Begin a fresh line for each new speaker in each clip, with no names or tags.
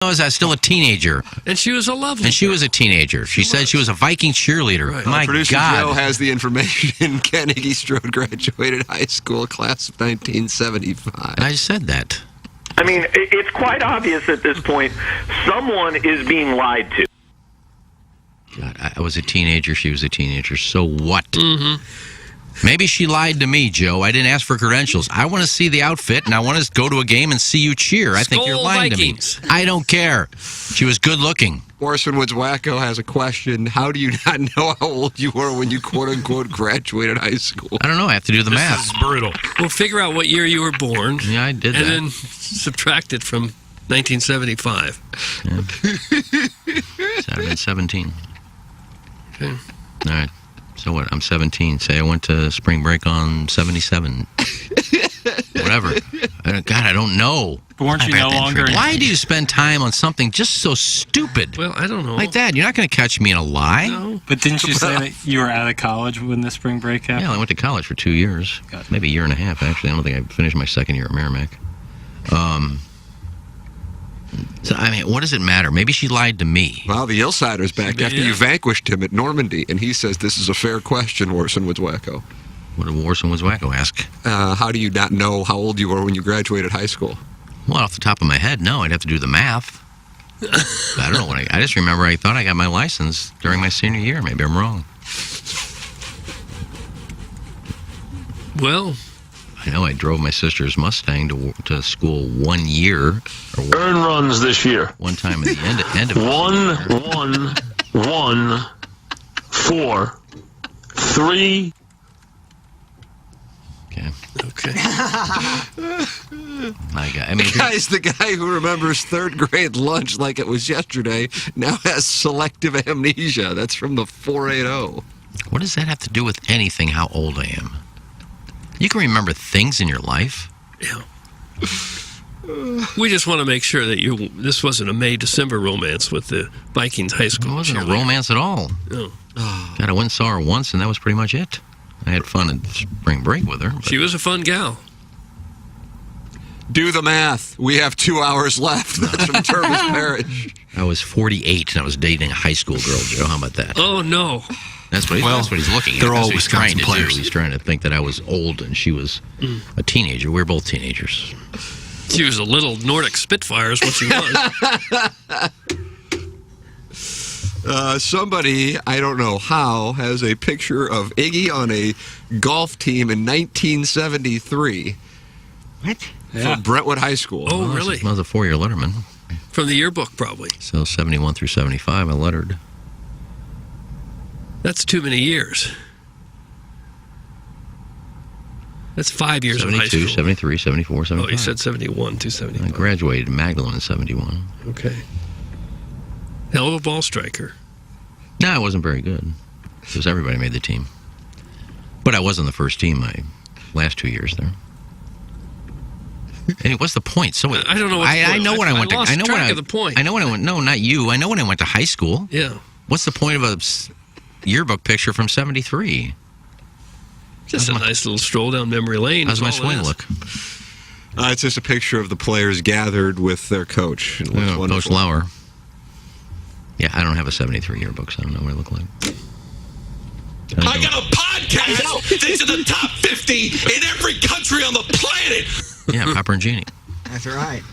was I still a teenager?
And she was a lovely
And she was a teenager. She said she was a Viking cheerleader.
Right.
My
Producer
God.
Joe has the information. Ken Iggy Strode graduated high school, class of 1975.
I just said that.
I mean, it's quite obvious at this point someone is being lied to.
God, I was a teenager. She was a teenager. So what?
Mm-hmm.
Maybe she lied to me, Joe. I didn't ask for credentials. I want to see the outfit, and I want to go to a game and see you cheer. I think you're
Skol
lying
Vikings.
to me. I don't care. She was good looking.
Orson Woods Wacko has a question. How do you not know how old you were when you quote-unquote graduated high school?
I don't know. I have to do the math.
This is brutal.
Well, figure out what year you were born.
Yeah, I did
and
that.
then subtract it from 1975.
So I've been 17.
Okay.
All right. So what? I'm 17. Say I went to spring break on 77. Whatever. God, I don't know.
But weren't you no longer...
Why do you spend time on something just so stupid?
Well, I don't know.
Like that. You're not going to catch me in a lie.
No.
But didn't you say that you were out of college when the spring break happened?
Yeah, I went to college for 2 years.
Gotcha.
Maybe a year and a half, actually. I don't think I finished my second year at Merrimack. So, I mean, what does it matter? Maybe she lied to me.
Well, the Illsider's back after you vanquished him at Normandy, and he says this is a fair question, Orson Woods Wacko.
What did Orson Woods Wacko ask?
How do you not know how old you were when you graduated high school?
Well, off the top of my head, no. I'd have to do the math. I don't know. I just remember I thought I got my license during my senior year. Maybe I'm wrong.
Well,
I know I drove my sister's Mustang to school 1 year. Or
Earn runs this year.
one time at the end of it.
1, 1, 1, 4, 3.
Okay.
I mean, guys, the guy who remembers third grade lunch like it was yesterday now has selective amnesia. That's from the 480.
What does that have to do with anything, how old I am? You can remember things in your life.
yeah. We just want to make sure that this wasn't a May-December romance with the Vikings high school.
It wasn't a
cheerleader.
romance at all.
No.
God, I went and saw her once, and that was pretty much it. I had fun at spring break with her.
She was a fun gal.
Do the math. We have 2 hours left. That's from Turbo's Marriage.
I was 48, and I was dating a high school girl, Joe. How about that?
Oh, no.
That's what he's looking at.
they're
That's
all
what he's trying
Wisconsin
to
players.
do. He's trying to think that I was old, and she was a teenager. We were both teenagers.
She was a little Nordic Spitfire is what she was.
Somebody, I don't know how, has a picture of Iggy on a golf team in 1973
What?
from Brentwood High School.
Oh, really?
I was a 4-year letterman.
From the yearbook, probably.
So 71 through 75, I lettered.
That's too many years. That's 5 years of high
72,
school.
73, 74, 75.
Oh, you said 71 to
I
75.
graduated Magdalen in 71.
Okay. Hell of a ball striker.
No, I wasn't very good. Because everybody made the team. But I was on the first team my last 2 years there. And what's the point? So
I don't know what the
I
point-
know when I went to.
lost
I know when
track
I.
of the point.
I know when I went. No, not you. I know when I went to high school.
Yeah.
What's the point of a yearbook picture from 73?
Just a nice little stroll down memory lane.
How's
is
my
all it
swing
is.
look?
It's just a picture of the players gathered with their coach. It looks
Coach
wonderful.
Lauer. Yeah, I don't have a 73 yearbook, so I don't know what I look like.
I got a podcast that's in the top 50 in every country on the planet.
Yeah, Popper and Genie.
That's right.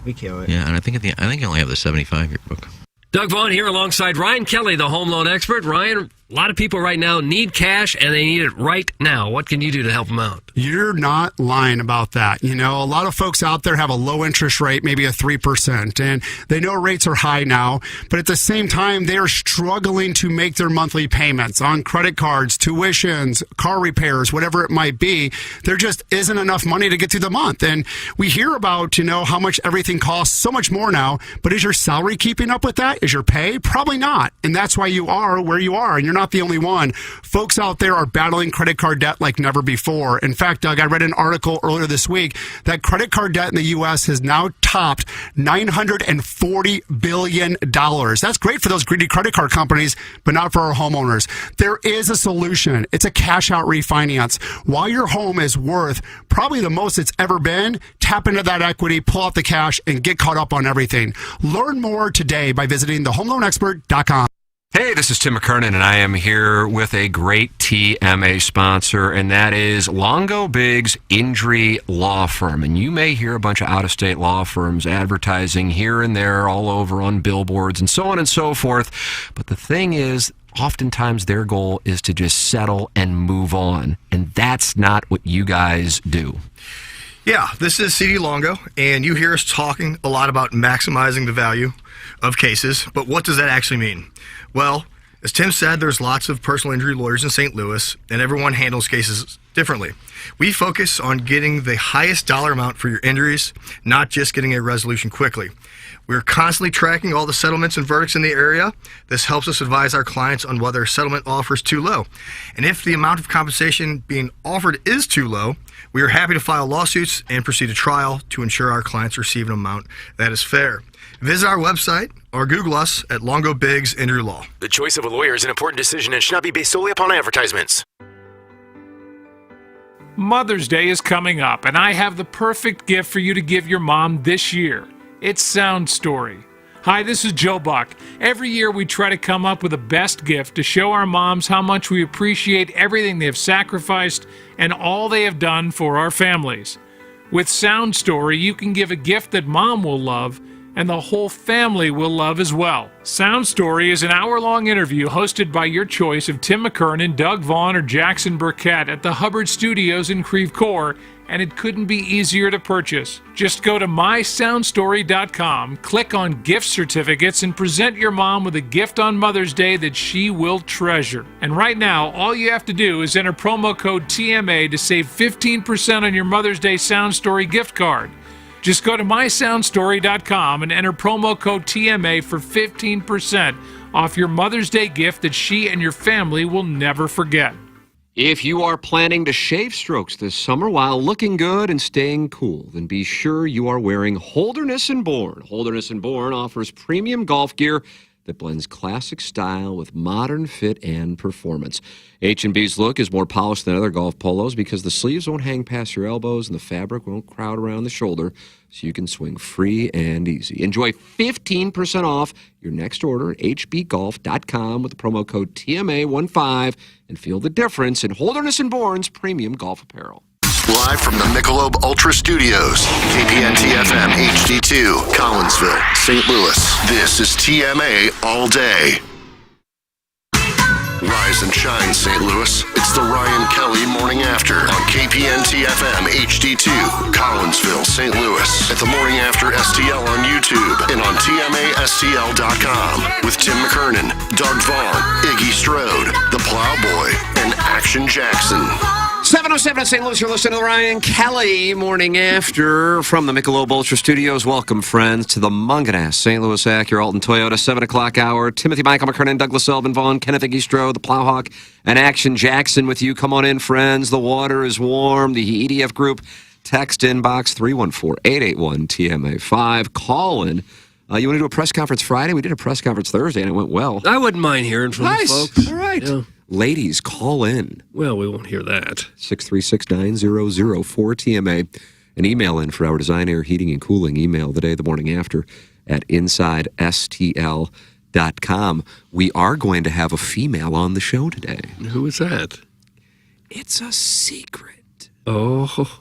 We kill it.
Yeah, and I think I only have the 75 yearbook.
Doug Vaughn here alongside Ryan Kelly, the home loan expert. Ryan, a lot of people right now need cash, and they need it right now. What can you do to help them out?
You're not lying about that. You know, a lot of folks out there have a low interest rate, maybe a 3%, and they know rates are high now, but at the same time, they are struggling to make their monthly payments on credit cards, tuitions, car repairs, whatever it might be. There just isn't enough money to get through the month. And we hear about, you know, how much everything costs so much more now, but is your salary keeping up with that? Is your pay? Probably not. And that's why you are where you are, and you're not the only one. Folks out there are battling credit card debt like never before. In fact, Doug, I read an article earlier this week that credit card debt in the U.S. has now topped $940 billion. That's great for those greedy credit card companies, but not for our homeowners. There is a solution. It's a cash out refinance. While your home is worth probably the most it's ever been, tap into that equity, pull out the cash, and get caught up on everything. Learn more today by visiting thehomeloanexpert.com.
Hey, this is Tim McKernan, and I am here with a great TMA sponsor, and that is Longo Biggs Injury Law Firm. And you may hear a bunch of out-of-state law firms advertising here and there all over on billboards and so on and so forth. But the thing is, oftentimes their goal is to just settle and move on, and that's not what you guys do.
Yeah, this is CD Longo, and you hear us talking a lot about maximizing the value of cases, but what does that actually mean? Well, as Tim said, there's lots of personal injury lawyers in St. Louis, and everyone handles cases differently. We focus on getting the highest dollar amount for your injuries, not just getting a resolution quickly. We're constantly tracking all the settlements and verdicts in the area. This helps us advise our clients on whether a settlement offer is too low. And if the amount of compensation being offered is too low, we are happy to file lawsuits and proceed to trial to ensure our clients receive an amount that is fair. Visit our website or Google us at Longo Biggs Injury Law.
The choice of a lawyer is an important decision and should not be based solely upon advertisements.
Mother's Day is coming up, and I have the perfect gift for you to give your mom this year. It's Sound Story. Hi, this is Joe Buck. Every year we try to come up with the best gift to show our moms how much we appreciate everything they have sacrificed and all they have done for our families. With Sound Story, you can give a gift that mom will love and the whole family will love as well. Sound Story is an hour-long interview hosted by your choice of Tim McKernan, Doug Vaughn, or Jackson Burkett at the Hubbard Studios in Creve Coeur, and it couldn't be easier to purchase. Just go to mysoundstory.com, click on gift certificates, and present your mom with a gift on Mother's Day that she will treasure. And right now, all you have to do is enter promo code TMA to save 15% on your Mother's Day Sound Story gift card. Just go to mysoundstory.com and enter promo code TMA for 15% off your Mother's Day gift that she and your family will never forget.
If you are planning to shave strokes this summer while looking good and staying cool, then be sure you are wearing Holderness & Bourne. Holderness & Bourne offers premium golf gear that blends classic style with modern fit and performance. H&B's look is more polished than other golf polos because the sleeves won't hang past your elbows and the fabric won't crowd around the shoulder, so you can swing free and easy. Enjoy 15% off your next order at hbgolf.com with the promo code TMA15 and feel the difference in Holderness & Bourne's premium golf apparel.
Live from the Michelob Ultra Studios, KPNT-FM HD2, Collinsville, St. Louis. This is TMA All Day. Rise and shine, St. Louis. It's the Ryan Kelly Morning After on KPNT-FM HD2, Collinsville, St. Louis. At the Morning After STL on YouTube and on TMASTL.com with Tim McKernan, Doug Vaughn, Iggy Strode, The Plowboy, and Action Jackson.
7:07 in St. Louis, you're listening to the Ryan Kelly Morning After from the Michelob Ultra Studios. Welcome, friends, to the Munganess St. Louis Acura Alton Toyota 7 o'clock hour. Timothy Michael McKernan, Douglas Elvin Vaughn, Kenneth Iggy Strode, the Plowhawk, and Action Jackson with you. Come on in, friends. The water is warm. The EDF Group text inbox 314-881-TMA5. Call in. You want to do a press conference Friday? We did a press conference Thursday, and it went well.
I wouldn't mind hearing from the folks.
All right.
Yeah.
Ladies, call in.
Well, we won't hear that.
636-9004-TMA. An email in for our design, air, heating, and cooling. Email the day, the morning after at InsideSTL.com. We are going to have a female on the show today.
Who is that?
It's a secret.
Oh.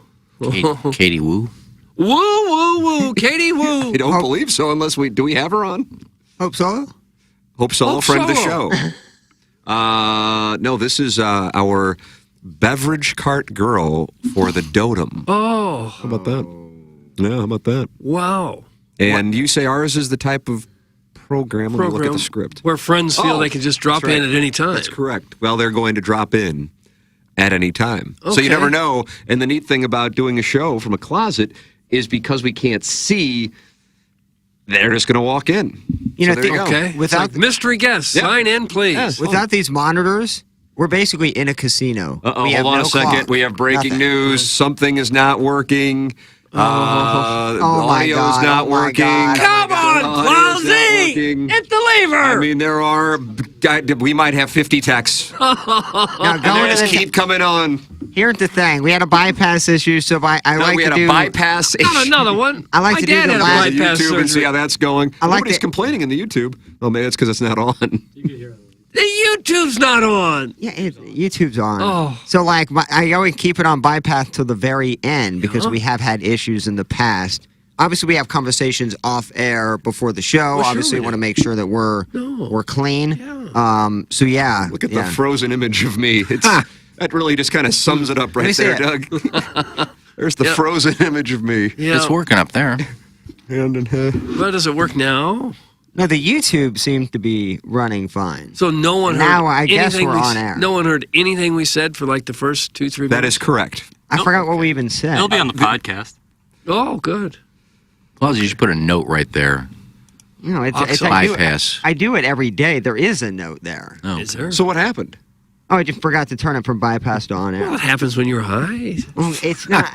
Katie Woo.
Woo, woo, woo. Katie Woo.
I don't believe so unless do we have her on?
Hope Solo?
Hope Solo, friend of the show. No, this is our beverage cart girl for the Dotem.
Oh.
How about that? Yeah, how about that?
Wow.
And you say ours is the type of program. Let me look at the script.
Where friends feel they can just drop in at any time.
That's correct. Well, they're going to drop in at any time.
Okay.
So you never know. And the neat thing about doing a show from a closet is because we can't see, they're just going to walk in.
You know,
there you go.
Okay.
Without
It's like mystery guests,
Yeah.
sign in, please.
Yes.
without these monitors, we're basically in a casino. We have
Hold on
no
a second.
clock.
We have breaking
Nothing.
news. Something is not working. The
Oh my
audio's
God,
not
oh my
working.
God.
Come on,
The audio's not
Clowsy!
working.
Hit the lever!
I mean, there are. We might have 50 texts.
Now,
And
going
they
to
just
the,
keep coming on.
here's the thing: we had a bypass issue, so I
No,
like
we
to
had
do.
a bypass.
Not another one.
I like
My
to do
dad
the
had a
last-
Go to
bypass
YouTube and see
surgery.
how that's going.
I like
Nobody's
the-
complaining in the YouTube. Oh, maybe it's because it's not on.
The YouTube's not on.
Yeah, YouTube's on.
Oh.
So like, I always keep it on bypass till the very end because we have had issues in the past. Obviously, we have conversations off air before the show.
Well, sure
Obviously,
we
want to
do.
make sure that we're clean. So yeah.
Look at
yeah.
the frozen image of me. It's that really just kind of sums it up
me
right
see
there,
it.
Doug. There's the
Yep.
frozen image of me.
Yeah.
It's working up there.
Hand in hand.
Well, does it work now?
No, the YouTube seems to be running fine.
So no one heard
Now I guess
anything
we're
we
on air.
No one heard anything we said for like the first 2-3 minutes.
That is correct.
I forgot what we even said.
It'll be on the podcast.
Oh, good.
Well, you should put a note right there.
You know, it's
Oxo.
Bypass.
I do it every day. There is a note there.
Oh,
Is there?
So what happened?
Oh, I just forgot to turn it from bypass to on air.
Well, what happens when you're high?
Well, it's not.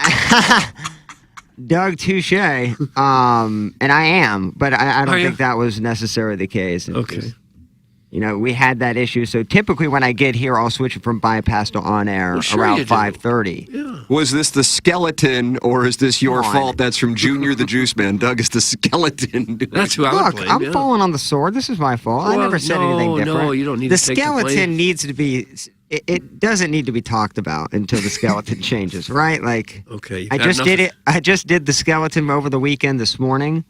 Doug, touche. And I am, but I
Are
don't
you?
think that was necessarily the case. It's
Okay.
just, you know, we had that issue. So typically when I get here, I'll switch it from bypass to on air
Well, sure you
around
do.
5:30.
Was this the skeleton, or is this your
Come on.
fault? That's from Junior the Juice Man. Doug is the skeleton.
That's who I would
Look,
blame.
I'm
yeah.
falling on the sword. This is my fault. I
Well,
never said
no,
anything different.
no, you don't need
the
to take the
skeleton
blame.
needs to be. It doesn't need to be talked about until the skeleton changes, right? Like,
Okay.
I just did it. I just did the skeleton over the weekend this morning.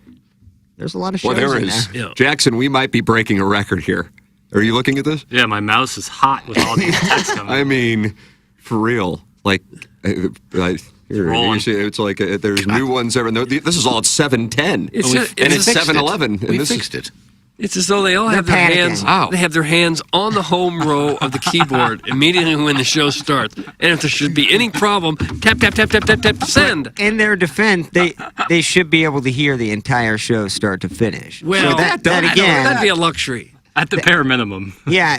There's a lot of shows
Well, there
in
is.
there.
Yeah.
Jackson, we might be breaking a record here. Are you looking at this?
Yeah, my mouse is hot with all these texts coming.
I mean, for real. Like, here,
rolling.
you see, it's like there's new ones every. This is all at 7:10,
It's
and
just-
it's
it's fixed
7:11.
We fixed it.
It's as though they all
They're
have their
panicking.
hands.
Wow.
They have their hands on the home row of the keyboard immediately when the show starts. And if there should be any problem, tap tap tap tap tap tap send.
In their defense, they should be able to hear the entire show start to finish.
Well,
so that again,
that'd be a luxury.
At the bare minimum.
yeah,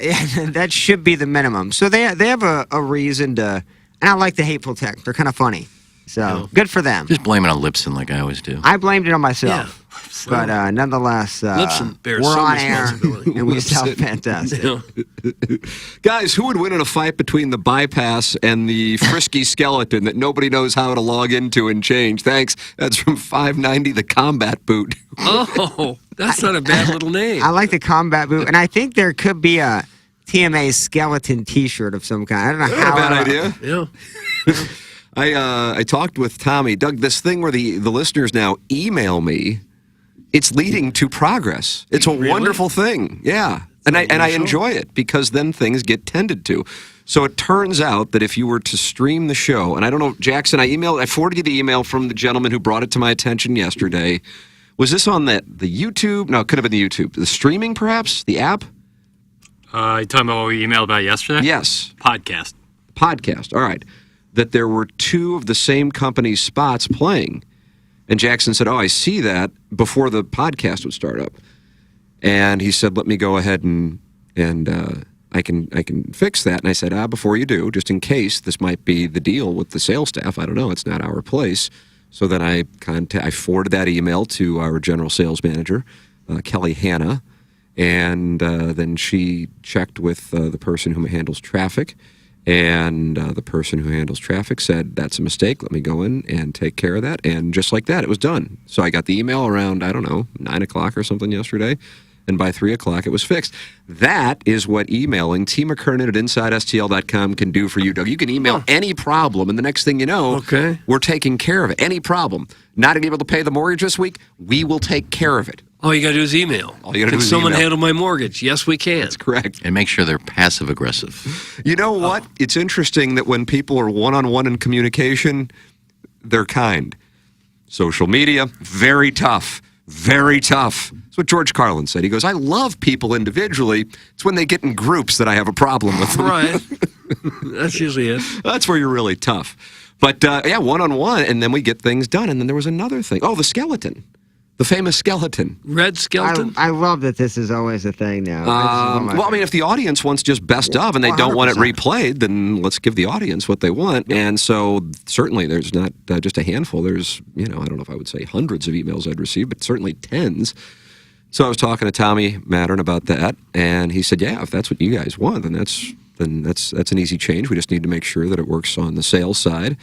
that should be the minimum. So they have a reason to, and I like the hateful text. They're kind of funny. So good for them.
Just blame it on Lipson like I always do.
I blamed it on myself. But nonetheless,
Lipson bears
we're
some
on air
responsibility.
and we sound fantastic.
You know?
Guys, who would win in a fight between the bypass and the frisky skeleton that nobody knows how to log into and change? Thanks. That's from 590, the combat boot.
Oh, that's not a bad little name.
I like the combat boot, and I think there could be a TMA skeleton T-shirt of some kind. I don't know
Not
how.
a bad idea.
Yeah.
I talked with Tommy. Doug, this thing where the listeners now email me, it's leading to progress. It's a wonderful thing. Yeah. And I enjoy it because then things get tended to. So it turns out that if you were to stream the show, and I don't know, Jackson, I forwarded you the email from the gentleman who brought it to my attention yesterday. Was this on the YouTube? No, it could have been the YouTube. The streaming, perhaps? The app?
You talking about what we emailed about yesterday?
Yes.
Podcast.
All right. That there were two of the same company's spots playing. And Jackson said, "Oh, I see that," before the podcast would start up. And he said, "Let me go ahead and I can fix that." And I said, "Before you do, just in case this might be the deal with the sales staff, I don't know, it's not our place." So then I forwarded that email to our general sales manager, Kelly Hanna, and then she checked with the person who handles traffic. And the person who handles traffic said, "That's a mistake. Let me go in and take care of that." And just like that, it was done. So I got the email around, 9 o'clock or something yesterday. And by 3 o'clock, it was fixed. That is what emailing T. McKernan at InsideSTL.com can do for you, Doug. You can email any problem, and the next thing you know, we're taking care of it. Any problem. Not able to pay the mortgage this week? We will take care of it.
All you got to do is email.
All you got to do
Can
is
someone
email.
handle my mortgage? Yes, we can.
That's correct.
And make sure they're passive aggressive.
You know what? It's interesting that when people are one-on-one in communication, they're kind. Social media, very tough. Very tough. That's what George Carlin said. He goes, "I love people individually. It's when they get in groups that I have a problem with them."
Right. That's usually it.
That's where you're really tough. But, one-on-one, and then we get things done. And then there was another thing. Oh, the skeleton. The famous skeleton.
Red skeleton?
I love that this is always a thing now.
Well, I mean, if the audience wants just best of and they don't want it
100%.
replayed, then let's give the audience what they want. And so certainly there's not just a handful. There's, I don't know if I would say hundreds of emails I'd received, but certainly tens. So I was talking to Tommy Mattern about that, and he said, yeah, if that's what you guys want, then that's an easy change. We just need to make sure that it works on the sales side.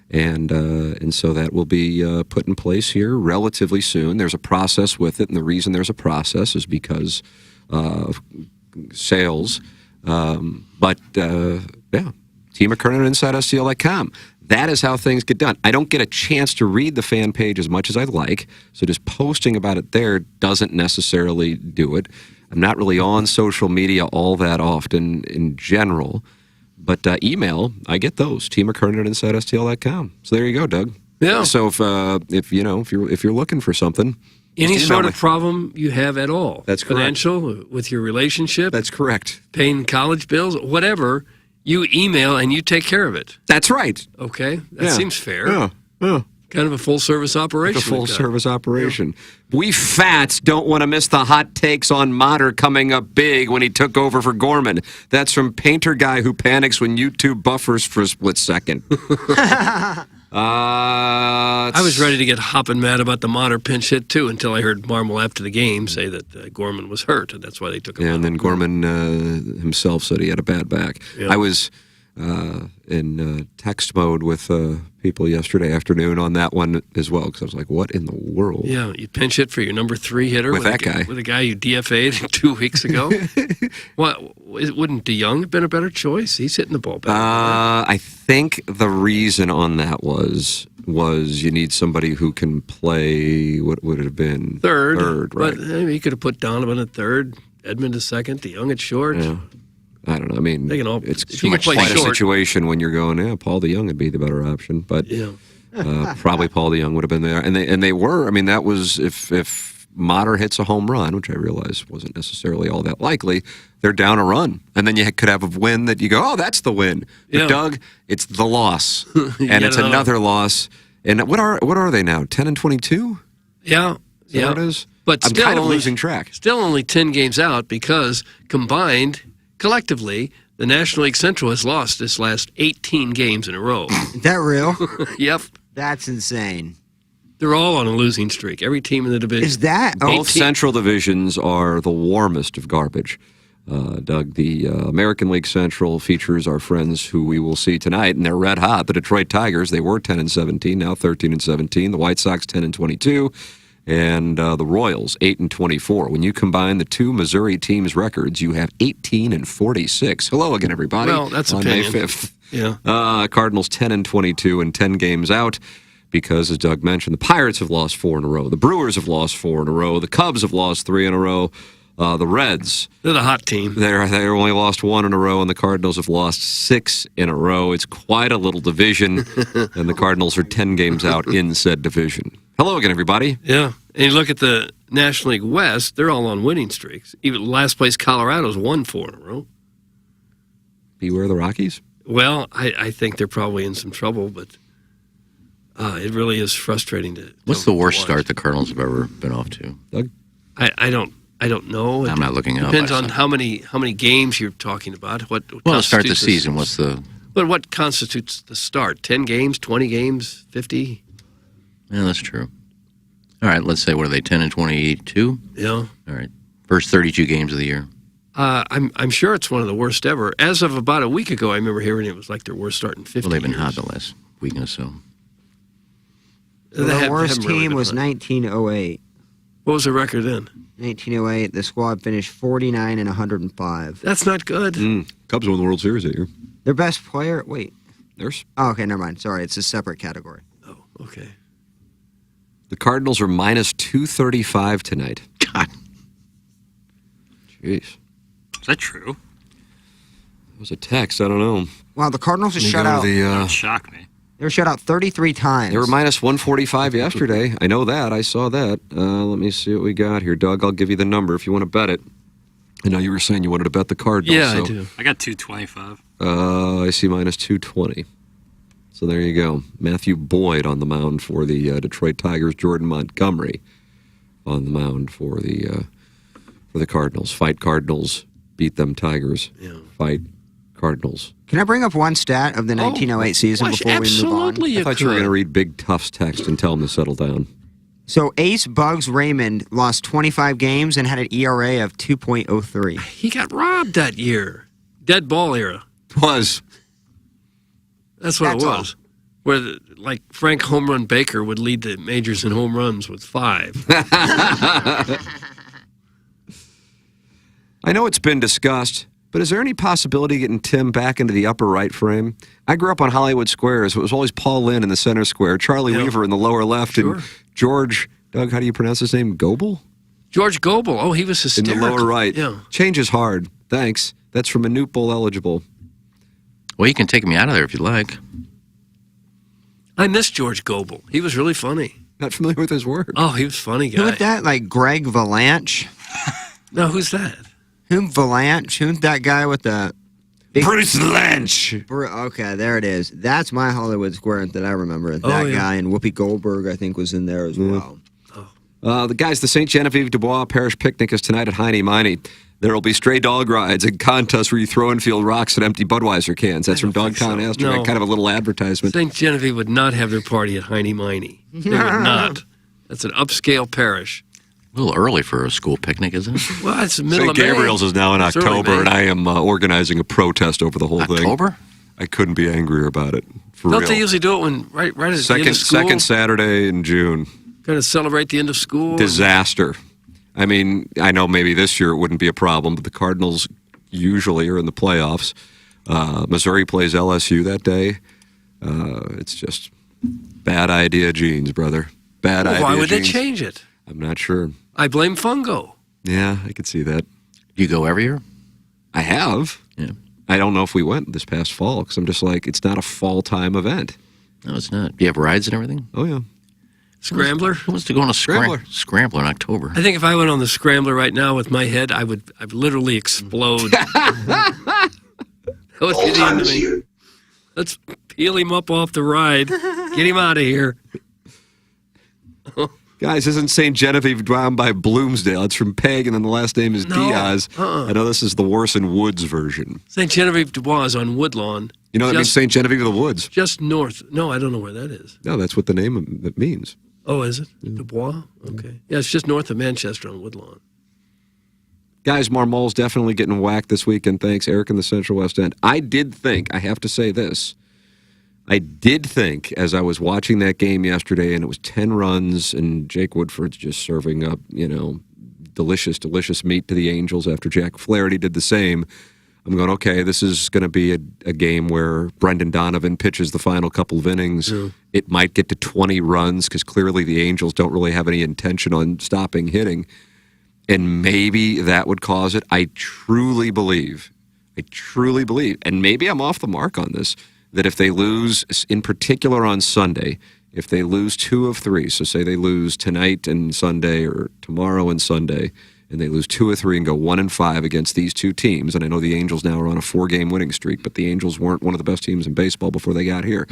And so that will be put in place here relatively soon. There's a process with it, and the reason there's a process is because of sales. But T. McKernan at InsideSTL.com. That is how things get done. I don't get a chance to read the fan page as much as I'd like, so just posting about it there doesn't necessarily do it. I'm not really on social media all that often in general. But email, I get those. T. McKernan at InsideSTL.com. So there you go, Doug.
Yeah.
So if you're looking for something,
Any
just
sort
email
of
me.
problem you have at all.
That's correct.
Financial, with your relationship.
That's correct.
Paying college bills, whatever, you email and you take care of it.
That's right.
Okay. That
Yeah.
seems fair.
Yeah.
Kind of a full-service operation.
It's a full-service operation. We fats don't want to miss the hot takes on Mater coming up big when he took over for Gorman. That's from Painter Guy who panics when YouTube buffers for a split second.
I was ready to get hopping mad about the Mater pinch hit, too, until I heard Marmol after the game say that Gorman was hurt, and that's why they took him out.
And then Gorman himself said he had a bad back.
Yeah.
I was in text mode with people yesterday afternoon on that one as well, because I was like, what in the world?
Yeah, you pinch hit for your number 3 hitter
With that guy.
With a guy you DFA'd 2 weeks ago. Wouldn't DeYoung have been a better choice? He's hitting the ball better.
I think the reason on that was you need somebody who can play, what would it have been?
Third,
right.
But you could have put Donovan at third, Edmund at second, DeYoung at short.
Yeah. I don't know. I mean,
They can all-
it's
if you can play
quite a
short-
situation when you're going, Paul DeYoung would be the better option. But
Yeah.
probably Paul DeYoung would have been there. And they were. I mean, that was if Mater hits a home run, which I realized wasn't necessarily all that likely, they're down a run. And then you could have a win that you go, oh, that's the win. But
Yeah.
Doug, it's the loss. And
get
it's another loss. And what are they now? 10-22?
Yeah.
Is that what it is?
But
I'm
still
kind of
only,
losing track.
Still only 10 games out because combined, collectively, the National League Central has lost its last 18 games in a row.
Is that real?
Yep.
That's insane.
They're all on a losing streak. Every team in the division.
Is that?
Both Central divisions are the warmest of garbage. Doug, the American League Central features our friends who we will see tonight, and they're red hot. The Detroit Tigers, they were 10-17, now 13-17. The White Sox 10-22, and the Royals 8-24. When you combine the two Missouri teams' records, you have 18-46. Hello again, everybody.
Well, that's
on May
opinion.
5th.
Yeah.
Cardinals 10-22 and 10 games out. Because, as Doug mentioned, the Pirates have lost 4 in a row. The Brewers have lost 4 in a row. The Cubs have lost 3 in a row. The Reds,
they're the hot team.
They're only lost 1 in a row, and the Cardinals have lost 6 in a row. It's quite a little division, and the Cardinals are 10 games out in said division. Hello again, everybody.
Yeah. And you look at the National League West, they're all on winning streaks. Even last place Colorado's won 4 in a row.
Beware the Rockies?
Well, I think they're probably in some trouble, but it really is frustrating to.
What's the worst start the Cardinals have ever been off to?
Doug?
I don't know.
I'm not looking up.
Depends
I
on how many games you're talking about. What
Well, to start the
constitutes
season, what's the?
But what constitutes the start? 10 games, 20 games, 50?
Yeah, that's true. All right, let's say what are they? 10-22.
Yeah.
All right, first 32 games of the year.
I'm sure it's one of the worst ever. As of about a week ago, I remember hearing it was like their worst start in 50
Well, they've been
years.
hot the last week or so.
The worst
haven't really
team
been
was
hot.
1908.
What was the record then?
1908, the squad finished 49 and 105.
That's not good.
Cubs won the World Series that year.
Their best player, wait.
There's.
Oh, okay, never mind. Sorry, it's a separate category.
Oh, okay.
The Cardinals are minus 235 tonight.
God.
Jeez.
Is that true?
It was a text. I don't know.
Wow, the Cardinals are
Let me
shut
go to
out.
the,
That would shock me.
They were shut out 33 times.
They were minus 145 yesterday. I know that. I saw that. Let me see what we got here. Doug, I'll give you the number if you want to bet it. I know you were saying you wanted to bet the Cardinals.
Yeah,
so,
I do.
I got 225.
I see minus 220. So there you go. Matthew Boyd on the mound for the Detroit Tigers. Jordan Montgomery on the mound for the Cardinals. Fight Cardinals, beat them Tigers.
Yeah.
Fight Cardinals.
Can I bring up one stat of the 1908 season before we move on?
I thought you were going to read Big Tough's text and tell him to settle down.
So Ace Bugs Raymond lost 25 games and had an ERA of 2.03.
He got robbed that year. Dead ball era.
Was.
That's what
That's
it
all.
was. Where, like, Frank Home Run Baker would lead the majors in home runs with 5.
I know it's been discussed, but is there any possibility of getting Tim back into the upper right frame? I grew up on Hollywood Square, so it was always Paul Lynn in the center square, Charlie Weaver in the lower left, and George, Doug, how do you pronounce his name? Goebel?
George Goebel. Oh, he was
In
hysterical.
the lower right.
Yeah.
Change is hard. Thanks. That's from Manute Bowl eligible.
Well, you can take me out of there if you like.
I miss George Goebel. He was really funny.
Not familiar with his work.
Oh, he was a funny guy.
Who was that? Like Greg Valanche?
No, who's that?
Whom Valanche? Who's that guy with the... big-
Bruce Lynch.
Okay, there it is. That's my Hollywood Square that I remember. That
yeah.
guy, and Whoopi Goldberg, I think, was in there as well.
The St. Genevieve Dubois Parish Picnic is tonight at Heine Miney. There will be stray dog rides and contests where you throw and field rocks at empty Budweiser cans. That's from Dogtown Astor.
No.
Kind of a little advertisement.
St. Genevieve would not have their party at Heine Miney. They would not. That's an upscale parish.
A little early for a school picnic, isn't it?
Well, it's the middle
St.
of May.
Gabriel's is now in
It's early
October,
May.
and I am organizing a protest over the whole thing.
October?
I couldn't be angrier about it. For
Don't
real.
they usually do it when right at the end of school?
Second Saturday in June.
Kind of celebrate the end of school?
Disaster. I mean, I know maybe this year it wouldn't be a problem, but the Cardinals usually are in the playoffs. Missouri plays LSU that day. It's just bad idea genes, brother. Bad idea
Why would they
genes.
change it?
I'm not sure.
I blame fungo.
Yeah, I could see that.
You go every year?
I have.
Yeah.
I don't know if we went this past fall because I'm just like, it's not a fall-time event.
No, it's not. Do you have rides and everything?
Oh, yeah.
Scrambler?
Who wants to go on a scrambler in October?
I think if I went on the Scrambler right now with my head, I'd literally explode. That would be the end of me. Let's peel him up off the ride. Get him out of here.
Guys, isn't St. Genevieve down by Bloomsdale? It's from Peg, and then the last name is Diaz. I know this is the Warson Woods version.
St. Genevieve Dubois is on Woodlawn.
You know that means St. Genevieve of the Woods.
Just north. No, I don't know where that is.
No, that's what the name that means.
Oh, is it? Dubois? Okay. Yeah, it's just north of Manchester on Woodlawn.
Guys, Marmol's definitely getting whacked this weekend. Thanks, Eric in the Central West End. I have to say this. I did think as I was watching that game yesterday, and it was 10 runs, and Jake Woodford's just serving up, delicious, delicious meat to the Angels after Jack Flaherty did the same. I'm going, okay, this is going to be a game where Brendan Donovan pitches the final couple of innings. Yeah. It might get to 20 runs because clearly the Angels don't really have any intention on stopping hitting. And maybe that would cause it. I truly believe, and maybe I'm off the mark on this, that if they lose, in particular on Sunday, if they lose 2 of 3, so say they lose tonight and Sunday or tomorrow and Sunday, and they lose 2 of 3 and go 1-5 against these two teams, and I know the Angels now are on a 4-game winning streak, but the Angels weren't one of the best teams in baseball before they got here,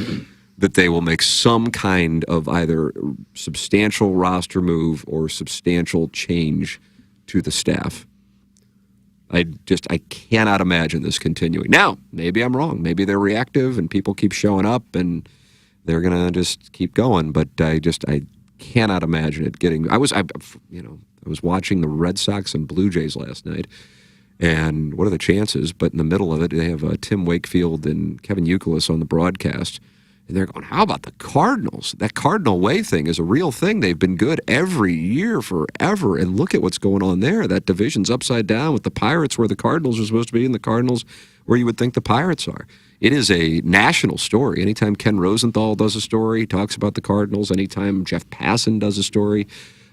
that they will make some kind of either substantial roster move or substantial change to the staff. I cannot imagine this continuing. Now, maybe I'm wrong. Maybe they're reactive and people keep showing up and they're going to just keep going, but I cannot imagine it getting... I was watching the Red Sox and Blue Jays last night, and what are the chances? But in the middle of it, they have Tim Wakefield and Kevin Youkilis on the broadcast, and they're going, how about the Cardinals? That Cardinal Way thing is a real thing. They've been good every year forever, and look at what's going on there. That division's upside down with the Pirates where the Cardinals are supposed to be and the Cardinals where you would think the Pirates are. It is a national story. Anytime Ken Rosenthal does a story, he talks about the Cardinals. Anytime Jeff Passan does a story,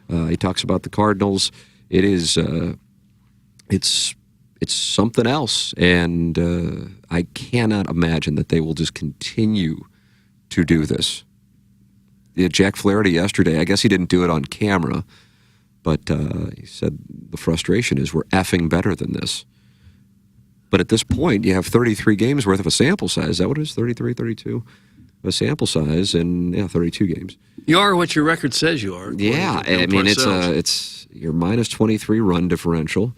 he talks about the Cardinals. It is, it's something else, and I cannot imagine that they will just continue to do this. Jack Flaherty yesterday, I guess he didn't do it on camera, but he said the frustration is we're effing better than this. But at this point, you have 33 games worth of a sample size. Is that what it is? 33, 32? A sample size, and 32 games.
You are what your record says you are.
Yeah, I mean it's your minus 23 run differential.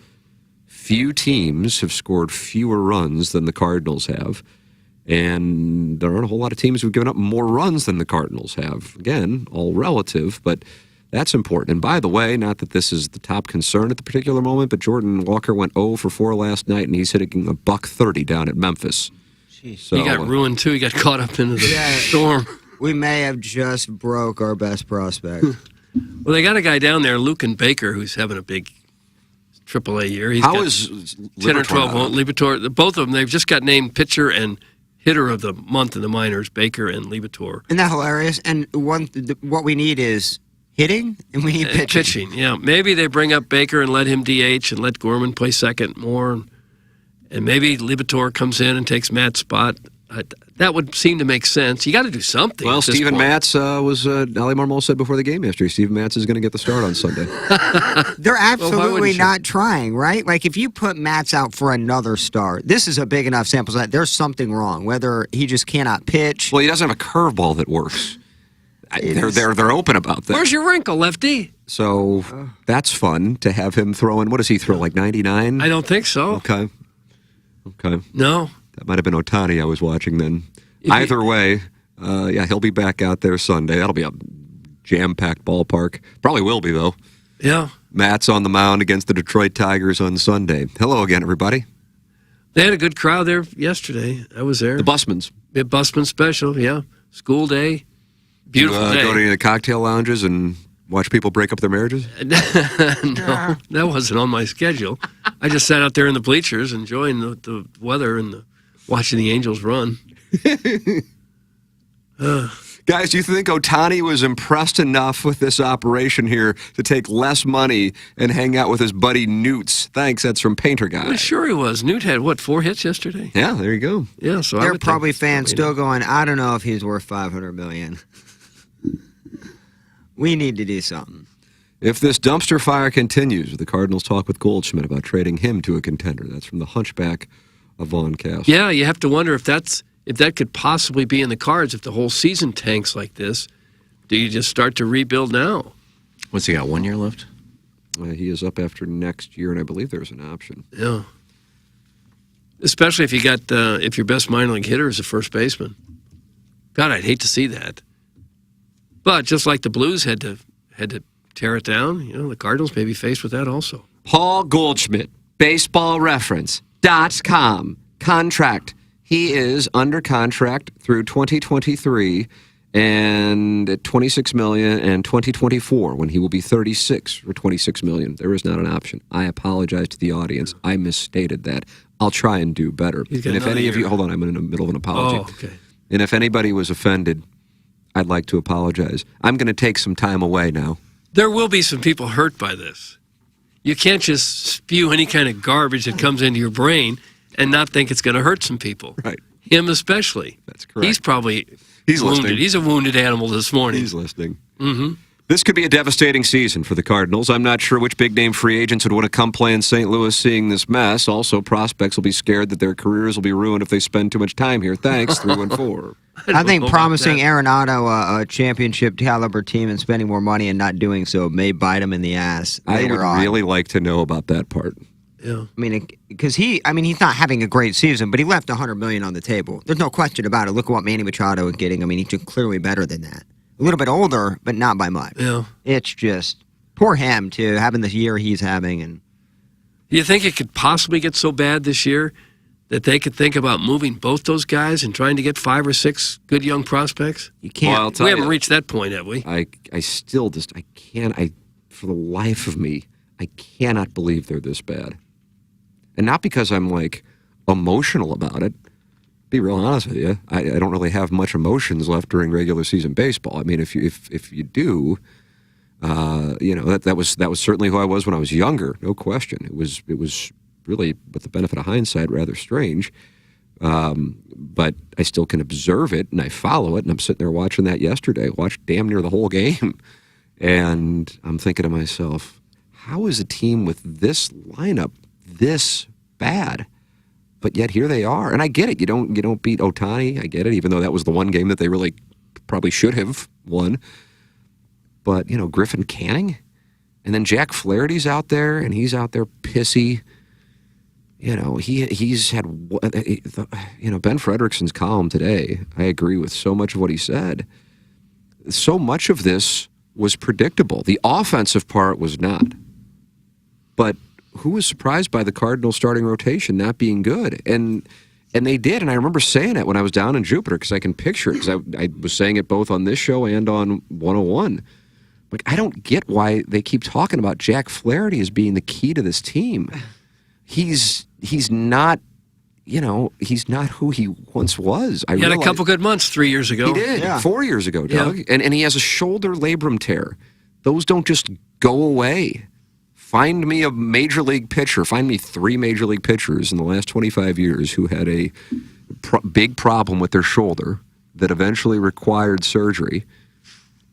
Few teams have scored fewer runs than the Cardinals have, and there aren't a whole lot of teams who've given up more runs than the Cardinals have. Again, all relative, but that's important. And by the way, not that this is the top concern at the particular moment, but Jordan Walker went 0 for 4 last night, and he's hitting $130 down at Memphis.
So, he got ruined too. He got caught up into the storm.
We may have just broke our best prospect.
Well, they got a guy down there, Lucan Baker, who's having a big AAA year. He's
How
got
is
10 or 12 home. Liberatore, both of them, they've just got named pitcher and hitter of the month in the minors, Baker and Liberatore.
Isn't that hilarious? And what we need is hitting, and we need pitching.
Yeah, maybe they bring up Baker and let him DH and let Gorman play second more, and maybe Liberatore comes in and takes Matt's spot. That would seem to make sense. You got to do something.
Well, Steven Matz was, Ali Marmol said before the game yesterday, Steven Matz is going to get the start on Sunday.
They're absolutely not trying, right? Like, if you put Matz out for another start, this is a big enough sample set. There's something wrong, whether he just cannot pitch.
Well, he doesn't have a curveball that works. They're open about that.
Where's your wrinkle, Lefty?
So that's fun to have him throw in. What does he throw, like 99?
I don't think so.
Okay.
No.
That might have been Ohtani I was watching then. Either way, he'll be back out there Sunday. That'll be a jam-packed ballpark. Probably will be, though.
Yeah.
Matt's on the mound against the Detroit Tigers on Sunday. Hello again, everybody.
They had a good crowd there yesterday. I was there.
The Busmans.
The Busman special, yeah. School day. Beautiful day.
Go to any of the cocktail lounges and watch people break up their marriages?
No, that wasn't on my schedule. I just sat out there in the bleachers enjoying the weather and watching the Angels run.
Guys, do you think Ohtani was impressed enough with this operation here to take less money and hang out with his buddy Newts? Thanks, that's from Painter Guy.
Well, sure he was. Newt had, 4 hits yesterday?
Yeah, there you go.
Yeah, so
there are probably fans still going, I don't know if he's worth $500 million. We need to do something.
If this dumpster fire continues, the Cardinals talk with Goldschmidt about trading him to a contender. That's from the Hunchback of Vaughn Castle.
Yeah, you have to wonder if that could possibly be in the cards if the whole season tanks like this. Do you just start to rebuild now?
What's he got, 1 year left?
He is up after next year, and I believe there's an option.
Yeah. Especially if you got if your best minor league hitter is a first baseman. God, I'd hate to see that. But just like the Blues had to tear it down, the Cardinals may be faced with that also.
Paul Goldschmidt, baseballreference.com. Contract. He is under contract through 2023 and at $26 million, and 2024 when he will be 36 for $26 million. There is not an option. I apologize to the audience. I misstated that. I'll try and do better. And if any of you, hold on, I'm in the middle of an apology.
Oh, okay.
And if anybody was offended, I'd like to apologize. I'm going to take some time away now.
There will be some people hurt by this. You can't just spew any kind of garbage that comes into your brain and not think it's going to hurt some people.
Right.
Him especially.
That's correct.
He's probably
wounded.
Listening. He's a wounded animal this morning.
He's listening.
Mm-hmm.
This could be a devastating season for the Cardinals. I'm not sure which big-name free agents would want to come play in St. Louis seeing this mess. Also, prospects will be scared that their careers will be ruined if they spend too much time here. Thanks, 314.
I think promising Arenado a championship caliber team and spending more money and not doing so may bite him in the ass later on.
I would really like to know about that part.
Yeah.
I mean, because he's not having a great season, but he left $100 million on the table. There's no question about it. Look at what Manny Machado is getting. I mean, he's clearly better than that. A little bit older, but not by much.
Yeah.
It's just poor him too, having the year he's having. And
do you think it could possibly get so bad this year that they could think about moving both those guys and trying to get 5 or 6 good young prospects?
You can't.
Well,
we haven't reached that point, have we?
I still just can't. For the life of me, I cannot believe they're this bad. And not because I'm emotional about it. Be real honest with you, I don't really have much emotions left during regular season baseball. I mean, if you do, that was certainly who I was when I was younger, no question. It was really, with the benefit of hindsight, rather strange. But I still can observe it and I follow it. And I'm sitting there watching that yesterday. Watched damn near the whole game, and I'm thinking to myself, how is a team with this lineup this bad? But yet here they are, and I get it. You don't beat Ohtani. I get it, even though that was the one game that they really probably should have won. But, Griffin Canning? And then Jack Flaherty's out there, and he's out there pissy. He's had, Ben Frederickson's column today, I agree with so much of what he said. So much of this was predictable. The offensive part was not. But who was surprised by the Cardinals starting rotation not being good? And they did, and I remember saying it when I was down in Jupiter, because I can picture it, because I was saying it both on this show and on 101. Like, I don't get why they keep talking about Jack Flaherty as being the key to this team. He's not, he's not who he once was.
He had a couple good months 3 years ago.
He did, 4 years ago, Doug. Yeah. And he has a shoulder labrum tear. Those don't just go away. Find me a major league pitcher. Find me 3 major league pitchers in the last 25 years who had a big problem with their shoulder that eventually required surgery.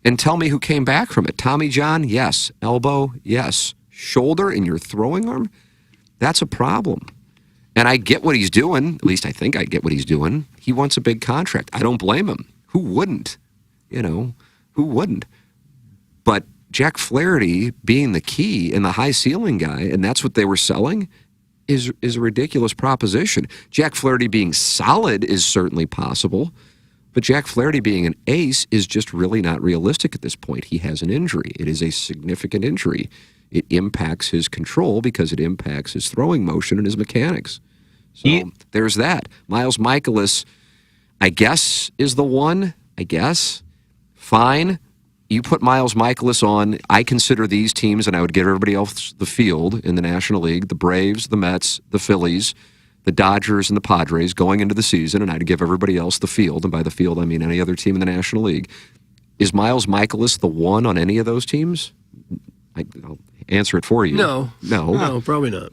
And tell me who came back from it. Tommy John, yes. Elbow, yes. Shoulder in your throwing arm? That's a problem. And I get what he's doing. At least I think I get what he's doing. He wants a big contract. I don't blame him. Who wouldn't? Who wouldn't? But Jack Flaherty being the key and the high ceiling guy, and that's what they were selling, is a ridiculous proposition. Jack Flaherty being solid is certainly possible, but Jack Flaherty being an ace is just really not realistic at this point. He has an injury. It is a significant injury. It impacts his control because it impacts his throwing motion and his mechanics. So there's that. Miles Mikolas, I guess, is the one. I guess. Fine. You put Miles Mikolas on, I consider these teams, and I would give everybody else the field in the National League, the Braves, the Mets, the Phillies, the Dodgers, and the Padres going into the season, and I'd give everybody else the field, and by the field I mean any other team in the National League. Is Miles Mikolas the one on any of those teams? I'll answer it for you.
No, probably not.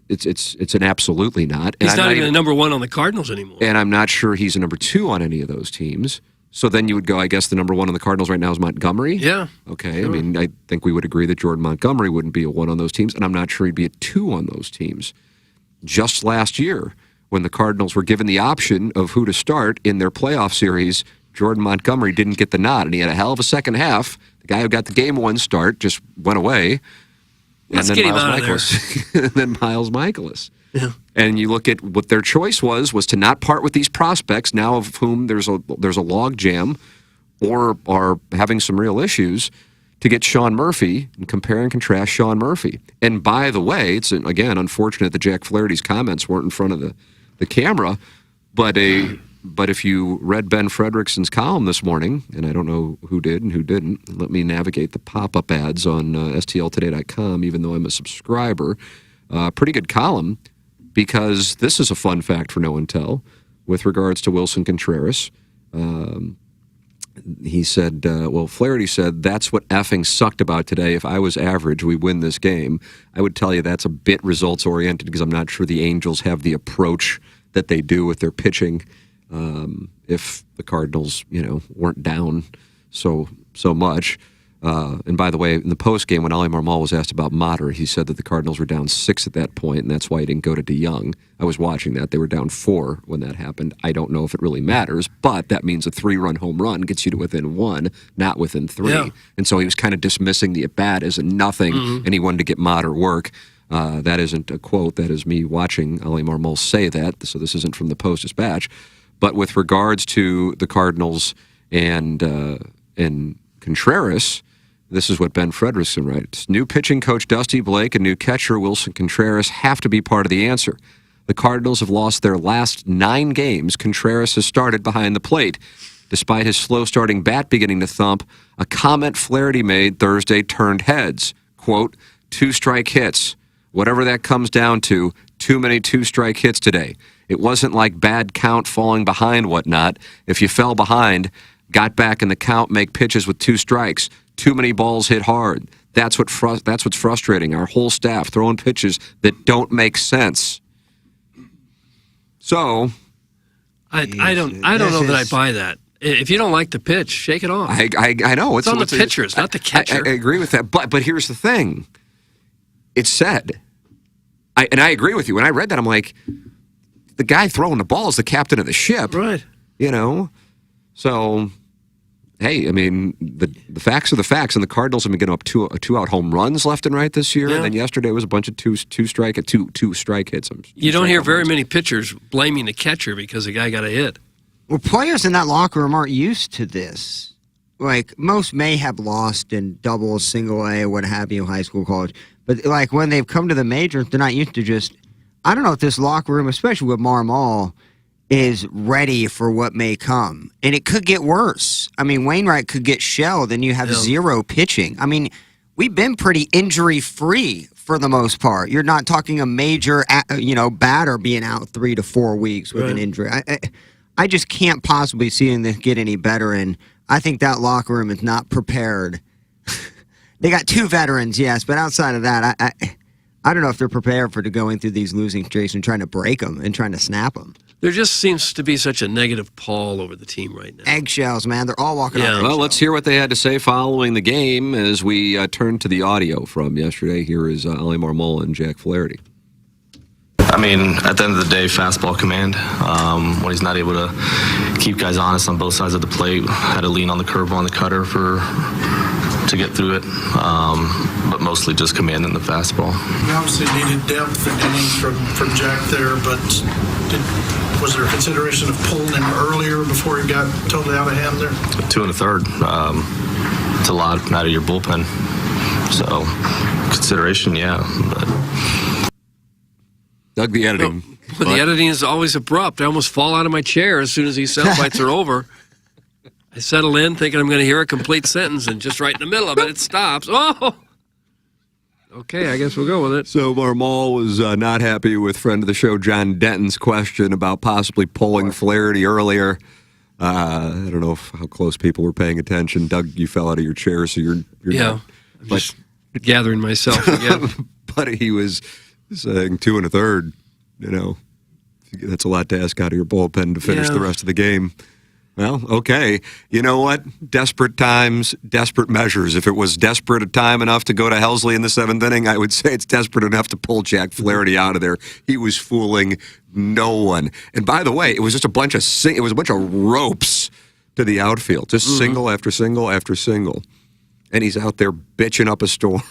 It's an absolutely not.
He's not even the number 1 on the Cardinals anymore.
And I'm not sure he's a number 2 on any of those teams. So then you would go, I guess the number 1 on the Cardinals right now is Montgomery?
Yeah.
Okay.
Sure.
I mean, I think we would agree that Jordan Montgomery wouldn't be a 1 on those teams, and I'm not sure he'd be a 2 on those teams. Just last year, when the Cardinals were given the option of who to start in their playoff series, Jordan Montgomery didn't get the nod, and he had a hell of a second half. The guy who got the game 1 start just went away.
Let's get him out of there.
And then Miles Mikolas.
Yeah.
And you look at what their choice was to not part with these prospects, now of whom there's a log jam or are having some real issues, to get Sean Murphy and compare and contrast Sean Murphy. And by the way, it's, again, unfortunate that Jack Flaherty's comments weren't in front of the camera, but if you read Ben Frederickson's column this morning, and I don't know who did and who didn't, let me navigate the pop-up ads on stltoday.com, even though I'm a subscriber. Pretty good column, because this is a fun fact for no one tell with regards to Wilson Contreras. He said, Flaherty said, that's what effing sucked about today. If I was average, we win this game. I would tell you that's a bit results-oriented, because I'm not sure the Angels have the approach that they do with their pitching. If the Cardinals, weren't down so much. And by the way, in the postgame, when Oli Marmol was asked about Motter, he said that the Cardinals were down 6 at that point, and that's why he didn't go to DeYoung. I was watching that. They were down 4 when that happened. I don't know if it really matters, but that means a 3-run home run gets you to within 1, not within 3. Yeah. And so he was kind of dismissing the at-bat as a nothing, and he wanted to get Motter work. That isn't a quote. That is me watching Oli Marmol say that, so this isn't from the Post-Dispatch. But with regards to the Cardinals and Contreras, this is what Ben Frederickson writes. New pitching coach Dusty Blake and new catcher Wilson Contreras have to be part of the answer. The Cardinals have lost their last 9 games. Contreras has started behind the plate. Despite his slow-starting bat beginning to thump, a comment Flaherty made Thursday turned heads. Quote, 2 strike hits. Whatever that comes down to, too many 2-strike hits today. It wasn't like bad count, falling behind, whatnot. If you fell behind, got back in the count, make pitches with 2 strikes. Too many balls hit hard. That's what's frustrating. Our whole staff throwing pitches that don't make sense. So,
I don't know that I buy that. If you don't like the pitch, shake it off.
I know
it's on the pitchers, not the catcher.
I agree with that. But here's the thing. It's said. And I agree with you. When I read that, I'm like, the guy throwing the ball is the captain of the ship.
Right.
So hey, I mean, the facts are the facts, and the Cardinals have been getting up two-out home runs left and right this year.
Yeah.
And then yesterday was a bunch of two strike hits.
You don't hear very many pitchers blaming the catcher because the guy got a hit.
Well, players in that locker room aren't used to this. Like, most may have lost in double, single A, what have you, high school, college. But, like, when they've come to the majors, they're not used to just... I don't know if this locker room, especially with Marmol, is ready for what may come. And it could get worse. I mean, Wainwright could get shelled and you have zero pitching. I mean, we've been pretty injury-free for the most part. You're not talking a major, batter being out 3 to 4 weeks with an injury. I just can't possibly see this get any better, and I think that locker room is not prepared. They got 2 veterans, yes, but outside of that, I don't know if they're prepared for going through these losing streaks and trying to break them and trying to snap them.
There just seems to be such a negative pall over the team right now.
Eggshells, man. They're all walking on
Well, let's hear what they had to say following the game as we turn to the audio from yesterday. Here is Oli Marmol and Jack Flaherty.
I mean, at the end of the day, fastball command. When he's not able to keep guys honest on both sides of the plate, had to lean on the curve on the cutter to get through it, but mostly just commanding the fastball.
You obviously needed depth and innings from Jack there, but was there a consideration of pulling him earlier before he got totally out of hand there?
2 1/3. It's a lot out of your bullpen. So, consideration, yeah. But.
Doug, the editing.
Well, the editing is always abrupt. I almost fall out of my chair as soon as these sound bites are over. I settle in thinking I'm going to hear a complete sentence, and just right in the middle of it, it stops. Oh! Okay, I guess we'll go with it.
So Marmol was not happy with friend of the show John Denton's question about possibly pulling Flaherty earlier. I don't know how close people were paying attention. Doug, you fell out of your chair, so you're not.
I'm just gathering myself again.
But he was saying 2 1/3. That's a lot to ask out of your bullpen to finish the rest of the game. Well, okay. You know what? Desperate times, desperate measures. If it was desperate a time enough to go to Helsley in the 7th inning, I would say it's desperate enough to pull Jack Flaherty out of there. He was fooling no one. And by the way, it was just a bunch of ropes to the outfield, just single after single after single. And he's out there bitching up a storm.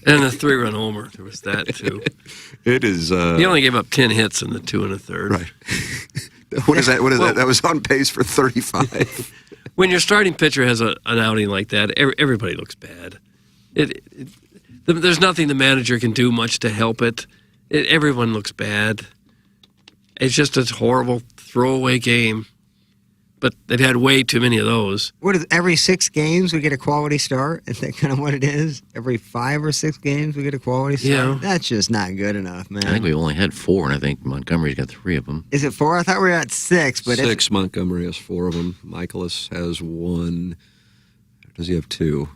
And a 3-run homer. There was that, too.
It is...
he only gave up 10 hits in the 2 1/3.
Right. What is that? That? That was on pace for 35.
When your starting pitcher has an outing like that, everybody looks bad. There's nothing the manager can do much to help it. Everyone looks bad. It's just a horrible throwaway game. But they've had way too many of those.
What is every 6 games we get a quality start? Is that kind of what it is? Every 5 or 6 games we get a quality start?
Yeah.
That's just not good enough, man.
I think we only had 4, and I think Montgomery's got 3 of them.
Is it 4? I thought we were at 6. But
6. Montgomery has 4 of them. Michaelis has 1. Does he have 2?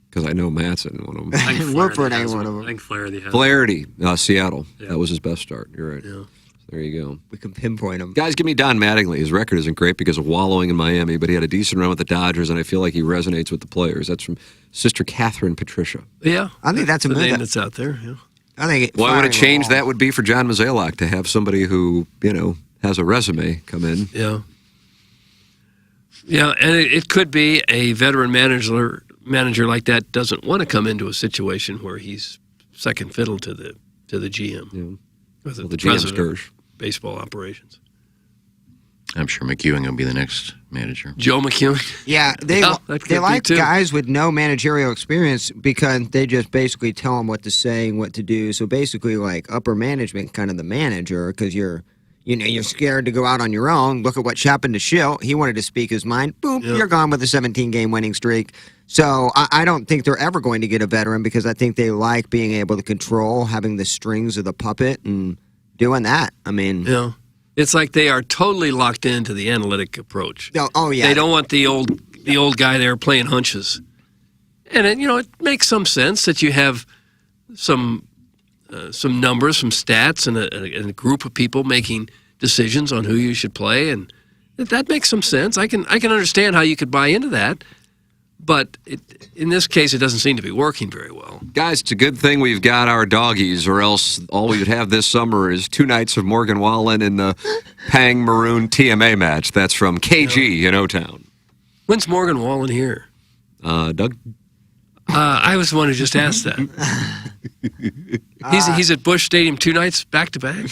Because I know Matt's in one of them.
Woodford ain't one of them.
I think Flaherty has
Flaherty, Seattle. Yeah. That was his best start. You're right.
Yeah.
There you go.
We can pinpoint him.
Guys, give me Don Mattingly. His record isn't great because of wallowing in Miami, but he had a decent run with the Dodgers, and I feel like he resonates with the players. That's from Sister Catherine Patricia.
Yeah.
I think that's a
name that's out there. Yeah.
I think
what would a change that would be for John Mozeliak to have somebody who, has a resume come in?
Yeah. Yeah, and it could be a veteran manager like that doesn't want to come into a situation where he's second fiddle to the GM.
Yeah.
Well,
the GM's Kirsch.
Baseball operations.
I'm sure McEwen will be the next manager.
Joe McEwen?
Yeah, they like guys with no managerial experience because they just basically tell them what to say and what to do. So basically, like upper management, kind of the manager, because you're scared to go out on your own. Look at what happened to Schill. He wanted to speak his mind. Boom, you're gone with a 17-game winning streak. So I don't think they're ever going to get a veteran because I think they like being able to control, having the strings of the puppet and doing that. I mean...
Yeah. It's like they are totally locked into the analytic approach.
Oh yeah.
They don't want the old guy there playing hunches. And it makes some sense that you have some numbers, some stats, and a group of people making decisions on who you should play, and that makes some sense. I can understand how you could buy into that, but in this case, it doesn't seem to be working very well.
Guys, it's a good thing we've got our doggies, or else all we would have this summer is 2 nights of Morgan Wallen in the Pang Maroon TMA match. That's from KG in O-Town.
When's Morgan Wallen here?
Doug?
I was the one who just asked that. He's at Busch Stadium 2 nights back to back.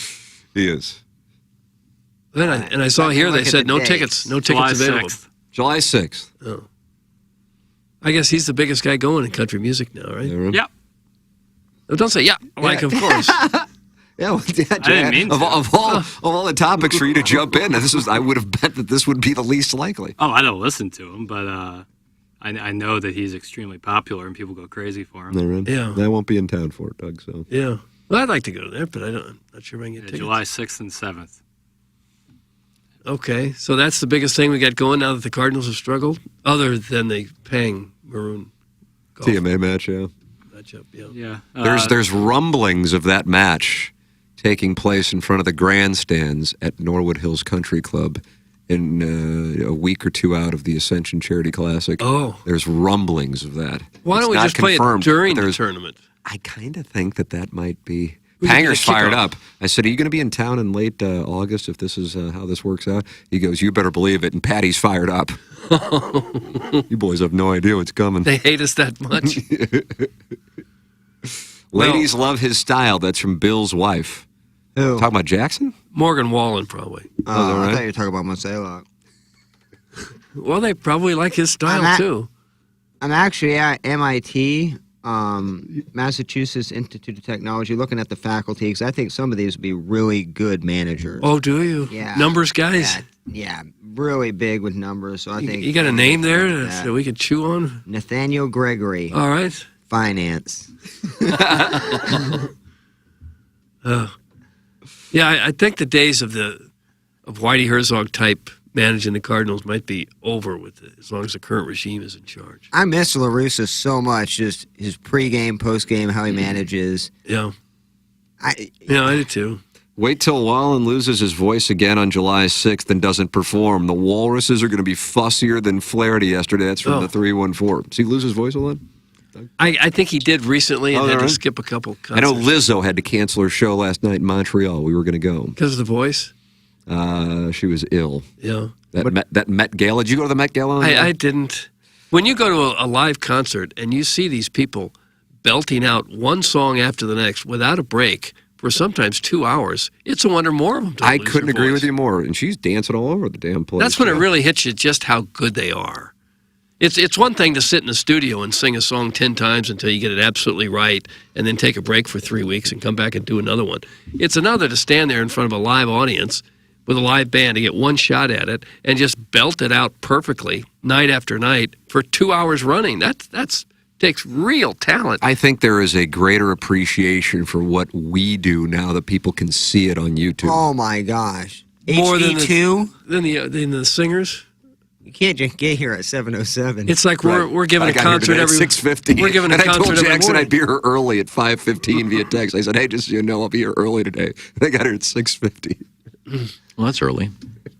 He is.
Then I saw here they said no tickets available.
July 6th.
Oh. I guess he's the biggest guy going in country music now, right?
Yep.
Oh, don't say yeah, like of course.
Yeah, well, yeah,
I didn't mean to.
Of all the topics for you to jump in, I would have bet that this would be the least likely.
Oh, I don't listen to him, but I know that he's extremely popular and people go crazy for him.
Yeah.
I won't be in town for it, Doug. So
Yeah. Well, I'd like to go there, but I'm not sure if I can get tickets.
July 6th and 7th.
Okay, so that's the biggest thing we got going now that the Cardinals have struggled, other than the Pang Maroon golf
TMA match, yeah.
matchup.
Yeah.
There's rumblings of that match taking place in front of the grandstands at Norwood Hills Country Club in a week or two out of the Ascension Charity Classic.
Oh.
There's rumblings of that.
Why don't we just play it during the tournament?
I kind of think that might be.
We could
Panger's
get a
fired
kickoff.
up. I said, are you going to be in town in late August if this is how this works out? He goes, you better believe it. And Patty's fired up. You boys have no idea what's coming.
They hate us that much.
Ladies love his style. That's from Bill's wife.
Who?
Talking about Jackson?
Morgan Wallen, probably.
Oh, is that
I
right?
thought you were talking about Marcelo.
Well, they probably like his style, too.
I'm actually at MIT, Massachusetts Institute of Technology, looking at the faculty, because I think some of these would be really good managers.
Oh, do you?
Yeah.
Numbers guys?
Yeah, really big with numbers. So I think
You got a name there
that
that we can chew on?
Nathaniel Gregory.
All right.
Finance.
Yeah, I think the days of Whitey Herzog type managing the Cardinals might be over with it, as long as the current regime is in charge.
I miss La Russa so much, just his pregame, postgame, how he manages.
Yeah.
I
do too.
Wait till Wallen loses his voice again on July 6th and doesn't perform. The Walruses are going to be fussier than Flaherty yesterday. That's from the 314. Does he lose his voice a lot?
I think he did recently and had to
right.
skip a couple concerts.
I know Lizzo had to cancel her show last night in Montreal. We were going to go.
Because of the voice?
She was ill.
Yeah.
That Met Gala. Did you go to the Met Gala?
I didn't. When you go to a live concert and you see these people belting out one song after the next without a break for sometimes 2 hours, it's a wonder more of them don't
I
lose
couldn't
their
agree
voice.
with you more. And she's dancing all over the damn place.
That's when it really hits you just how good they are. It's one thing to sit in the studio and sing a song 10 times until you get it absolutely right and then take a break for 3 weeks and come back and do another one. It's another to stand there in front of a live audience with a live band to get one shot at it and just belt it out perfectly night after night for 2 hours running. That's takes real talent.
I think there is a greater appreciation for what we do now that people can see it on YouTube.
Oh my gosh.
More than
HD2?
than the singers.
You can't just get here at 7:07.
It's like we're giving a concert every
6:50.
We're giving a
and
concert
I told
every
Jackson
morning.
I'd be here early at 5:15 via text. I said, "Hey, just so you know, I'll be here early today." They got here at 6:50.
Well, that's early.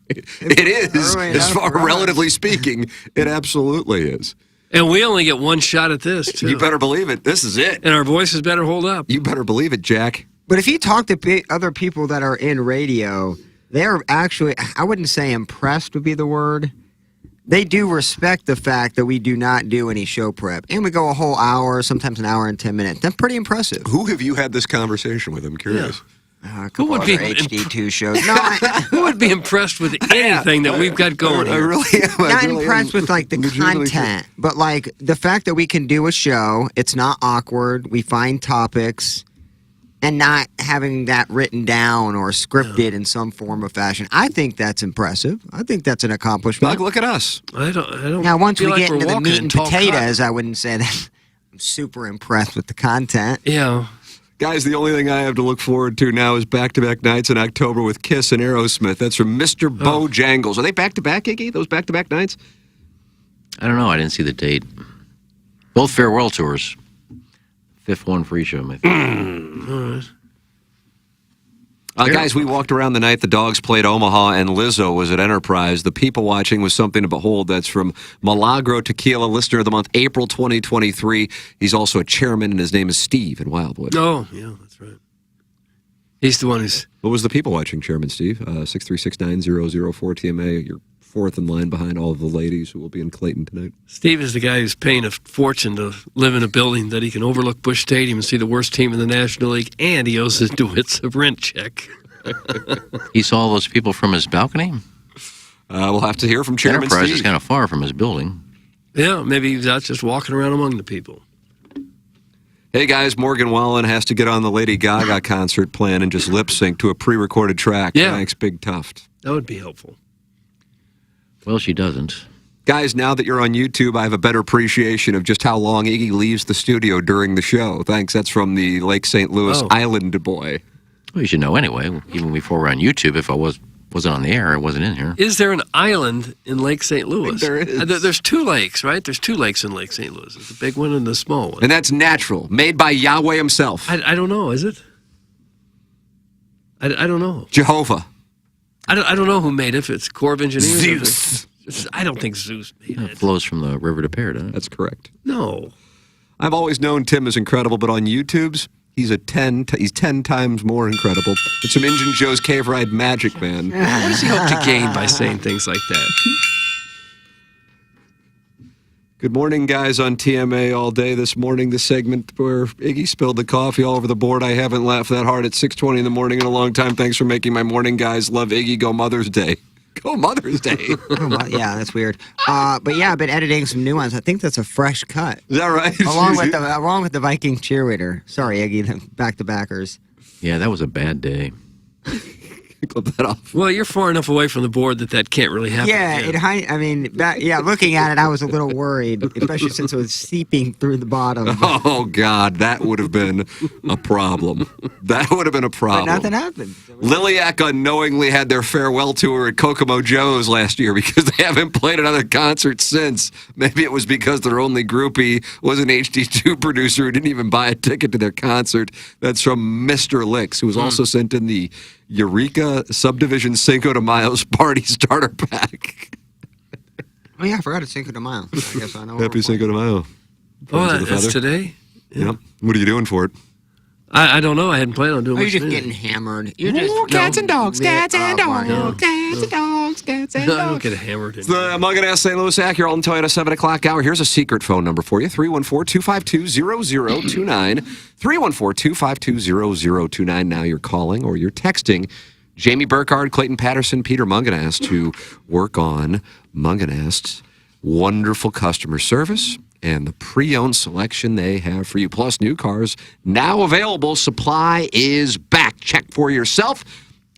It is, as far relatively speaking, it absolutely is.
And we only get one shot at this, too.
You better believe it. This is it.
And our voices better hold up.
You better believe it, Jack.
But if you talk to other people that are in radio, they're actually, I wouldn't say impressed would be the word. They do respect the fact that we do not do any show prep. And we go a whole hour, sometimes an hour and 10 minutes. That's pretty impressive.
Who have you had this conversation with? I'm curious.
A couple other HD2 shows. No,
Who would be impressed with anything that we've got going here?
I really am.
Not impressed with like the content, but like the fact that we can do a show. It's not awkward. We find topics, and not having that written down or scripted in some form or fashion. I think that's impressive. I think that's an accomplishment.
Look at us.
I don't.
Now, once
feel
we
like
get
we're
into the
walking
meat
in
and
tall
potatoes, I wouldn't say that I'm super impressed with the content.
Yeah.
Guys, the only thing I have to look forward to now is back-to-back nights in October with Kiss and Aerosmith. That's from Mr. Bojangles. Are they back-to-back, Iggy? Those back-to-back nights?
I don't know. I didn't see the date. Both farewell tours. Fifth one free show, I think.
All right.
Guys, we walked around the night the Dogs played Omaha and Lizzo was at Enterprise. The people watching was something to behold. That's from Milagro Tequila, Listener of the Month, April 2023. He's also a chairman, and his name is Steve in Wildwood.
Oh, yeah, that's right. He's the one who's...
What was the people watching, Chairman Steve? 6369004 TMA, your fourth in line behind all of the ladies who will be in Clayton tonight.
Steve is the guy who's paying a fortune to live in a building that he can overlook Busch Stadium and see the worst team in the National League, and he owes his DeWitt's a rent check.
He saw those people from his balcony.
We'll have to hear from Chairman
Enterprise
Steve.
is kind of far from his building.
Yeah, maybe he's out just walking around among the people.
Hey guys, Morgan Wallen has to get on the Lady Gaga concert plan and just lip sync to a pre-recorded track.
Yeah.
Thanks, Big Tuft.
That would be helpful.
Well, she doesn't.
Guys, now that you're on YouTube, I have a better appreciation of just how long Iggy leaves the studio during the show. Thanks. That's from the Lake St. Louis Island boy.
Well, you should know anyway. Even before we're on YouTube, if I wasn't on the air, I wasn't in here.
Is there an island in Lake St. Louis?
There is.
There's two lakes, right? There's two lakes in Lake St. Louis. There's the big one and the small one.
And that's natural, made by Yahweh himself.
I don't know, is it? I don't know.
Jehovah.
I don't know who made it, if it's Corps of Engineers.
Zeus.
I don't think Zeus made
It
it.
flows from the river to paradise.
That's correct.
No.
I've always known Tim is incredible, but on YouTube's, he's 10 times more incredible. It's some Injun Joe's Cave Ride magic, man.
What does he hope to gain by saying things like that?
Good morning, guys, on TMA all day this morning. The segment where Iggy spilled the coffee all over the board. I haven't laughed that hard at 6:20 in the morning in a long time. Thanks for making my morning, guys. Love Iggy. Go Mother's Day. Go Mother's Day.
Yeah, that's weird. But yeah, I've been editing some new ones. I think that's a fresh cut.
Is that right?
along with the Viking cheerleader. Sorry, Iggy, the back-to-backers.
Yeah, that was a bad day.
Clip that off.
Well, you're far enough away from the board that can't really happen.
Yeah, looking at it, I was a little worried, especially since it was seeping through the bottom.
Oh, God, that would have been a problem. That would have been a problem.
But nothing happened.
Liliac unknowingly had their farewell tour at Kokomo Joe's last year because they haven't played another concert since. Maybe it was because their only groupie was an HD2 producer who didn't even buy a ticket to their concert. That's from Mr. Licks, who was also sent in the Eureka Subdivision Cinco de Mayo's Party Starter Pack.
Oh, yeah, I forgot it's Cinco de Mayo. I guess I know.
Happy Cinco de Mayo.
Oh, that's today?
Yep. What are you doing for it?
I don't know. I hadn't planned on doing
You're
much
just
anything.
getting hammered. You're just
cats and dogs,
cats and
dogs,
cats and dogs, cats and
I don't
dogs.
get hammered.
It's the Mungan St. Louis Acura Alton Toyota 7 o'clock hour. Here's a secret phone number for you, 314-252-0029. 314-252-0029. Now you're calling or you're texting Jamie Burkhardt, Clayton Patterson, Peter Munganast to work on Munganast's wonderful customer service and the pre-owned selection they have for you. Plus, new cars now available. Supply is back. Check for yourself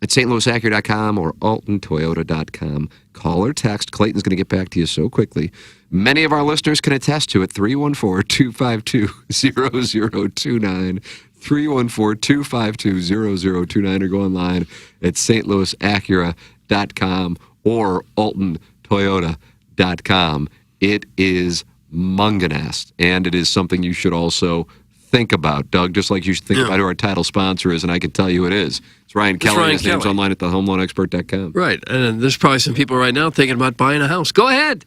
at stlouisacura.com or altontoyota.com. Call or text. Clayton's going to get back to you so quickly. Many of our listeners can attest to it. 314-252-0029. 314-252-0029 or go online at stlouisacura.com or altontoyota.com. It is Munganast, and it is something you should also think about, Doug, just like you should think about who our title sponsor is, and I can tell you it is. It's Ryan Kelly.
Ryan
His name's
Kelly.
online at thehomeloanexpert.com.
Right, and there's probably some people right now thinking about buying a house. Go ahead.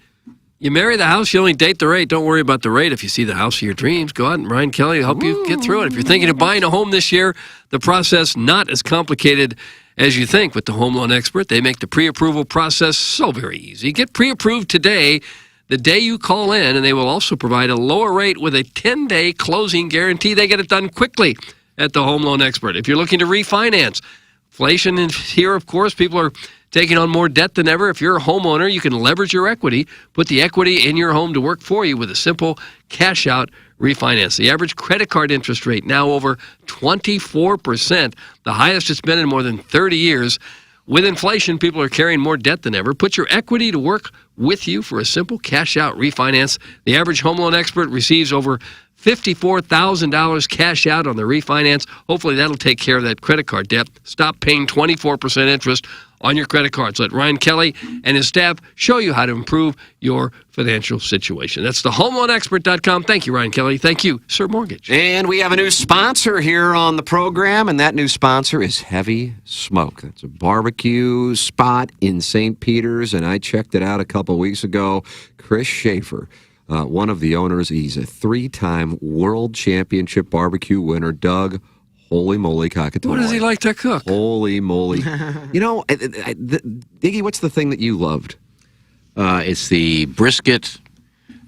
You marry the house, you only date the rate. Don't worry about the rate. If you see the house of your dreams, go out and Ryan Kelly will help you get through it. If you're thinking of buying a home this year, the process not as complicated as you think with the Home Loan Expert. They make the pre-approval process so very easy. Get pre-approved today, the day you call in, and they will also provide a lower rate with a 10-day closing guarantee. They get it done quickly at the Home Loan Expert. If you're looking to refinance, inflation is here, of course. People are taking on more debt than ever. If you're a homeowner, you can leverage your equity, put the equity in your home to work for you with a simple cash-out refinance. The average credit card interest rate now over 24%, the highest it's been in more than 30 years. With inflation, people are carrying more debt than ever. Put your equity to work with you for a simple cash-out refinance. The average home loan expert receives over $54,000 cash out on the refinance. Hopefully that'll take care of that credit card debt. Stop paying 24% interest on your credit cards. Let Ryan Kelly and his staff show you how to improve your financial situation. That's thehomeloanexpert.com. Thank you, Ryan Kelly. Thank you, Sir Mortgage.
And we have a new sponsor here on the program, and that new sponsor is Heavy Smoke. That's a barbecue spot in St. Peters, and I checked it out a couple weeks ago. Chris Schaefer, one of the owners, he's a 3-time world championship barbecue winner. Doug, holy moly cockatoy.
What does he like to cook?
Holy moly. You know, Iggy, what's the thing that you loved?
It's the brisket.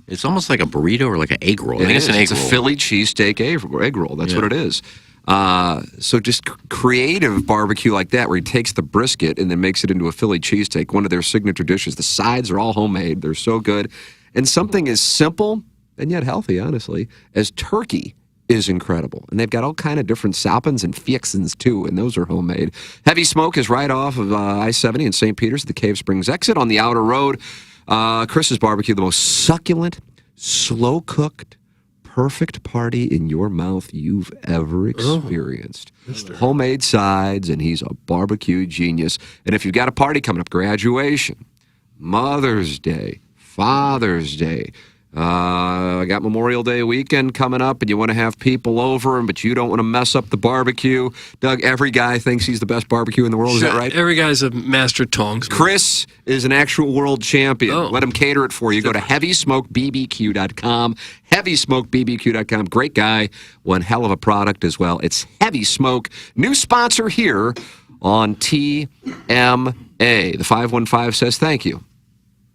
It's almost like a burrito or like an egg roll. I think it's an egg roll.
It's a Philly cheesesteak egg roll. That's what it is. So just creative barbecue like that, where he takes the brisket and then makes it into a Philly cheesesteak, one of their signature dishes. The sides are all homemade. They're so good. And something as simple and yet healthy, honestly, as turkey is incredible. And they've got all kind of different soppins and fixins, too, and those are homemade. Heavy Smoke is right off of I-70 in St. Peters at the Cave Springs exit on the outer road. Chris's Barbecue, the most succulent, slow-cooked, perfect party in your mouth you've ever experienced. Homemade sides, and he's a barbecue genius. And if you've got a party coming up, graduation, Mother's Day, Father's Day, I got Memorial Day weekend coming up, and you want to have people over, but you don't want to mess up the barbecue. Doug, every guy thinks he's the best barbecue in the world. Is that right?
Every guy's a master tongs.
Chris is an actual world champion. Let him cater it for you. Go to HeavySmokeBBQ.com. HeavySmokeBBQ.com. Great guy. One hell of a product as well. It's Heavy Smoke. New sponsor here on TMA. The 515 says thank you.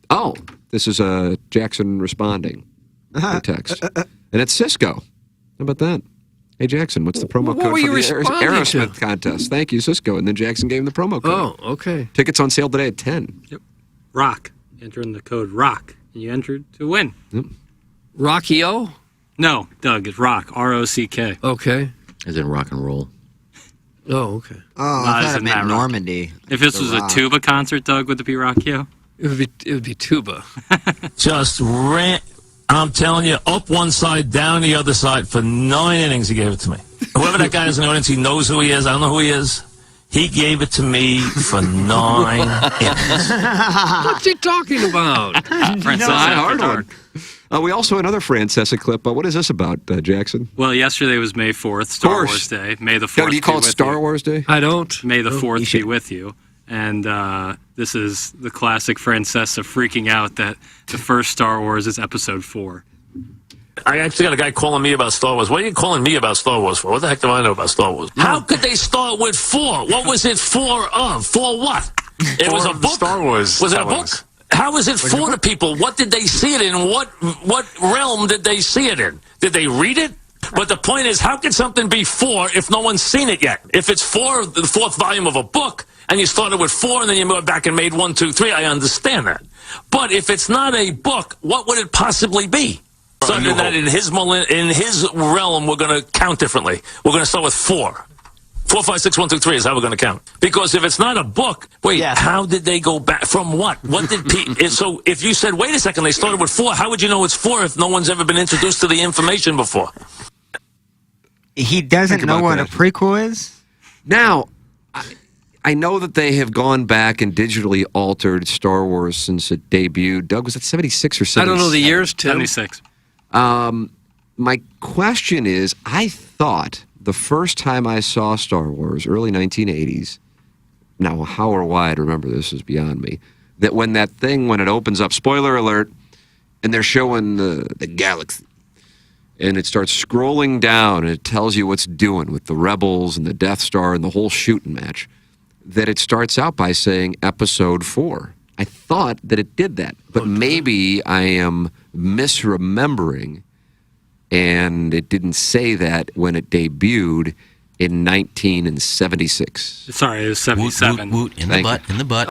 Oh, this is Jackson responding to text. And it's Cisco. How about that? Hey, Jackson, what's the promo code for the Aerosmith contest? Thank you, Cisco. And then Jackson gave him the promo code.
Oh, okay.
Tickets on sale today at 10.
Yep. Rock. Enter in the code ROCK, and you entered to win.
Yep.
Rocky-O?
No, Doug, it's Rock. R-O-C-K.
Okay.
As in rock and roll.
Oh, okay.
Oh, I thought it meant Normandy.
If this was a tuba concert, Doug, would it be Rocky-O?
It would be tuba.
Just ran. I'm telling you, up one side, down the other side for 9 innings. He gave it to me. Whoever that guy is in the audience, he knows who he is. I don't know who he is. He gave it to me for 9 innings.
What's he talking about?
Hard one. We also had another Francesa clip. What is this about, Jackson?
Well, yesterday was May 4th, Star Wars Day. May the 4th.
Do you call it Star Wars Day?
I don't.
May the 4th be with you. And this is the classic Francesa freaking out that the first Star Wars is Episode 4.
I actually got a guy calling me about Star Wars. What are you calling me about Star Wars for? What the heck do I know about Star Wars? How could they start with 4? What was it 4 of? For what? It was a book. Star Wars. Was it a book? How is it for the people? What did they see it in? What realm did they see it in? Did they read it? But the point is, how could something be 4 if no one's seen it yet? If it's 4, the 4th volume of a book, and you started with 4 and then you went back and made 1, 2, 3, I understand that. But if it's not a book, what would it possibly be? Something that in his realm we're going to count differently. We're going to start with 4. 4, 5, 6, 1, 2, 3 is how we're going to count. Because if it's not a book, how did they go back? From what? What did so if you said, wait a second, they started with 4, how would you know it's 4 if no one's ever been introduced to the information before?
He doesn't know what a prequel is?
Now, I know that they have gone back and digitally altered Star Wars since it debuted. Doug, was that 76 or 77?
I don't know the years, Tim.
76.
My question is, I thought the first time I saw Star Wars, early 1980s, now how or why I'd remember this is beyond me, that when it opens up, spoiler alert, and they're showing the galaxy, and it starts scrolling down, and it tells you what's doing with the Rebels and the Death Star and the whole shooting match, that it starts out by saying Episode 4. I thought that it did that, but maybe I am misremembering, and it didn't say that when it debuted in 1976.
Sorry, it was 77.
Woot, in the butt.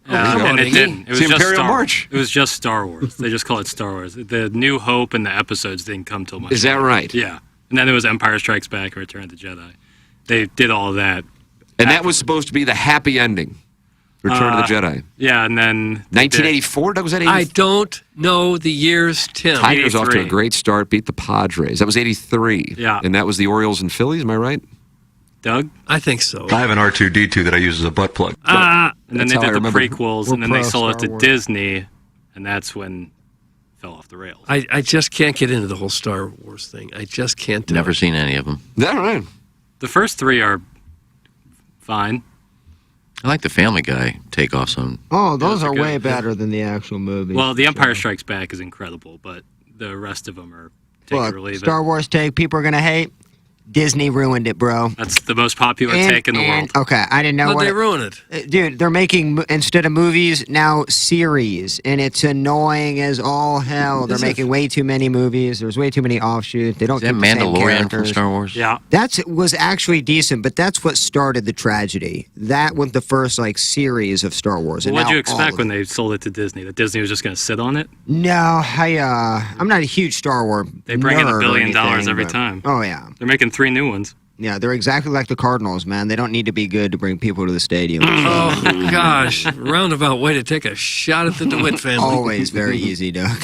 And it didn't. It was
the
just
Imperial
Star
March.
It was just Star Wars. They just call it Star Wars. The New Hope and the episodes didn't come till much
Is that
later.
right?
Yeah. And then there was Empire Strikes Back and Return of the Jedi. They did all of that.
And that was supposed to be the happy ending. Return of the Jedi.
Yeah, and then
1984, Doug, was that 80?
I don't know the years, Tim.
Tigers off to a great start, beat the Padres. That was 83.
Yeah.
And that was the Orioles and Phillies, am I right?
Doug?
I think so.
I have an R2-D2 that I use as a butt plug.
And then
That's
they
how I
did the
remember.
prequels, and then they sold it to Disney, and that's when it fell off the rails.
I just can't get into the whole Star Wars thing. I just can't do
Never
it.
seen any of them.
Is that right?
The first 3 are fine.
I like the Family Guy takeoffs on.
Oh, those are
good.
way better than the actual movie.
Well, The Empire Strikes Back is incredible, but the rest of them are take it or
Look,
leave
Star Wars take people are going to hate. Disney ruined it, bro.
That's the most popular take in the world.
Okay, I didn't know
How'd
what
they ruin it?
Dude, they're making, instead of movies, now series, and it's annoying as all hell. They're making way too many movies. There's way too many offshoots. They don't
Is that
keep the same
Mandalorian from
characters.
Star Wars?
Yeah.
That was actually decent, but that's what started the tragedy. That was the first series of Star Wars.
Well,
and
what'd
now
you
all
expect
of
when they sold it to Disney? That Disney was just going to sit on it?
No, I'm not a huge Star Wars.
They bring in
nerd
$1
or
billion
anything,
every
but-
time.
Oh yeah,
They're making 3 new ones.
yeah. They're exactly like the Cardinals, man. They don't need to be good to bring people to the stadium.
Oh, gosh. Roundabout way to take a shot at the DeWitt family.
Always very easy, Doug.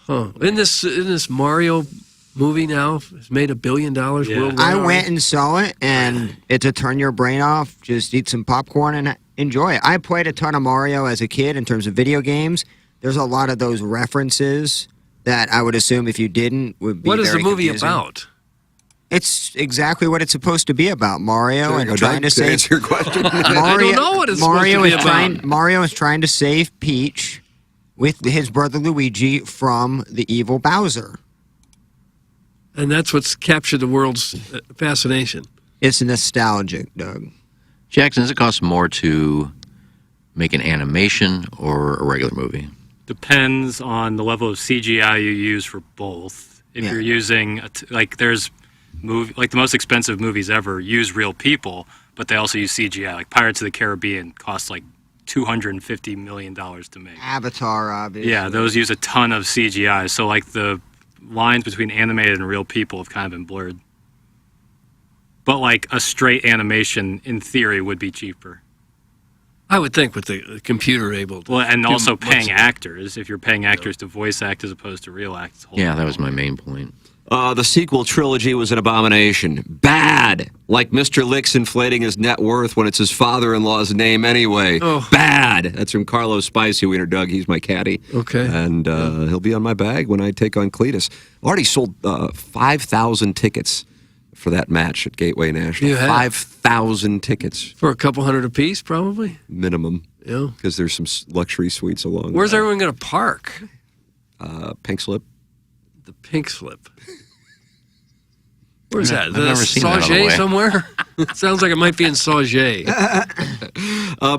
Huh. In this Mario movie now, it's made $1 billion worldwide.
I went and saw it, and it's a turn your brain off. Just eat some popcorn and enjoy it. I played a ton of Mario as a kid in terms of video games. There's a lot of those references that I would assume if you didn't would be
What is the
very
movie
confusing.
about?
It's exactly what it's supposed to be about. Mario and trying to save.
answer your question.
I don't know what it's
Mario
supposed to be
is trying. Mario is trying to save Peach with his brother Luigi from the evil Bowser.
And that's what's captured the world's fascination.
It's nostalgic, Doug.
Jackson, does it cost more to make an animation or a regular movie?
Depends on the level of CGI you use for both. If you're using, there's the most expensive movies ever use real people, but they also use CGI. Like Pirates of the Caribbean costs like $250 million to make.
Avatar, obviously.
Yeah, those use a ton of CGI. So the lines between animated and real people have kind of been blurred. But a straight animation, in theory, would be cheaper.
I would think with the computer able to.
Well, and
do
also
much-
paying actors. If you're paying actors to voice act as opposed to real act. it's a whole
Yeah, that was my main point.
The sequel trilogy was an abomination. Bad. Like Mr. Lick's inflating his net worth when it's his father-in-law's name anyway.
Oh.
Bad. That's from Carlos Spicy Wiener, Doug. He's my caddy.
Okay.
And he'll be on my bag when I take on Cletus. Already sold 5,000 tickets for that match at Gateway National.
You have?
5,000 tickets.
For a couple hundred apiece, probably?
Minimum.
Yeah.
Because there's some luxury suites along
Where's everyone going to park?
Pink Slip.
The Pink Slip. Where's that?
I've
The
never seen that, by the
Sauget
way.
somewhere? Sounds like it might be in Sauget.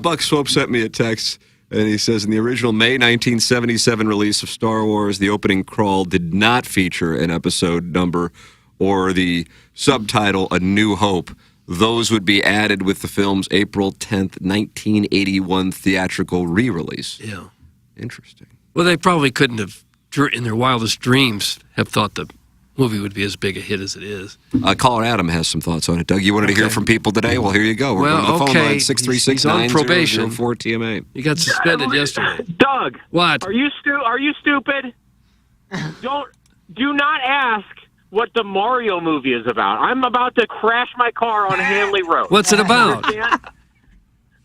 Buck Swope sent me a text, and he says, in the original May 1977 release of Star Wars, the opening crawl did not feature an episode number or the subtitle A New Hope. Those would be added with the film's April 10th, 1981 theatrical re-release.
Yeah.
Interesting.
Well, they probably couldn't have, in their wildest dreams, have thought the movie would be as big a hit as it is.
Caller Adam has some thoughts on it. Doug, you wanted to hear from people today? Well, here you go. We're
Well,
going to the phone
okay.
line, 636
He's on probation.
9004 TMA.
You got suspended yesterday.
Doug.
What?
Are you stupid? Do not ask what the Mario movie is about. I'm about to crash my car on Hanley Road.
What's it about?
Understand?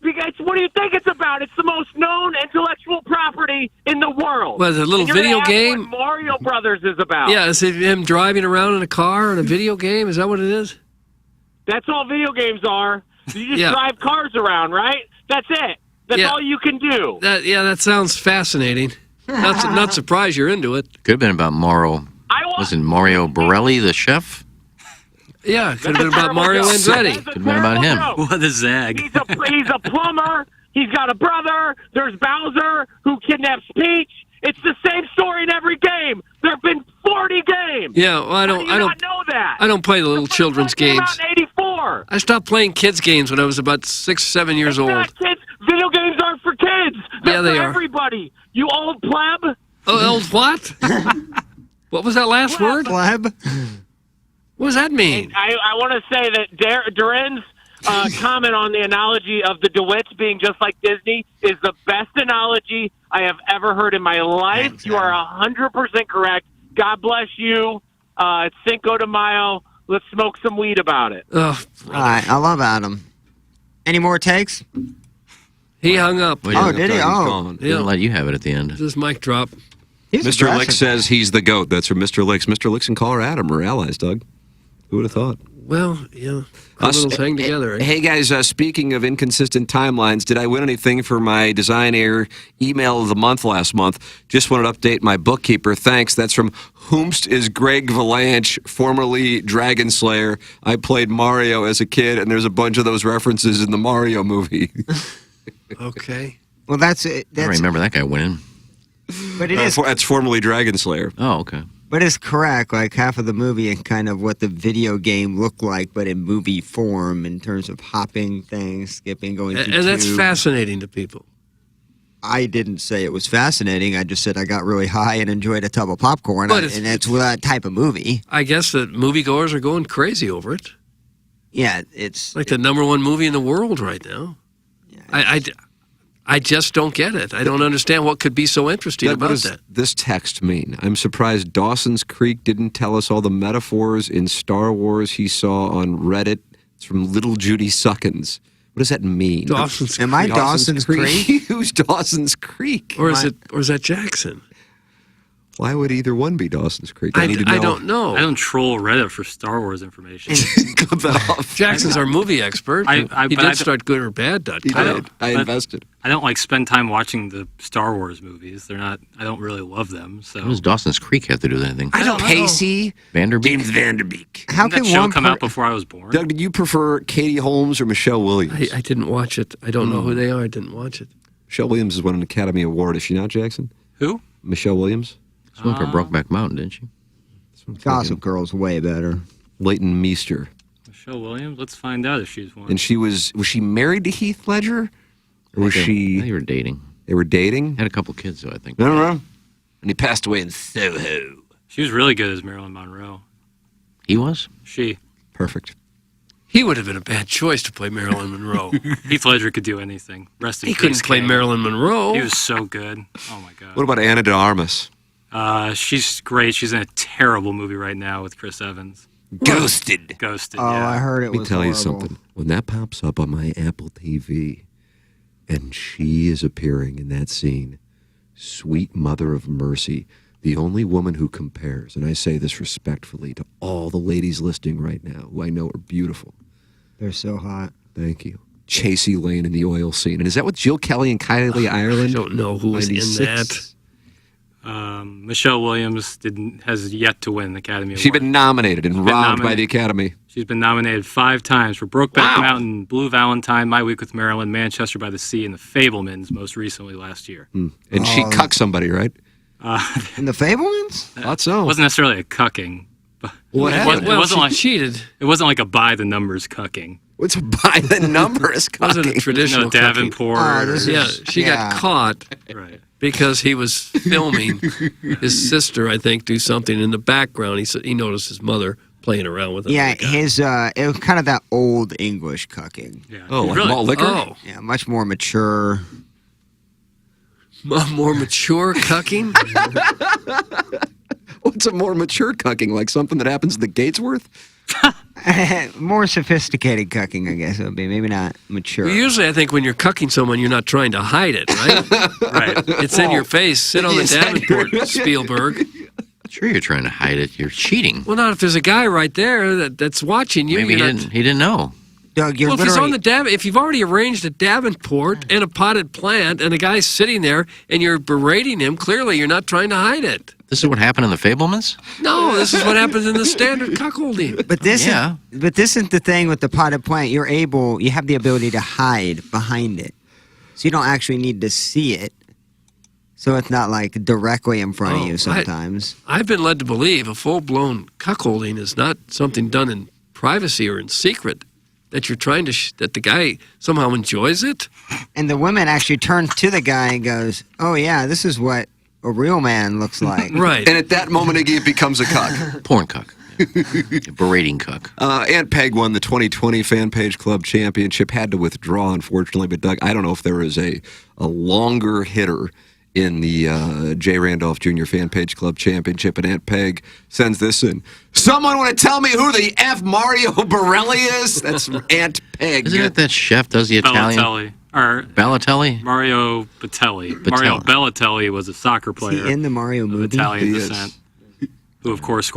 Because what do you think it's about? It's the most known intellectual property in the world.
What, is it a little
And you're gonna
video
ask
game?
What Mario Brothers is about.
Yeah, is it him driving around in a car in a video game? Is that what it is?
That's all video games are. You just
Yeah.
drive cars around, right? That's it. That's
Yeah.
all you can do.
That sounds fascinating. Not surprised you're into it.
Could have been about Mario. Was it Mario Borelli, the chef?
Yeah, could have been about Mario Andretti.
Could have been about him.
What a zag.
He's a plumber. He's got a brother. There's Bowser who kidnaps Peach. It's the same story in every game. There have been 40 games.
Yeah, well, I
How do you not know that.
I don't play the little children's
Came
games.
out in '84.
I stopped playing kids games when I was about 6 or 7 years old.
Not kids. Video games aren't for kids. They're
Yeah, they
for
are.
everybody. You old pleb.
Oh, what? What was that last word?
Pleb.
What does that mean?
I want to say that Duran's comment on the analogy of the DeWitts being just like Disney is the best analogy I have ever heard in my life.
Thanks,
you are 100% correct. God bless you. It's Cinco de Mayo. Let's smoke some weed about it.
Oh,
All right, I love Adam. Any more takes?
he hung up.
Well,
Oh, did he? Oh.
Didn't let you have it at the end.
This mic drop.
He's
Mr. Lick
aggressive.
says he's the GOAT. That's from Mr. Licks. Mr. Licks and caller Adam are allies, Doug. Who would have thought?
Well, yeah. Criminals hang together. Eh?
Hey, guys, speaking of inconsistent timelines, did I win anything for my Design Air email of the month last month? Just wanted to update my bookkeeper. Thanks. That's from Whomst is Greg Valanche, formerly Dragon Slayer. I played Mario as a kid, and there's a bunch of those references in the Mario movie.
Okay.
Well, that's it.
I don't remember that guy winning.
But it is.
That's formerly Dragon Slayer.
Oh, okay.
But it's correct. Like half of the movie and kind of what the video game looked like, but in movie form in terms of hopping things, skipping, going through.
And that's
tube.
fascinating to people.
I didn't say it was fascinating. I just said I got really high and enjoyed a tub of popcorn.
But
And it's that type of movie.
I guess that moviegoers are going crazy over it.
Yeah, it's
like the #1 movie in the world right now. I just don't get it. I don't understand what could be so interesting
What
about
does
that.
this text mean? I'm surprised Dawson's Creek didn't tell us all the metaphors in Star Wars he saw on Reddit. It's from Little Judy Suckins. What does that mean?
Dawson's
Am I Dawson's Creek?
Who's Dawson's Creek?
Or is that Jackson?
Why would either one be Dawson's Creek? I need to know.
I don't know.
I don't troll Reddit for Star Wars information.
Clip that off.
Jackson's our movie expert. He did start goodorBad.com.
I invested.
I don't like spend time watching the Star Wars movies. They're not. I don't really love them. So
What does Dawson's Creek have to do with anything?
I don't know. Pacey.
Vanderbeek?
James Vanderbeek.
How
Didn't that show come out before I was born?
Doug, did you prefer Katie Holmes or Michelle Williams?
I didn't watch it. I don't know who they are. I didn't watch it.
Michelle Williams has won an Academy Award, is she not, Jackson?
Who?
Michelle Williams.
She went for Brokeback Mountain, didn't she?
Gossip Girl's way better.
Leighton Meester.
Michelle Williams. Let's find out if she's one.
And she was she married to Heath Ledger? Or was she...
They were dating.
They were dating?
Had a couple kids, though, I think.
No, no, no. And he passed away in Soho.
She was really good as Marilyn Monroe.
He was?
She.
Perfect.
He would have been a bad choice to play Marilyn Monroe.
Heath Ledger could do anything. Rest in
He
peace,
couldn't play
King.
Marilyn Monroe.
He was so good. Oh my god.
What about Anna de Armas?
She's great. She's in a terrible movie right now with Chris Evans.
Ghosted.
Ghosted.
Oh,
yeah.
I heard it
Let me
was
tell you
horrible.
something. When that pops up on my Apple TV and she is appearing in that scene, sweet mother of mercy, the only woman who compares, and I say this respectfully to all the ladies listening right now who I know are beautiful.
They're so hot.
Thank you. Chasey Lane in the oil scene. And is that with Jill Kelly and Kylie Ireland?
I don't know who was in
96?
that.
Michelle Williams has yet to win the Academy Award.
She's been nominated and
She's been
robbed by
nominated.
the Academy.
She's been nominated 5 times for Brokeback Mountain, Blue Valentine, My Week with Marilyn, Manchester by the Sea, and The Fabelmans most recently last year.
And she cucked somebody, right?
In the Fablemans?
Thought so.
It wasn't necessarily a cucking. But
What
it
happened?
wasn't
she
like
cheated.
It wasn't like a by the numbers cucking.
What's by the numbers?
It wasn't a traditional cucking.
Davenport.
Oh, this
Yeah,
is-
she got caught
Right.
because he was filming his sister, I think, do something in the background. He said he noticed his mother playing around with him.
Yeah, his it was kind of that old English cucking.
Yeah.
Oh, like
Really?
malt liquor?
Oh,
Yeah, much more mature.
more mature cucking.
What's a more mature cucking? Like something that happens at the Gatesworth?
More sophisticated cucking, I guess it would be. Maybe not mature.
Well, usually, I think when you're cucking someone, you're not trying to hide it, right?
Right.
It's in your face. Sit on the Davenport, Spielberg.
Sure, you're trying to hide it. You're cheating.
Well, not if there's a guy right there that's watching you.
Maybe he
you're not-
didn't know.
Doug, you're
Well, if he's
literally...
on the if you've already arranged a Davenport and a potted plant, and a guy's sitting there, and you're berating him, clearly you're not trying to hide it.
This is what happened in the Fablemans?
No, this is what happens in the standard cuckolding.
But this,
Yeah.
but this isn't the thing with the potted plant. You have the ability to hide behind it, so you don't actually need to see it. So it's not like directly in front of you sometimes.
I've been led to believe a full-blown cuckolding is not something done in privacy or in secret. That you're trying to that the guy somehow enjoys it.
And the woman actually turns to the guy and goes, "Oh yeah, this is what a real man looks like."
Right.
And at that moment, it becomes a cuck.
Porn cuck. Berating cuck.
Aunt Peg won the 2020 Fan Page Club Championship. Had to withdraw, unfortunately. But Doug, I don't know if there is a longer hitter in the J. Randolph Jr. Fan Page Club Championship, and Aunt Peg sends this in. Someone want to tell me who the F Mario Borelli is? That's Aunt Peg.
Isn't it that chef does the Italian?
Balotelli. Or
Balotelli?
Mario Batelli. Mario Balotelli was a soccer player.
Is he in the Mario movie?
Of Italian
He is.
descent, who of course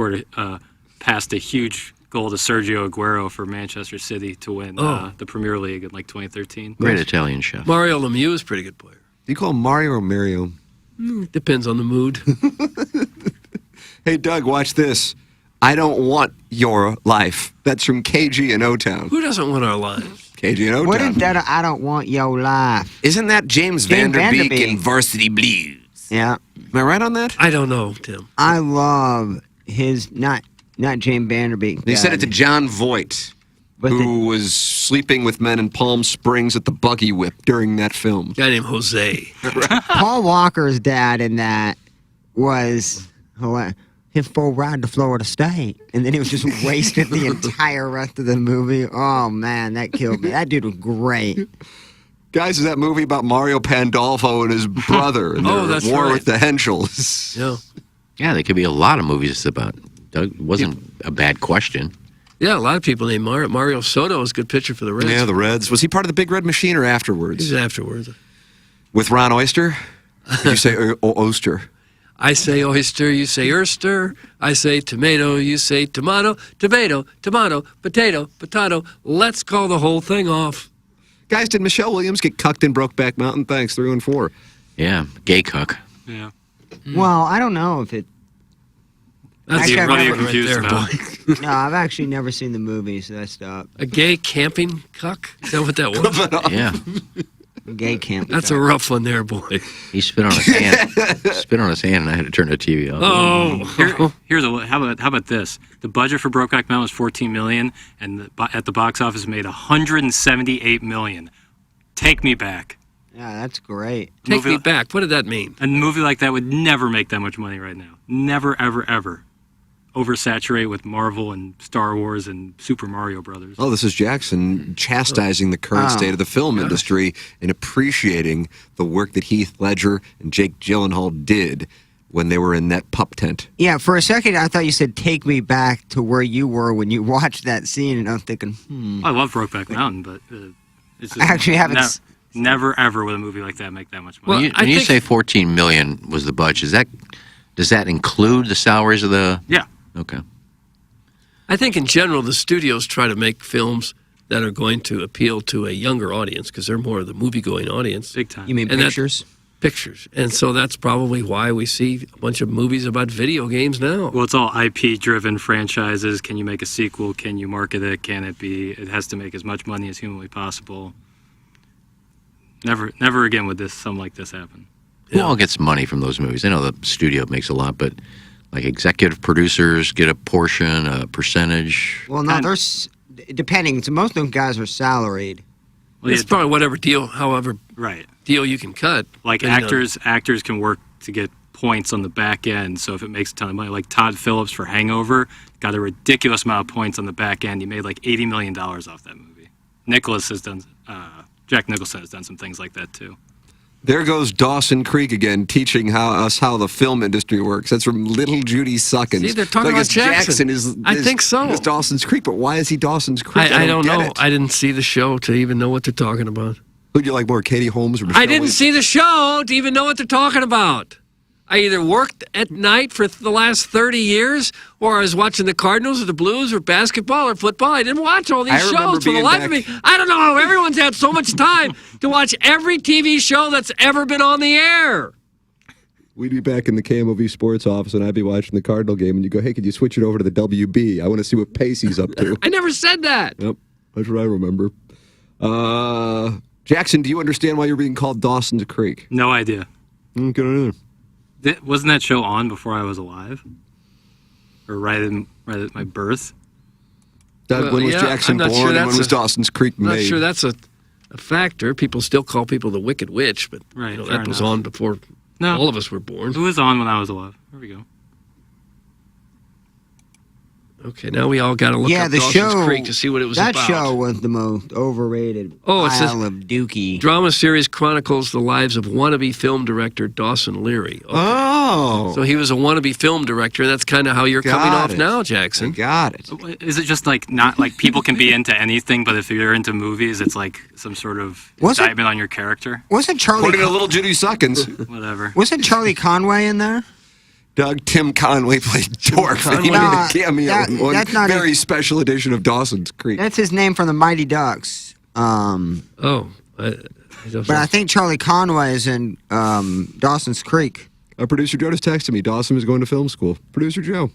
passed a huge goal to Sergio Aguero for Manchester City to win the Premier League in like 2013.
Great Italian chef.
Mario Lemieux is a pretty good player.
Do you call him Mario or Mario?
Depends on the mood.
Hey, Doug, watch this. I don't want your life. That's from KG in O-Town.
Who doesn't want our lives?
KG in O-Town.
What is that? I don't want your life.
Isn't that James Vanderbeek in Varsity Blues?
Yeah.
Am I right on that?
I don't know, Tim.
I love his not James Vanderbeek.
They said it to John Voight, who was sleeping with men in Palm Springs at the Buggy Whip during that film.
Guy named Jose.
Paul Walker's dad in that was his full ride to Florida State, and then he was just wasted the entire rest of the movie. Oh man, that killed me. That dude was great.
Guys, is that movie about Mario Pandolfo and his brother and their war with the Henschels?
Yeah,
there could be a lot of movies about. Doug, it wasn't a bad question.
Yeah, a lot of people named Mario. Mario Soto is a good pitcher for the Reds.
Yeah, the Reds. Was he part of the Big Red Machine or afterwards?
He's afterwards.
With Ron Oyster? Did you say Oyster?
I say oyster, you say oyster. I say tomato, you say tomato. Tomato, tomato, potato, potato. Let's call the whole thing off.
Guys, did Michelle Williams get cucked in Brokeback Mountain? Thanks, 3 and 4.
Yeah, gay cuck.
Yeah.
Well, I don't know if it.
That's
Actually,
what
I've
you're
never-
confused about.
No, I've actually never seen the movie, so that's stopped.
A gay camping cuck? Is that what that was?
Yeah.
Gay camp.
That's a rough one there, boy.
He spit on his hand. Spit on his hand, and I had to turn the TV off.
Oh.
Here's how about this? The budget for Brokeback Mountain was $14 million, and at the box office it made $178 million. Take me back.
Yeah, that's great.
Take me back. What did that mean?
A movie like that would never make that much money right now. Never, ever, ever. Oversaturate with Marvel and Star Wars and Super Mario Brothers.
Oh, this is Jackson chastising the current state of the film industry and appreciating the work that Heath Ledger and Jake Gyllenhaal did when they were in that pup tent.
Yeah, for a second I thought you said take me back to where you were when you watched that scene, and I was thinking,
I love Brokeback Mountain, but it's just
I actually haven't
never ever would a movie like that make that much money.
When you say $14 million was the budget, does that include the salaries of the?
Yeah.
Okay.
I think in general the studios try to make films that are going to appeal to a younger audience because they're more of the movie-going audience.
Big time.
You mean pictures?
Pictures. And so that's probably why we see a bunch of movies about video games now.
Well, it's all IP-driven franchises. Can you make a sequel? Can you market it? Can it be? It has to make as much money as humanly possible. Never again would something like this happen.
Who all gets money from those movies? I know the studio makes a lot, but like executive producers get a portion, a percentage.
Well, no, there's depending. So most of them guys are salaried.
Well,
it's probably whatever deal, however deal you can cut.
Like actors can work to get points on the back end. So if it makes a ton of money, like Todd Phillips for Hangover got a ridiculous amount of points on the back end. He made like $80 million off that movie. Jack Nicholson has done some things like that too.
There goes Dawson Creek again, teaching us how the film industry works. That's from Little Judy Suckins.
See, they're talking about Jackson.
I
think so.
Is Dawson's Creek, but why is he Dawson's Creek?
I don't know.
It.
I didn't see the show to even know what they're talking about.
Who'd you like more, Katie Holmes or Michelle
I didn't
Williams?
see the show to even know what they're talking about. I either worked at night for the last 30 years, or I was watching the Cardinals or the Blues or basketball or football. I didn't watch all these shows for the life of me. I don't know how everyone's had so much time to watch every TV show that's ever been on the air.
We'd be back in the KMOV sports office, and I'd be watching the Cardinal game, and you go, hey, could you switch it over to the WB? I want to see what Pacey's up to.
I never said that.
Yep, that's what I remember. Jackson, do you understand why you're being called Dawson's Creek?
No idea.
Good either.
Wasn't that show on before I was alive? Or right at my birth?
Doug, when was Jackson born and when was Dawson's Creek made?
I'm not sure that's a factor. People still call people the Wicked Witch, but that was on before all of us were born.
It was on when I was alive. There we go.
Okay, now we all got to look up
the
Dawson's
show,
Creek to see what it was about.
That show was the most overrated pile of dookie.
Drama series chronicles the lives of wannabe film director Dawson Leary. Okay.
Oh.
So he was a wannabe film director, and that's kind of how you're coming off now, Jackson.
Got it.
Is it just like not like people can be into anything, but if you're into movies, it's like some sort of indictment on your character?
Wasn't Charlie...
According to Little Judy Suckins.
Whatever.
Wasn't Charlie Conway in there?
Doug, Tim Conway played Dorf. And he made a cameo in one
that's not
very special edition of Dawson's Creek.
That's his name from the Mighty Ducks.
I don't
But I think Charlie Conway is in Dawson's Creek.
Our producer Joe just texted me. Dawson is going to film school. Producer Joe.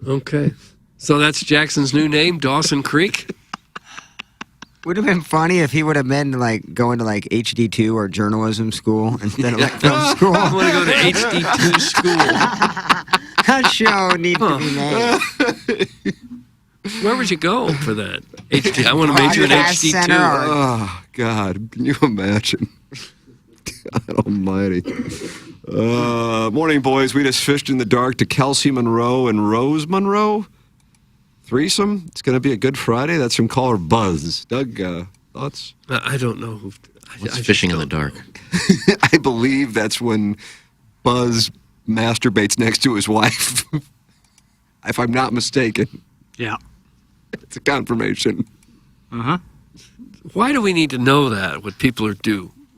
Okay. So that's Jackson's new name, Dawson Creek?
Would have been funny if he would have been like going to like HD2 or journalism school instead of like film school.
I want to go to HD2 school.
That show needs to be made.
Where would you go for that? HD. I want to major in HD2.
Oh, God. Can you imagine? God almighty. Morning, boys. We just fished in the dark to Kelsey Monroe and Rose Monroe. Threesome. It's going to be a good Friday. That's from caller Buzz. Doug, thoughts?
I don't know.
What's fishing in the dark?
I believe that's when Buzz masturbates next to his wife. If I'm not mistaken.
Yeah.
It's a confirmation.
Why do we need to know that, what people are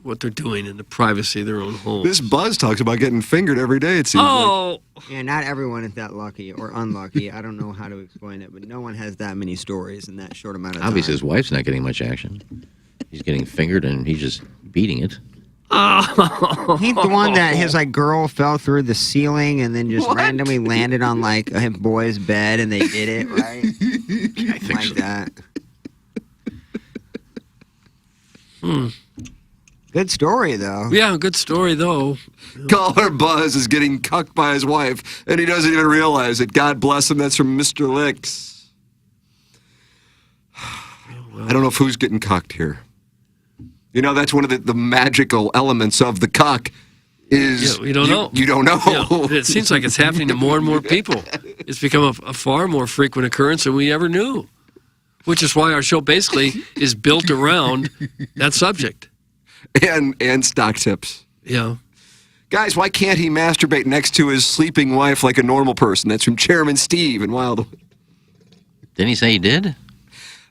what they're doing in the privacy of their own home?
This Buzz talks about getting fingered every day, it seems like.
Yeah, not everyone is that lucky or unlucky. I don't know how to explain it, but no one has that many stories in that short amount of time.
Obviously, his wife's not getting much action. He's getting fingered and he's just beating it.
Oh.
He's the one that his like girl fell through the ceiling and then just randomly landed on like a boy's bed and they did it, right?
I think
like
so.
that. Good story, though.
Yeah, good story, though.
Caller Buzz is getting cucked by his wife, and he doesn't even realize it. God bless him. That's from Mr. Licks. I don't know if who's getting cucked here. You know, that's one of the magical elements of the cuck is
we don't know.
You don't know.
Yeah, it seems like it's happening to more and more people. It's become a far more frequent occurrence than we ever knew, which is why our show basically is built around that subject.
And stock tips.
Yeah.
Guys, why can't he masturbate next to his sleeping wife like a normal person? That's from Chairman Steve in Wildwood.
Didn't he say he did?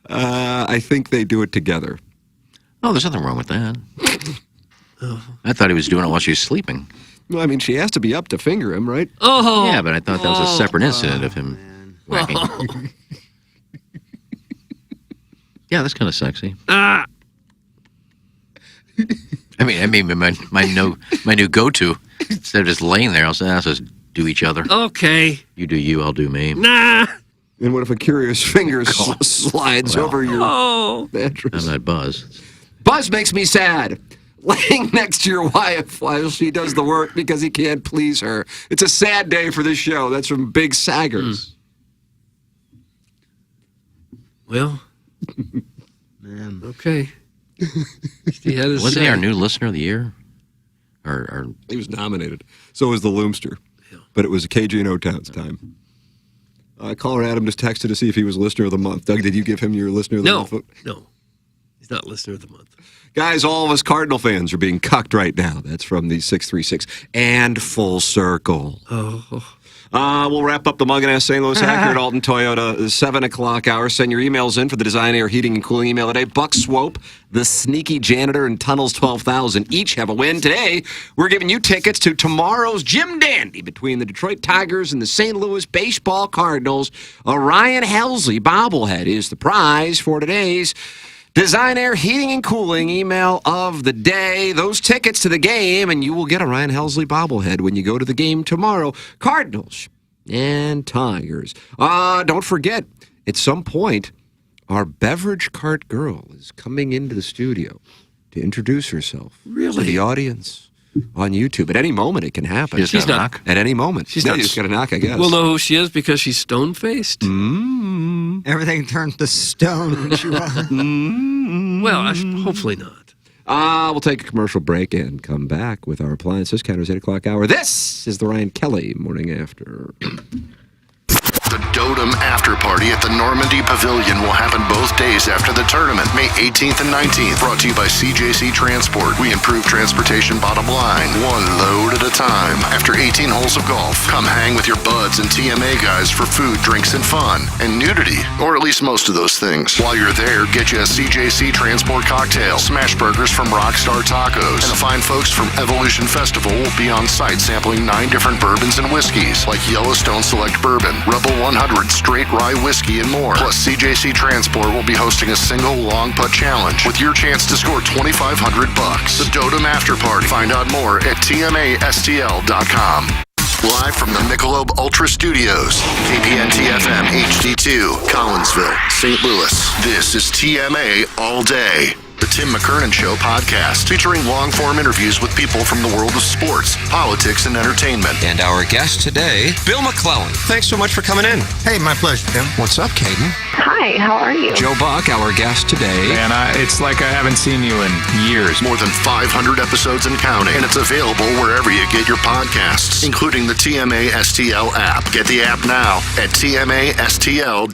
I think they do it together.
Oh, there's nothing wrong with that. I thought he was doing it while she was sleeping.
Well, I mean, she has to be up to finger him, right?
Oh.
Yeah, but I thought that was a separate incident of him whacking. Yeah, that's kind of sexy.
Ah.
I mean, my new go-to, instead of just laying there, I'll say, let's just do each other.
Okay.
You do you, I'll do me.
Nah.
And what if a curious finger slides over your mattress?
I'm not Buzz.
Buzz makes me sad. Laying next to your wife while she does the work because he can't please her. It's a sad day for this show. That's from Big Saggers.
Well,
man.
Okay.
Wasn't he our new listener of the year? Or
he was nominated. So was the Loomster. Yeah. But it was KG and O-Town's time. Caller Adam just texted to see if he was listener of the month. Doug, did you give him your listener of the month?
No. He's not listener of the month.
Guys, all of us Cardinal fans are being cucked right now. That's from the 636 and Full Circle.
Oh.
We'll wrap up the Mug and Ass St. Louis Hacker at Alton Toyota, 7 o'clock hour. Send your emails in for the Design Air Heating and Cooling email today. Buck Swope, the Sneaky Janitor, and Tunnels 12,000 each have a win. Today, we're giving you tickets to tomorrow's Jim Dandy between the Detroit Tigers and the St. Louis Baseball Cardinals. A Ryan Helsley bobblehead is the prize for today's Design Air Heating and Cooling email of the day. Those tickets to the game, and you will get a Ryan Helsley bobblehead when you go to the game tomorrow. Cardinals and Tigers. Don't forget, at some point, our beverage cart girl is coming into the studio to introduce herself to the audience on YouTube. At any moment, it can happen.
She just got a knock?
At any moment.
She's
No,
not-
you just got a knock, I guess.
We'll know who she is because she's stone-faced.
Everything turns to stone when she walks.
Well, hopefully not.
We'll take a commercial break and come back with our appliance discounters 8 o'clock hour. This is the Ryan Kelly Morning After.
The Dotem After Party at the Normandy Pavilion will happen both days after the tournament, May 18th and 19th. Brought to you by CJC Transport. We improve transportation bottom line, one load at a time. After 18 holes of golf, come hang with your buds and TMA guys for food, drinks, and fun. And nudity, or at least most of those things. While you're there, get you a CJC Transport cocktail, smash burgers from Rockstar Tacos, and the fine folks from Evolution Festival will be on site sampling 9 different bourbons and whiskeys, like Yellowstone Select Bourbon, Rebel 100 Straight Rye Whiskey, and more. Plus, CJC Transport will be hosting a single long putt challenge with your chance to score $2,500. The Dotem After Party. Find out more at TMASTL.com. Live from the Michelob Ultra Studios, KPN-TFM HD2, Collinsville, St. Louis. This is TMA All Day, the Tim McKernan Show podcast, featuring long-form interviews with people from the world of sports, politics, and entertainment.
And our guest today, Bill McClellan. Thanks so much for coming in.
Hey, my pleasure, Tim.
What's up, Caden?
Hi, how are you?
Joe Buck, our guest today.
Man, it's like I haven't seen you in years.
More than 500 episodes and counting, and it's available wherever you get your podcasts, including the TMA STL app. Get the app now at TMASTL.com.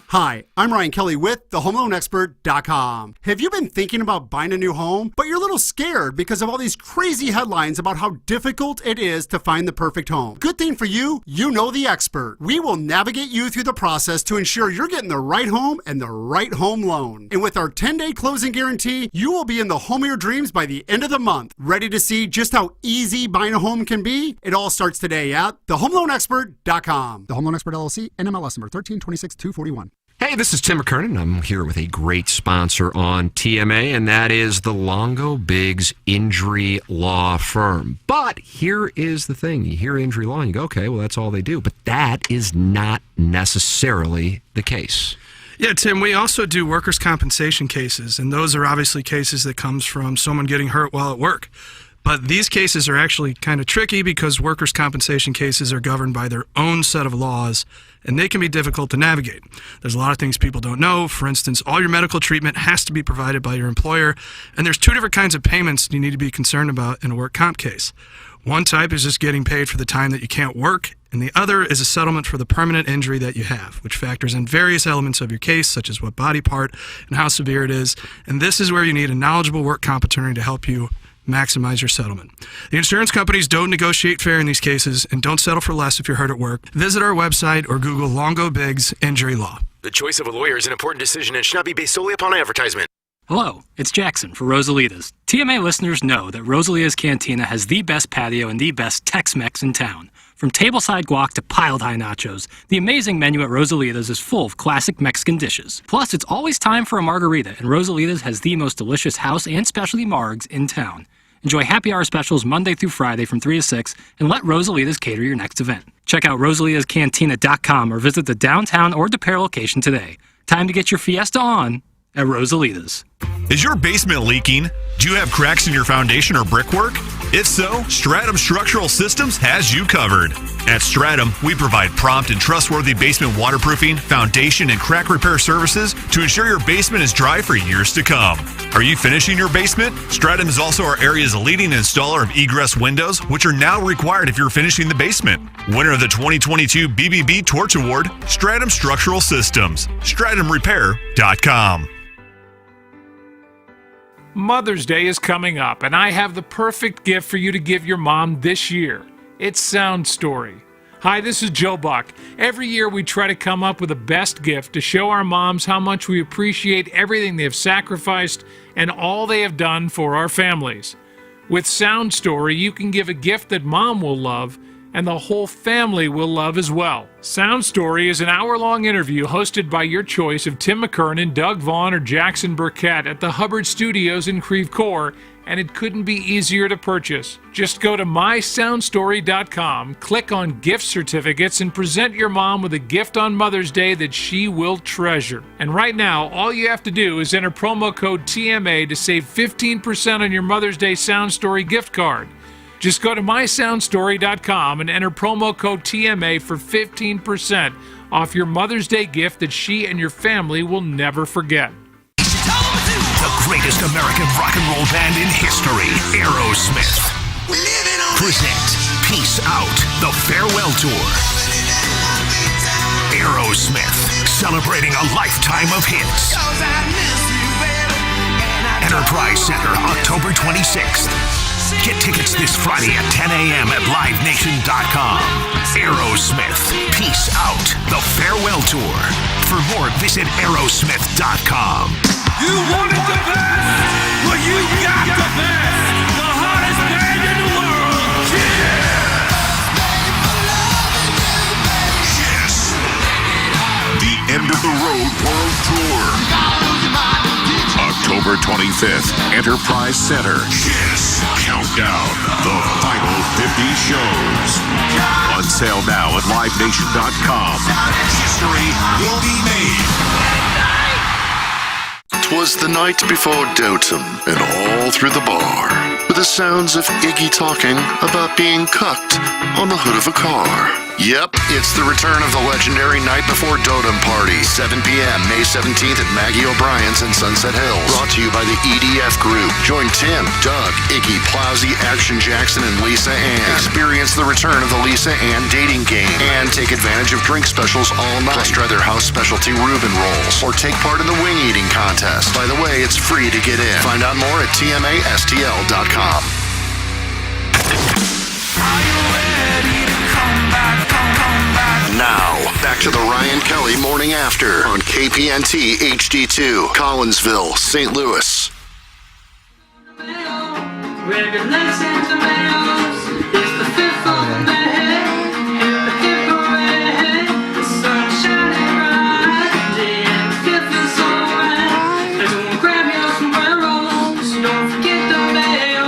Hi, I'm Ryan Kelly with thehomeloanexpert.com. Have you been thinking about buying a new home, but you're a little scared because of all these crazy headlines about how difficult it is to find the perfect home? Good thing for you, you know the expert. We will navigate you through the process to ensure you're getting the right home and the right home loan. And with our 10-day closing guarantee, you will be in the home of your dreams by the end of the month. Ready to see just how easy buying a home can be? It all starts today at thehomeloanexpert.com. The Home Loan Expert LLC, NMLS number 1326241.
Hey, this is Tim McKernan. I'm here with a great sponsor on TMA, and that is the Longo Biggs Injury Law Firm. But here is the thing. You hear injury law and you go, okay, well, that's all they do. But that is not necessarily the case.
Yeah, Tim, we also do workers' compensation cases, and those are obviously cases that comes from someone getting hurt while at work. But these cases are actually kind of tricky because workers' compensation cases are governed by their own set of laws, and they can be difficult to navigate. There's a lot of things people don't know. For instance, all your medical treatment has to be provided by your employer, and there's 2 different kinds of payments you need to be concerned about in a work comp case. One type is just getting paid for the time that you can't work, and the other is a settlement for the permanent injury that you have, which factors in various elements of your case, such as what body part and how severe it is. And this is where you need a knowledgeable work comp attorney to help you maximize your settlement. The insurance companies don't negotiate fair in these cases and don't settle for less if you're hurt at work. Visit our website or Google Longo Biggs Injury Law.
The choice of a lawyer is an important decision and should not be based solely upon advertisement.
Hello, it's Jackson for Rosalita's. TMA listeners know that Rosalita's Cantina has the best patio and the best Tex-Mex in town. From tableside guac to piled high nachos, the amazing menu at Rosalita's is full of classic Mexican dishes. Plus, it's always time for a margarita, and Rosalita's has the most delicious house and specialty margs in town. Enjoy happy hour specials Monday through Friday from 3 to 6, and let Rosalita's cater your next event. Check out rosalitascantina.com or visit the downtown or DePere location today. Time to get your fiesta on at Rosalita's.
Is your basement leaking? Do you have cracks in your foundation or brickwork? If so, Stratum Structural Systems has you covered. At Stratum, we provide prompt and trustworthy basement waterproofing, foundation, and crack repair services to ensure your basement is dry for years to come. Are you finishing your basement? Stratum is also our area's leading installer of egress windows, which are now required if you're finishing the basement. Winner of the 2022 BBB Torch Award, Stratum Structural Systems. StratumRepair.com.
Mother's Day is coming up, and I have the perfect gift for you to give your mom this year. It's Sound Story. Hi, this is Joe Buck. Every year we try to come up with the best gift to show our moms how much we appreciate everything they have sacrificed and all they have done for our families. With Sound Story, you can give a gift that mom will love and the whole family will love as well. Sound Story is an hour-long interview hosted by your choice of Tim McKernan, Doug Vaughn, or Jackson Burkett at the Hubbard Studios in Creve Coeur, and it couldn't be easier to purchase. Just go to mysoundstory.com, click on gift certificates, and present your mom with a gift on Mother's Day that she will treasure. And right now, all you have to do is enter promo code TMA to save 15% on your Mother's Day Sound Story gift card. Just go to mysoundstory.com and enter promo code TMA for 15% off your Mother's Day gift that she and your family will never forget.
The greatest American rock and roll band in history, Aerosmith, present Peace Out, the farewell tour. Aerosmith, celebrating a lifetime of hits. Enterprise Center, October 26th. Get tickets this Friday at 10 a.m. at livenation.com. Aerosmith, Peace Out, the farewell tour. For more, visit aerosmith.com.
You wanted the best? Well, you got the best. The hottest band in the world.
Yes. The End of the Road World Tour. October 25th, Enterprise Center. Yes. Countdown, the final 50 shows. On sale now at livenation.com. History will be made.
'Twas the night before Dotem, and all through the bar were the sounds of Iggy talking about being cucked on the hood of a car. Yep, it's the return of the legendary Night Before Dotem Party, 7 p.m. May 17th at Maggie O'Brien's in Sunset Hills. Brought to you by the EDF Group. Join Tim, Doug, Iggy, Plowsy, Action Jackson, and Lisa Ann. Experience the return of the Lisa Ann dating game and take advantage of drink specials all night. Plus try their house specialty Reuben rolls or take part in the wing eating contest. By the way, it's free to get in. Find out more at tmastl.com. Now, back to the Ryan Kelly Morning After on KPNT HD2, Collinsville, St. Louis.
Regulations and mails. It's the fifth of the day. The fifth parade. The sun shining bright. Day and the fifth is alright. Everyone grab your sombreros. Don't forget the mayo.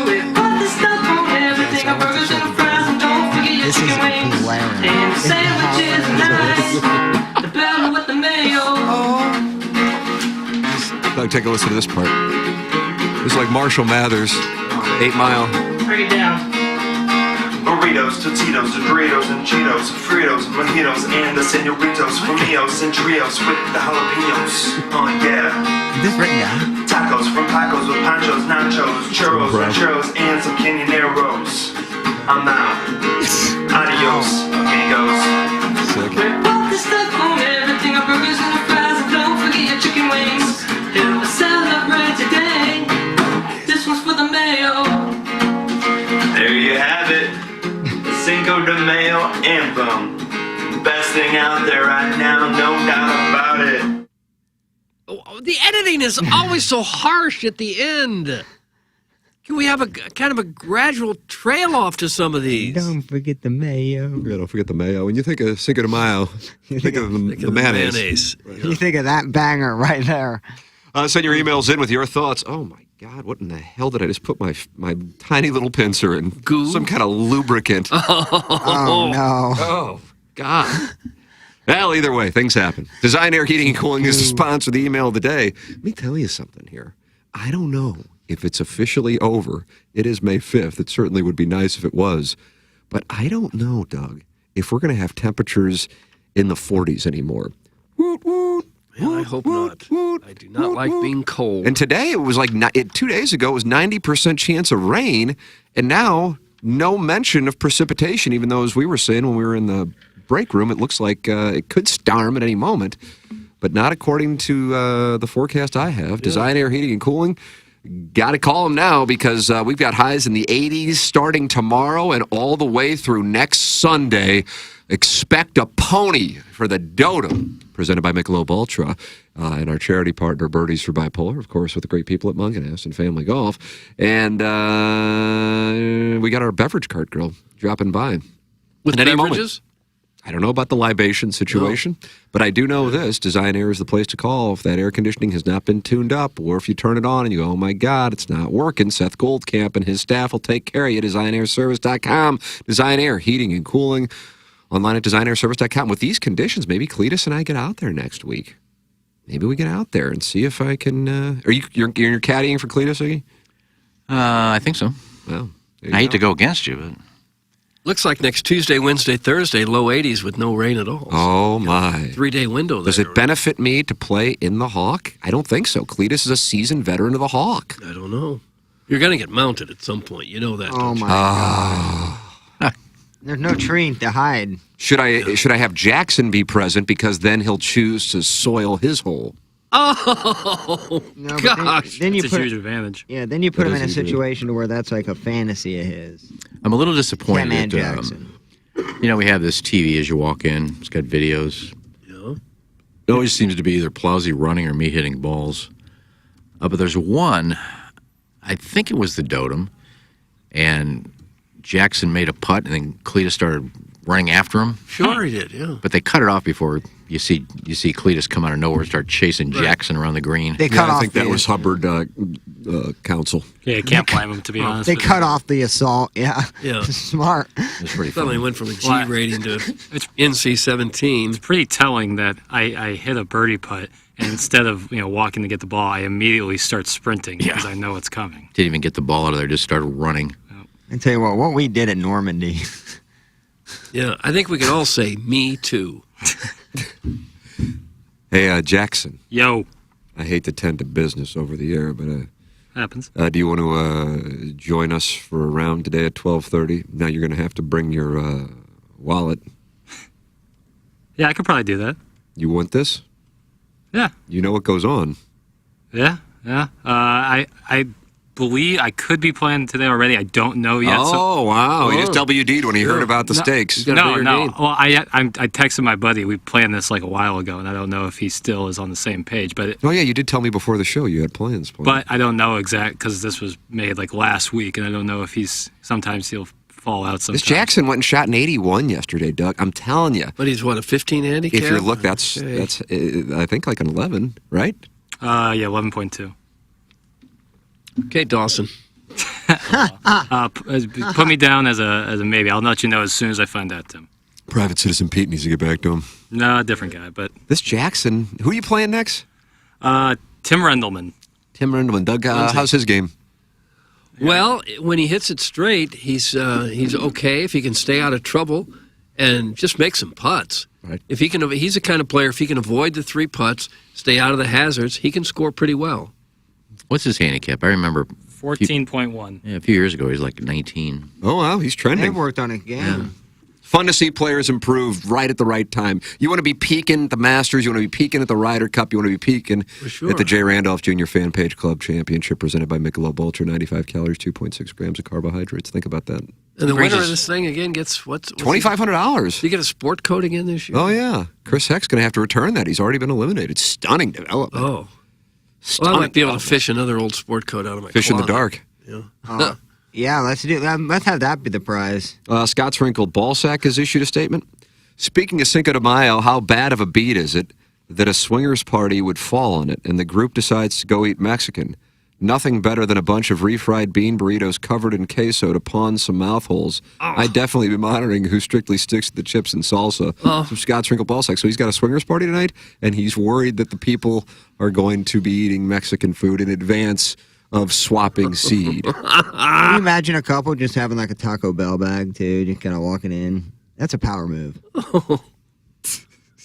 We put the stuff on everything. Our burgers and our fries. And don't forget your chicken wings. And the sandwiches and ice. The bell with the mayo.
Doug, take a listen to this part. This is like Marshall Mathers, 8 Mile.
Break it down.
Burritos, Totitos, Doritos, and Cheetos, Fritos, Mojitos, and the Senoritos, Flamillos, and Trios with the jalapenos. Oh yeah.
Is this written down?
Tacos from Pacos with panchos, nachos, churros, rancheros, and some canyoneros. I'm out. Adios, amigos.
Sick.
We put the stuff on everything. Our burgers and our fries. And don't forget your chicken wings. Here we celebrate today. This one's for the mayo.
There you have it. The Cinco de Mayo anthem. Best thing out there right now, no doubt about it.
Oh, the editing is always so harsh at the end. Can we have a kind of a gradual trail off to some of these?
Don't forget the mayo.
Yeah, don't forget the mayo. When you think of Cinco de Mayo, you think of the mayonnaise.
You think of that banger right there.
Send your emails in with your thoughts. Oh, my God, what in the hell did I just put my tiny little pincer in?
Goo?
Some kind of lubricant.
Oh, no.
Oh, God. Well, either way, things happen. Design Air Heating and Cooling is the sponsor of the email of the day. Let me tell you something here. I don't know if it's officially over. It is May 5th. It certainly would be nice if it was. But I don't know, Doug, if we're going to have temperatures in the 40s anymore. Woot, woot.
Man, I hope not. I do not like being cold.
And today it was like 2 days ago it was 90% chance of rain, and now no mention of precipitation. Even though, as we were saying when we were in the break room, it looks like it could storm at any moment, but not according to the forecast I have. Yeah. Design Air Heating and Cooling. Got to call them now because we've got highs in the 80s starting tomorrow and all the way through next Sunday. Expect a pony for the Dotem, presented by Michelob Ultra, and our charity partner, Birdies for Bipolar, of course, with the great people at Munganess and Family Golf. And we got our beverage cart girl dropping by.
With
at any
beverages?
Moment. I don't know about the libation situation, but I do know this. Design Air is the place to call if that air conditioning has not been tuned up, or if you turn it on and you go, oh my God, it's not working. Seth Goldcamp and his staff will take care of you. DesignAirService.com. Design Air Heating and Cooling. Online at DesignAirService.com. With these conditions, maybe Cletus and I get out there next week. Maybe we get out there and see if I can. You're caddying for Cletus, Iggy?
I think so.
Well,
I hate to go against you, but
looks like next Tuesday, Wednesday, Thursday, low 80s with no rain at all.
Oh my!
3-day window.
Does it benefit me to play in the Hawk? I don't think so. Cletus is a seasoned veteran of the Hawk.
I don't know. You're going to get mounted at some point. You know that.
Oh
don't
my
you?
God! There's no tree to hide.
Should I have Jackson be present because then he'll choose to soil his hole?
Oh,
No, but
gosh.
then you
It's a
put
huge advantage.
Yeah, then you put
That
him
is
in a
a huge
situation to where that's like a fantasy of his.
I'm a little disappointed.
Catman
that,
Jackson.
We have this TV as you walk in. It's got videos. It always seems to be either Plowsy running or me hitting balls. But there's one, I think it was the Dotem, and Jackson made a putt, and then Cletus started running after him.
Sure he did, yeah.
But they cut it off before you see Cletus come out of nowhere and start chasing Jackson around the green.
They cut
I
off
think that
the-
was Hubbard counsel.
Yeah, you can't blame him, to be honest.
They
with you.
cut off the assault. Yeah.
Yeah.
Smart.
It's pretty
Suddenly
funny.
went from a G
Well,
rating to NC-17.
It's pretty telling that I hit a birdie putt, and instead of walking to get the ball, I immediately start sprinting because I know it's coming.
Didn't even get the ball out of there, just started running.
I tell you what we did at Normandy.
Yeah, I think we can all say, me too.
Hey, Jackson.
Yo.
I hate to tend to business over the air, but
Happens.
do you want to join us for a round today at 12:30? Now you're going to have to bring your wallet.
Yeah, I could probably do that.
You want this?
Yeah.
You know what goes on.
Yeah. I believe I could be playing today already. I don't know yet.
Oh, wow. He just WD'd when he heard about the stakes.
No. Well, I texted my buddy. We planned this like a while ago, and I don't know if he still is on the same page. But
Oh, yeah, you did tell me before the show you had plans.
but I don't know exact because this was made like last week, and I don't know if sometimes he'll fall out sometimes.
This Jackson went and shot an 81 yesterday, Doug. I'm telling you.
But he's what, a 15 handicap?
If you look, that's
Okay.
I think like an 11, right?
Yeah, 11.2.
Okay, Dawson.
Put me down as a maybe. I'll let you know as soon as I find out, Tim.
Private Citizen Pete needs to get back to him.
No, different guy, but
This Jackson, who are you playing next?
Tim Rendelman.
Tim Rendelman. Doug, how's his game?
Well, when he hits it straight, he's okay if he can stay out of trouble and just make some putts.
Right.
If he can, he's the kind of player. If he can avoid the 3 putts, stay out of the hazards, he can score pretty well.
What's his handicap? I remember
14.1.
a few years ago, he was like 19.
Oh, wow, he's
They
trending.
worked on it again.
Fun to see players improve right at the right time. You want to be peaking at the Masters. You want to be peaking at the Ryder Cup. You want to be peaking
sure.
at the J. Randolph Jr. Fan Page Club Championship presented by Michelob Ultra. 95 calories, 2.6 grams of carbohydrates. Think about that.
And the winner of this thing again gets what's
$2,500.
Did he get a sport coat again this year?
Oh, yeah. Chris Heck's going to have to return that. He's already been eliminated. Stunning development.
Oh. Well, I might be able to fish another old sport coat out of my
Fish in the
closet.
dark.
Yeah, let's do that. Let's have that be the prize.
Scott's Wrinkled Ballsack has issued a statement. Speaking of Cinco de Mayo, how bad of a beat is it that a swingers party would fall on it and the group decides to go eat Mexican? Nothing better than a bunch of refried bean burritos covered in queso to pawn some mouthholes. I'd definitely be monitoring who strictly sticks to the chips and salsa. From Scott's Wrinkled Ballsack. So he's got a swingers party tonight, and he's worried that the people are going to be eating Mexican food in advance of swapping seed.
Can you imagine a couple just having like a Taco Bell bag too, just kind of walking in? That's a power move.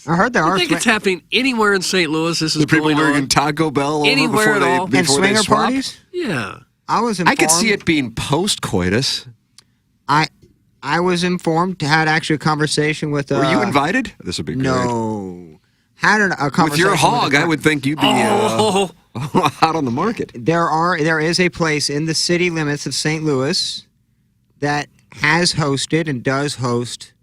I heard there
I
are
think it's happening anywhere in St. Louis. This is
The people
going
bringing
on.
Taco Bell over
Anywhere
before
at
they
all.
before
and
they
swinger
swap?
parties.
Yeah.
I was
I
informed.
could see it being post-coitus.
I was informed. Had actually a conversation with.
Were you invited? This would be great.
No. Had a conversation
With your hog, I would think you'd be out on the market.
There is a place in the city limits of St. Louis that has hosted and does host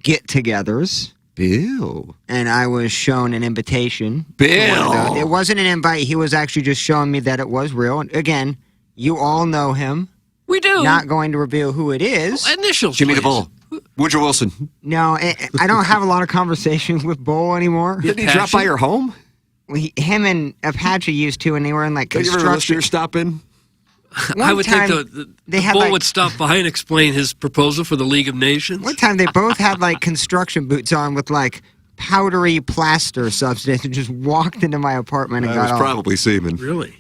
get-togethers.
Bill.
And I was shown an invitation.
Bill.
It wasn't an invite. He was actually just showing me that it was real. And again, you all know him.
We do.
Not going to reveal who it is.
Initials,
Jimmy the
please.
Bull. Woodrow Wilson.
No, I don't have a lot of conversations with Bull anymore.
Did he drop by your home?
Him and Apache used to, and they were in like
Did you ever
construction.
listeners stop in?
I would think
time,
the
had
Bull
like-
would stop by and explain his proposal for the League of Nations.
One time they both had like construction boots on with like powdery plaster substance and just walked into my apartment and
That
got
was
off.
probably semen.
Really?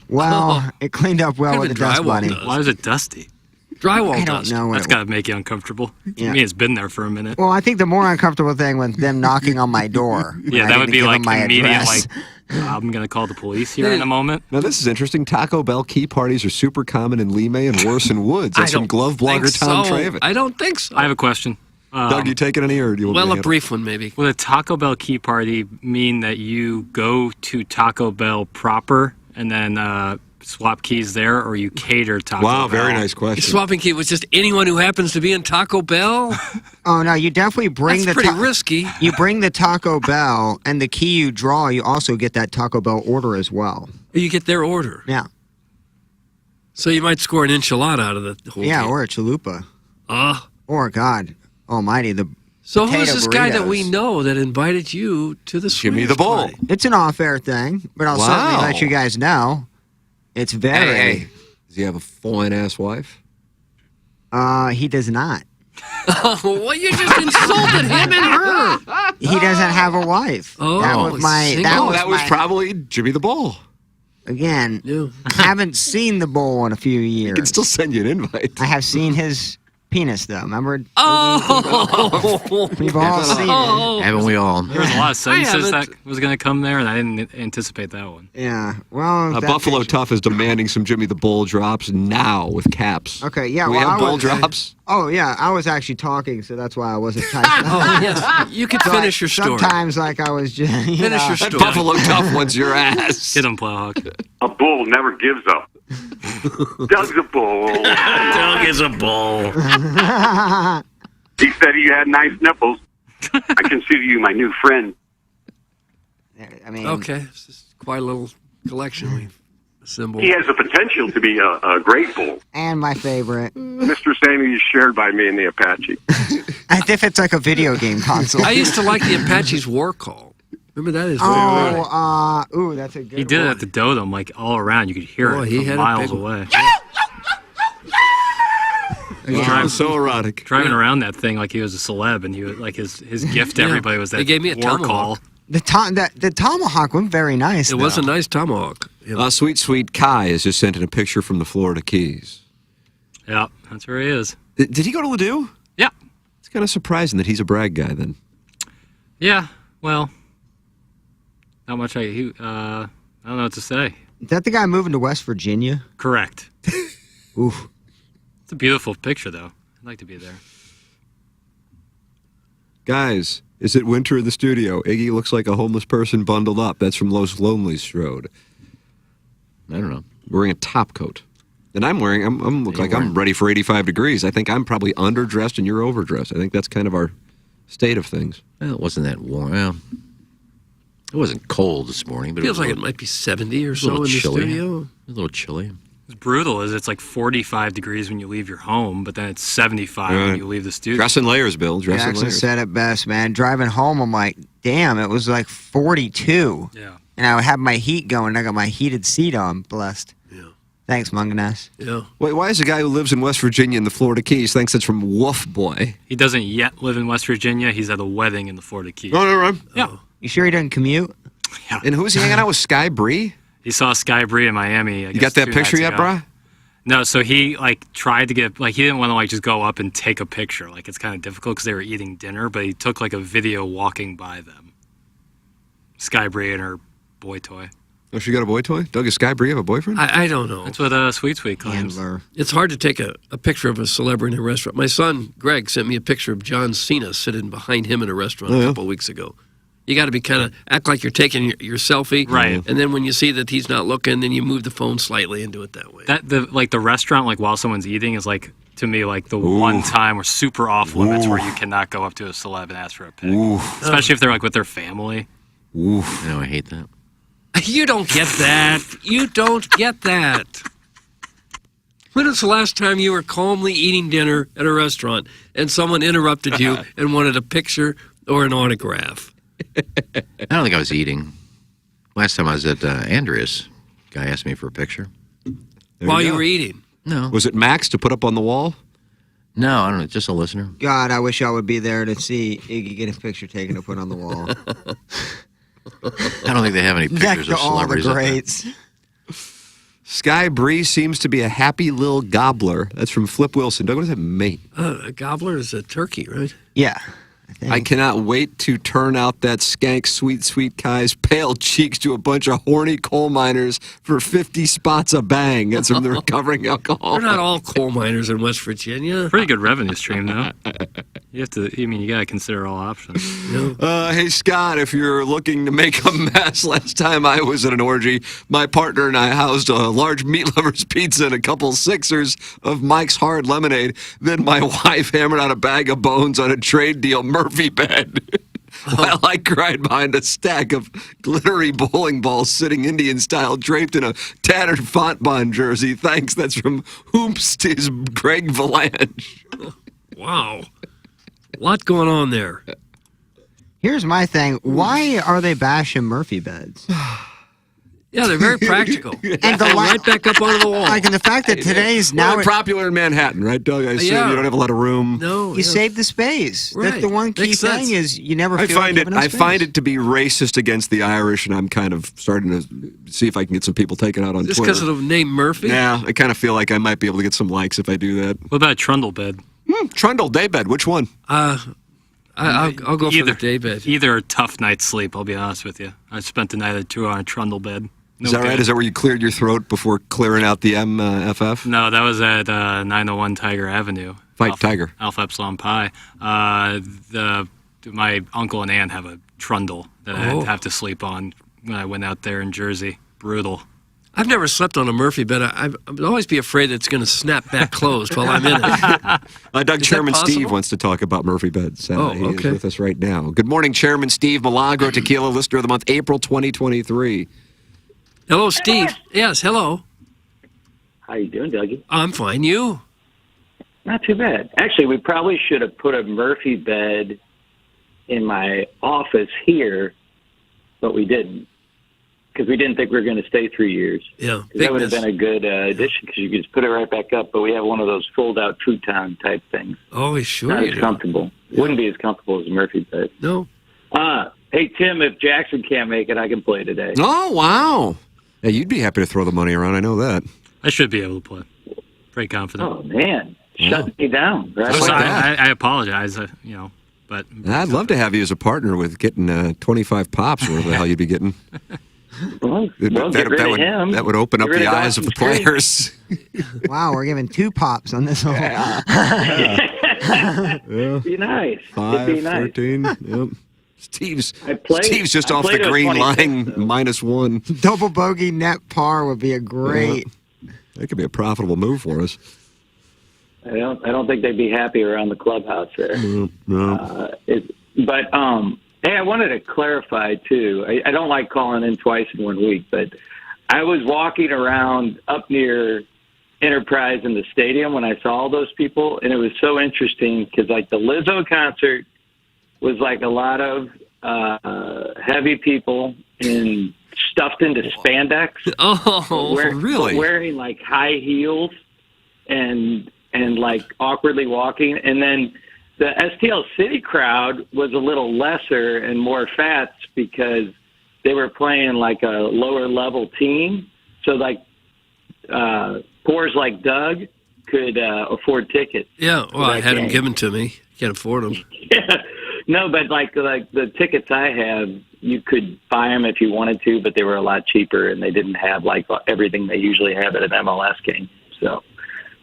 Well, it cleaned up well with the dust bunny.
Why is it dusty?
Drywall
I don't
dust.
know what
That's
it
got to make you uncomfortable.
Yeah.
To me, it's been there for a minute.
Well, I think the more uncomfortable thing was them knocking on my door. when
Yeah,
I
that
didn't
would be
give them
like
my
immediate,
address.
like, I'm going to call the police here in a moment.
Now, this is interesting. Taco Bell key parties are super common in Lime and worse in Woods. That's from glove blogger Tom Travis.
I don't think so.
I have a question.
Doug, you taking any or do you want me to
Well, a
handle it?
brief one maybe.
Would a Taco Bell key party mean that you go to Taco Bell proper and then swap keys there, or you cater Taco Bell?
Wow, very nice question.
Swapping key was just anyone who happens to be in Taco Bell.
Oh no, you definitely bring
That's
the
pretty risky.
You bring the Taco Bell, and the key you draw, you also get that Taco Bell order as well.
You get their order.
Yeah.
So you might score an enchilada out of the whole
Yeah,
thing.
or a chalupa.
Ah.
Or God Almighty, the
So who's
potato
this guy that we
burritos.
know that invited you to the
Jimmy
swingers
the Bull.
party?
It's an off-air thing, but I'll certainly
Wow.
let you guys know. It's very.
Hey. Does he have a fine-ass wife?
He does not.
Well, you just insulted him and her.
He doesn't have a wife.
Oh,
that was my.
single.
That was, my,
probably Jimmy the Bull.
Again,
Yeah.
haven't seen the bull in a few years.
He can still send you an invite.
I have seen his penis, though. Remember?
Oh.
We've all seen it.
Haven't we all?
There was a lot of sentences
haven't.
that was going to come there, and I didn't anticipate that one.
Yeah. Well, that
Buffalo
picture-
Tough is demanding some Jimmy the Bull drops now with caps.
Okay. Yeah.
Do we
well,
have
I
bull
was,
drops?
Oh yeah, I was actually talking, so that's why I wasn't typing.
Oh, yes. You can
So
finish your story.
Sometimes, like I was just
Finish your
That
story.
Buffalo Tough wants your ass.
Get him, Plowhawk.
A bull never gives up. Doug's a bull.
Doug is a bull.
He said he had nice nipples. I consider you my new friend.
I mean,
Okay. This is quite a little collection we've assembled.
He has the potential to be a great bull.
and my favorite.
Mr. Sammy is shared by me and the Apache.
As if it's like a video game console.
I used to like the Apache's war call. Remember that?
Ooh, that's a good.
He did it
one.
at the Dotem, like all around. You could hear
Boy,
it
he
from
had a
miles
big-
away.
Yeah.
So erotic.
Driving around that thing like he was a celeb, and he was like his gift to
Yeah.
everybody was that
They gave me a
war
tomahawk.
call.
The tomahawk went very nice.
It was a
though.
nice tomahawk.
Sweet Kai has just sent in a picture from the Florida Keys.
Yeah, that's where he is.
Did he go to Ladue?
Yeah.
It's kind of surprising that he's a brag guy then.
Yeah. Well, not much. I don't know what to say.
Is that the guy moving to West Virginia?
Correct.
Oof.
It's a beautiful picture, though. I'd like to be there.
Guys, is it winter in the studio? Iggy looks like a homeless person bundled up. That's from Los Lonely's Strode.
I don't know.
Wearing a top coat. And I'm look like I'm ready for 85 degrees. I think I'm probably underdressed and you're overdressed. I think that's kind of our state of things.
Well, it wasn't that warm. Well, it wasn't cold this morning, but
Feels
it was
like it might be 70 or
a
so
little
in the
chilly.
studio.
A little chilly.
What's brutal is it's like 45 degrees when you leave your home, but then it's 75 when you leave the studio.
Dress in layers, Bill. Dress in
Jackson
layers.
said it best, man. Driving home, I'm like, damn, it was like 42.
Yeah.
And I had my heat going. I got my heated seat on. Blessed. Yeah. Thanks, Munganess.
Yeah.
Wait, why is a guy who lives in West Virginia in the Florida Keys thinks it's from Wolf Boy?
He doesn't yet live in West Virginia. He's at a wedding in the Florida Keys.
No.
Yeah.
You sure he doesn't commute?
Yeah.
And who's he hanging out with? Sky Bree?
He saw Sky Bree in Miami.
You got that picture yet, brah?
No, so he like tried to get like he didn't want to like just go up and take a picture. Like it's kind of difficult because they were eating dinner, but he took like a video walking by them. Sky Bree and her boy toy.
Oh, she got a boy toy? Doug, does Sky Bree have a boyfriend?
I don't know.
That's what Sweet claims.
Handler.
It's hard to take a picture of a celebrity in a restaurant. My son, Greg, sent me a picture of John Cena sitting behind him in a restaurant a couple of weeks ago. You got to be kind of act like you're taking your selfie,
Right?
And then when you see that he's not looking, then you move the phone slightly and do it that way.
That the restaurant like while someone's eating is like to me like the one time we're super off limits where you cannot go up to a celeb and ask for a pic, especially if they're like with their family.
Oof. No, I hate that.
You don't get that. You don't get that. When was the last time you were calmly eating dinner at a restaurant and someone interrupted you and wanted a picture or an autograph?
I don't think I was eating. Last time I was at Andreas, guy asked me for a picture.
While you were eating?
No.
Was it Max to put up on the wall?
No, I don't know. Just a listener.
God, I wish I would be there to see Iggy get his picture taken to put on the wall.
I don't think they have any
Next
pictures
to
of
all the
celebrities. at that.
greats.
Sky Breeze seems to be a happy little gobbler. That's from Flip Wilson. Doug, what does that mean?
A gobbler is a turkey, right?
Yeah.
I cannot wait to turn out that skank sweet Kai's pale cheeks to a bunch of horny coal miners for 50 spots a bang. That's from the recovering alcohol.
They're not all coal miners in West Virginia.
Pretty good revenue stream, though. You got to consider all options.
Hey, Scott, if you're looking to make a mess, last time I was at an orgy, my partner and I housed a large meat lover's pizza and a couple sixers of Mike's Hard Lemonade. Then my wife hammered out a bag of bones on a trade deal Murphy bed. While I cried behind a stack of glittery bowling balls sitting Indian style draped in a tattered Fontbonne jersey. Thanks, that's from Hoops's Greg Valanche.
Wow. A lot going on there.
Here's my thing. Why are they bashing Murphy beds?
Yeah, they're very practical.
And the
right back up onto the wall.
Like, and the fact that today's
Well,
now
they're popular in Manhattan, right, Doug? I assume you don't have a lot of room.
No,
you save the space.
Right.
That's the one key
Makes sense.
thing is you never
I
feel like
find
you
it.
have enough
I
space.
find it to be racist against the Irish, and I'm kind of starting to see if I can get some people taken out on
Just
Twitter.
because of the name Murphy?
Yeah, I kind of feel like I might be able to get some likes if I do that.
What about a trundle bed?
Trundle daybed. Which one?
I'll go for the daybed.
Either a tough night's sleep, I'll be honest with you. I spent the night or two on a trundle bed.
Is that right? Is that where you cleared your throat before clearing out the MFF?
No, that was at 901 Tiger Avenue.
Tiger.
Alpha Epsilon Pi. My uncle and aunt have a trundle that I'd have to sleep on when I went out there in Jersey. Brutal.
I've never slept on a Murphy bed. I would always be afraid that it's going to snap back closed while I'm in it.
Doug,
Is
Chairman
that
Steve
possible?
wants to talk about Murphy beds. He
okay.
is with us right now. Good morning, Chairman Steve Milagro, Tequila Listener of the Month, April 2023.
Hello, Steve. Yes, hello.
How you doing, Dougie?
I'm fine. You?
Not too bad. Actually, we probably should have put a Murphy bed in my office here, but we didn't. Because we didn't think we were going to stay 3 years.
Yeah.
That would have been a good addition because you could just put it right back up. But we have one of those fold-out futon type things.
Oh, sure
Not
you
as
do.
comfortable. Wouldn't be as comfortable as a Murphy bed.
No.
Hey, Tim, if Jackson can't make it, I can play today.
Oh, wow. Yeah, you'd be happy to throw the money around. I know that.
I should be able to play. Very confident.
Oh, man. Shut me down. Right
So
away.
I apologize, but
I'd love to have you as a partner with getting 25 pops, or whatever the hell you'd be getting.
Well, get rid of him.
That would open up
Get rid
the
of
eyes of the
Dawson's Creek.
players.
Wow, we're giving 2 pops on this one.
It'd be nice.
5,
It'd be nice.
13. Yep. Steve's
played
just off the
it at
green
26,
line, -1.
Double bogey net par would be a great.
That could be a profitable move for us.
I don't think they'd be happy around the clubhouse there.
No.
Hey, I wanted to clarify too. I don't like calling in twice in 1 week, but I was walking around up near Enterprise in the stadium when I saw all those people, and it was so interesting because like the Lizzo concert was like a lot of heavy people stuffed into spandex.
Oh,
really?
Wearing like high heels and like awkwardly walking, and then the STL City crowd was a little lesser and more fats because they were playing like a lower level team. So like poors like Doug could afford tickets.
Yeah, well, I had them
game.
given to me. Can't afford them.
No, but like the tickets I have, you could buy them if you wanted to, but they were a lot cheaper and they didn't have like everything they usually have at an MLS game. So,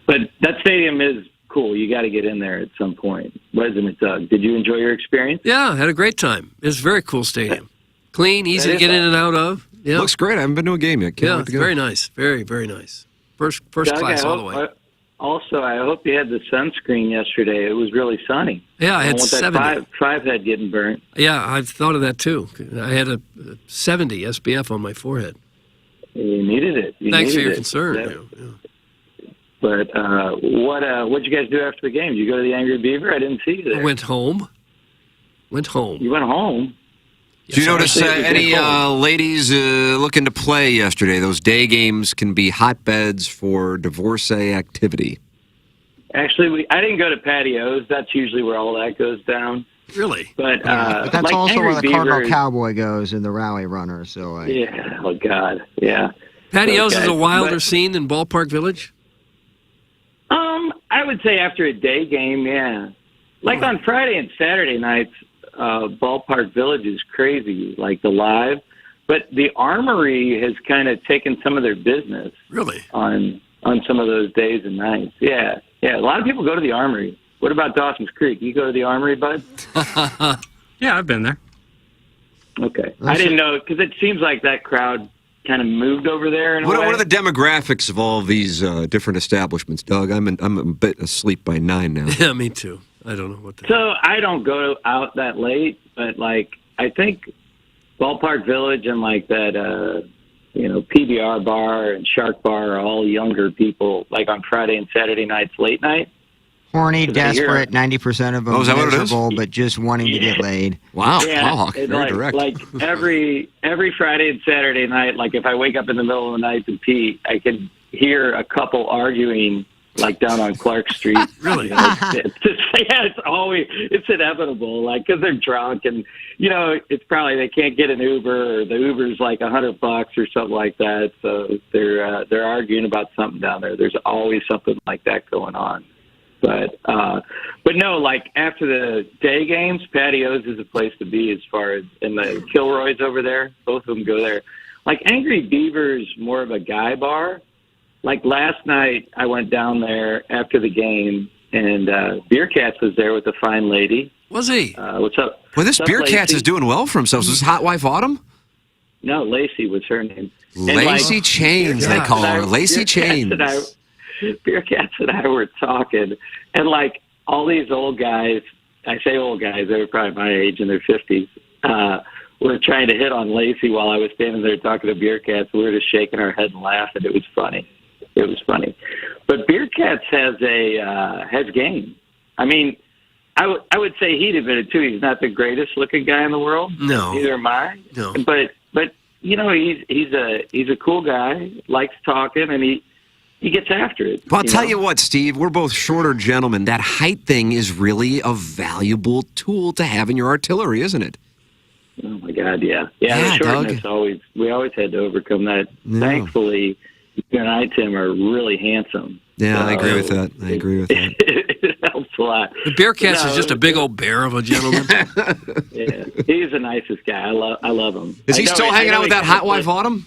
but that stadium is cool. You got to get in there at some point. Resident Doug, did you enjoy your experience?
Yeah, I had a great time. It's a very cool stadium. Clean, easy to get in and out of. Yeah.
Looks great. I haven't been to a game yet. Can't
Yeah,
wait
it's
to go.
very nice. Very, very nice. First
Doug,
class
I
all the
hope-
way.
Also, I hope you had the sunscreen yesterday. It was really sunny.
Yeah, I had
don't want that
70.
five head getting burnt.
Yeah, I've thought of that too. I had a 70 SPF on my forehead.
You needed it.
Thanks for
needed
your
it.
concern.
Yeah. But what'd you guys do after the game? Did you go to the Angry Beaver? I didn't see you there.
I went home.
You went home?
Did you notice
Yes, I
any
did.
ladies looking to play yesterday? Those day games can be hotbeds for divorcee activity.
Actually, I didn't go to patios. That's usually where all that goes down.
Really?
But,
But that's
like
also
Angry
where the Cardinal
Beaver-
Cowboy goes in the rally runner. So
Yeah. Oh God. Yeah.
Patios is
Okay,
a wilder
but-
scene than Ballpark Village?
I would say after a day game, yeah. Like on Friday and Saturday nights, Ballpark Village is crazy, like the live. But the Armory has kind of taken some of their business.
Really?
On some of those days and nights. Yeah. Yeah. A lot of people go to the Armory. What about Dawson's Creek? You go to the Armory, bud?
Yeah, I've been there.
Okay. I didn't know, because it seems like that crowd kind of moved over there in a way.
What are the demographics of all these different establishments, Doug? I'm a bit asleep by 9 now.
Yeah, me too. I don't know what
So I don't go out that late, but like I think Ballpark Village and like that, PBR bar and Shark Bar are all younger people. Like on Friday and Saturday nights, late night.
Horny,
'Cause I hear-
desperate, 90% of them
Oh, is that what it is?
miserable, but just wanting to get laid.
Wow,
Yeah,
Plowhawk,
it's
very
like,
direct.
Like every Friday and Saturday night, like if I wake up in the middle of the night to pee, I can hear a couple arguing like down on Clark Street.
Really?
It's inevitable, like because they're drunk and it's probably they can't get an Uber or the Uber's like $100 or something like that. So they're arguing about something down there. There's always something like that going on. But no, like after the day games, Patios is a place to be as far as, and the Kilroy's over there. Both of them go there. Like Angry Beaver's more of a guy bar. Like last night, I went down there after the game, and Beer Cats was there with a fine lady.
Was he?
What's up?
Well, this
What's up,
Beer Cats
Lacey?
is doing well for themselves. Is this Hot Wife Autumn?
No, Lacey was her name. And,
Lacey Chains, they call her. Lacey Chains.
Beer Cats and I were talking, and like all these old guys, I say old guys, they were probably my age in their 50s, were trying to hit on Lacey while I was standing there talking to Beer Cats. We were just shaking our head and laughing. It was funny. It was funny. But Beer Cats has game. I mean, I would say he'd admit it too. He's not the greatest looking guy in the world.
No.
Neither am I.
No.
But he's a cool guy, likes talking, and he gets after it.
Well, I'll tell you what, Steve, we're both shorter gentlemen. That height thing is really a valuable tool to have in your artillery, isn't it?
Oh my God, yeah. The shortness we always had to overcome that.
Yeah.
Thankfully, you and I, Tim, are really handsome.
Yeah, I agree with that.
It helps a lot.
The Beer Cats is just a big old bear of a gentleman.
Yeah, he's the nicest guy. I love him.
Is he still hanging out with that Hot Wife Autumn?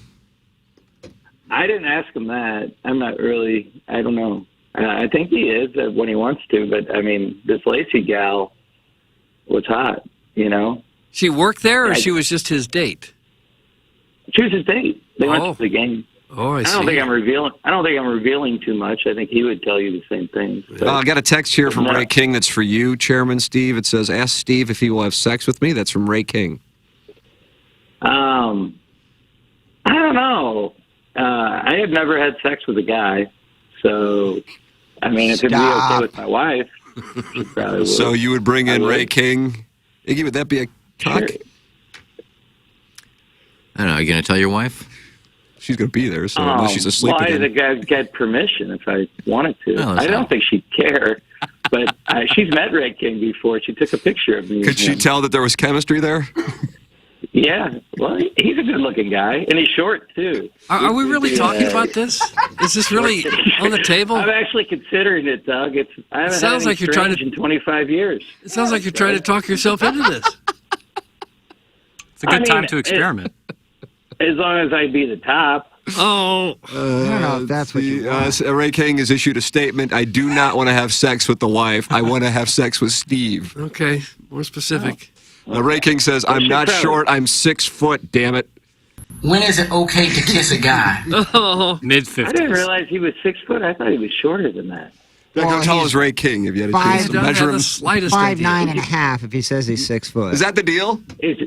I didn't ask him that. I'm not really. I don't know. I think he is when he wants to, but I mean, this Lacey gal was hot.
She worked there, or she was just his date?
She was his date. They went to the game.
Oh, I see.
I don't think I'm revealing too much. I think he would tell you the same thing.
I got a text here from Ray King that's for you, Chairman Steve. It says, ask Steve if he will have sex with me. That's from Ray King.
I don't know. I have never had sex with a guy. So, I mean, if it'd be okay with my wife, she probably would.
So you would bring in Ray King? Iggy, would that be a cock?
Sure.
I don't know. Are you going to tell your wife?
She's going to be there, so unless she's asleep
well,
again.
I think I'd get permission if I wanted to.
Oh,
I don't think she'd care. But she's met Ray King before. She took a picture of me.
Could she tell that there was chemistry there?
Yeah. Well, he's a good-looking guy, and he's short, too.
Are we really talking about this? Is this really on the table?
I'm actually considering it, Doug. I haven't
sounds
had
like you're trying to-
in 25 years.
It sounds like you're trying to talk yourself into this.
It's a good time to experiment.
As long as I be the top.
Oh.
I don't know if that's what you want.
Ray King has issued a statement. I do not want to have sex with the wife. I want to have sex with Steve.
Okay, more specific.
Ray King says, I'm not short. I'm 6 foot, damn it.
When is it okay to kiss a guy?
Oh,
mid-50s.
I didn't realize he was 6 foot. I thought he was shorter than that.
How tall is Ray King? If you had a chance to measure him.
5'9.5" if he says he's 6 foot.
Is that the deal?
Is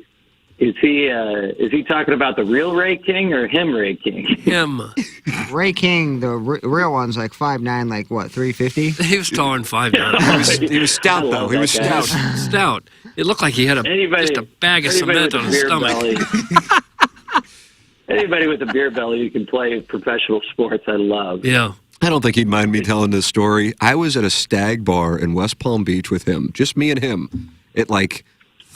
he talking about the real Ray King or him Ray King?
Him.
Ray King, the real one's like 5'9", like what, 350?
He was taller than 5'9".
He was stout, though. He was stout.
Stout. It looked like he had just a bag of cement on his stomach.
Anybody with a beer belly who can play professional sports, I love.
Yeah.
I don't think he'd mind me telling this story. I was at a stag bar in West Palm Beach with him, just me and him, at like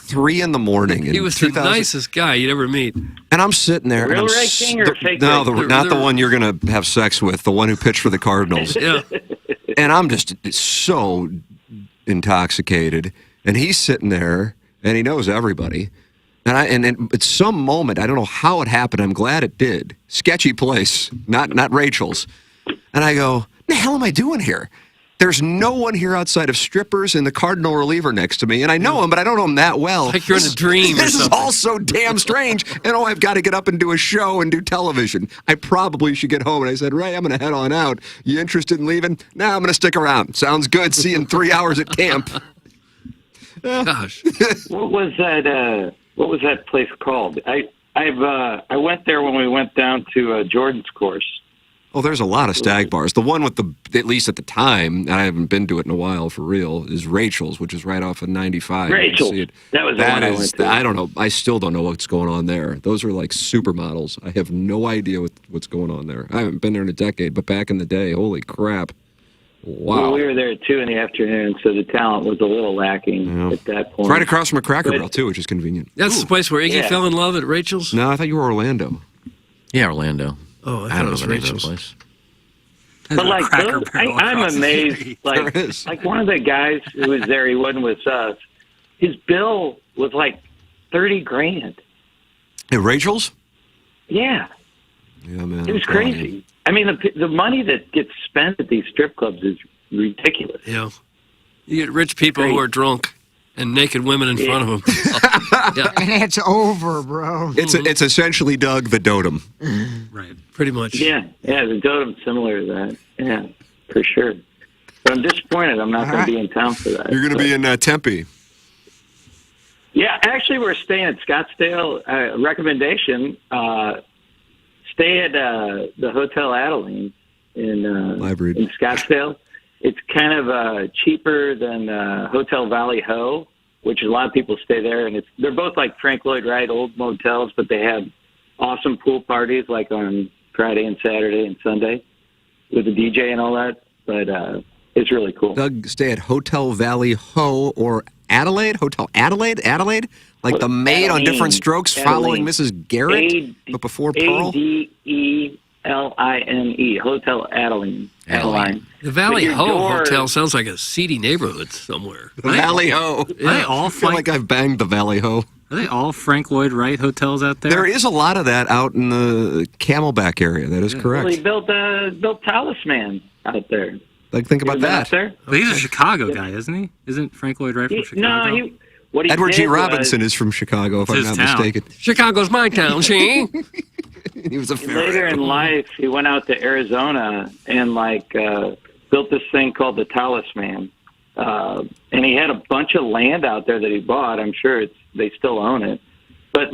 3 in the morning.
He
in
was the
2000
nicest guy you'd ever meet.
And I'm sitting there.
Real
and I'm
Ray King or fake
No,
Ray?
not the one you're going to have sex with, the one who pitched for the Cardinals.
Yeah.
And I'm just so intoxicated. And he's sitting there, and he knows everybody. And at some moment, I don't know how it happened. I'm glad it did. Sketchy place, not Rachel's. And I go, what the hell am I doing here? There's no one here outside of strippers and the Cardinal reliever next to me. And I know him, but I don't know him that well.
Like you're in a dream or
This is
something.
all so damn strange. And I've got to get up and do a show and do television. I probably should get home. And I said, Ray, I'm going to head on out. You interested in leaving? Nah, I'm going to stick around. Sounds good. See you in 3 hours at camp.
Gosh.
What was that? What was that place called? I went there when we went down to Jordan's course.
Oh, there's a lot of stag bars. The one with at least at the time, I haven't been to it in a while for real, is Rachel's, which is right off of 95.
Rachel's. That was the one I went to.
I don't know. I still don't know what's going on there. Those are like supermodels. I have no idea what's going on there. I haven't been there in a decade, but back in the day, holy crap. Wow.
Well, we were there at 2 in the afternoon, so the talent was a little lacking at that point.
It's right across from a Cracker Barrel, too, which is convenient.
That's the place where Iggy
Yeah.
fell in love at Rachel's?
No, I thought you were Orlando.
Yeah,
Oh,
Orlando.
I
I
thought
don't
it
know
was
the name of that
Rachel's.
place.
But like,
Cracker
those,
Barrel
I'm
across the
amazed.
street.
Like,
There is.
like one of the guys who was there, he wasn't with us. His bill was like $30,000.
Hey, Rachel's?
Yeah,
Yeah, man.
it was crazy. I mean, the money that gets spent at these strip clubs is ridiculous.
Yeah. You get rich people who are drunk and naked women in front of them. Yeah,
And it's over, bro.
It's essentially Doug the Dotem.
Right.
pretty much.
Yeah, the Dotem's similar to that. Yeah, for sure. But I'm disappointed I'm not going to be in town for that.
You're going to be in Tempe.
Yeah, actually, we're staying at Scottsdale. Recommendation: stay at the Hotel Adeline in Scottsdale. It's kind of cheaper than Hotel Valley Ho, which a lot of people stay there, and they're both like Frank Lloyd Wright old motels, but they have awesome pool parties like on Friday and Saturday and Sunday with the DJ and all that. But it's really cool.
Doug, stay at Hotel Valley Ho or Adelaide? Hotel Adelaide? Adelaide? Like the maid on Different Strokes following Mrs. Garrett, but before Pearl?
Adeline. Hotel Adeline. Adeline.
The Valley
But your
Ho
door-
Hotel sounds like a seedy neighborhood somewhere.
The Valley Ho.
Are they all
I feel like I've banged the Valley Ho.
Are they all Frank Lloyd Wright hotels out there?
There is a lot of that out in the Camelback area. That is
Well,
correct.
he built Talisman out there.
Like, think about
You been
that.
out there?
But he's a Chicago guy, isn't he? Isn't Frank Lloyd Wright from Chicago?
What he
Edward G.
did was-
Robinson is from Chicago, if
It's
I'm
his
not
town.
mistaken.
Chicago's my town, see?
He was a
Later in life, he went out to Arizona and built this thing called the Talisman, and he had a bunch of land out there that he bought. I'm sure they still own it, but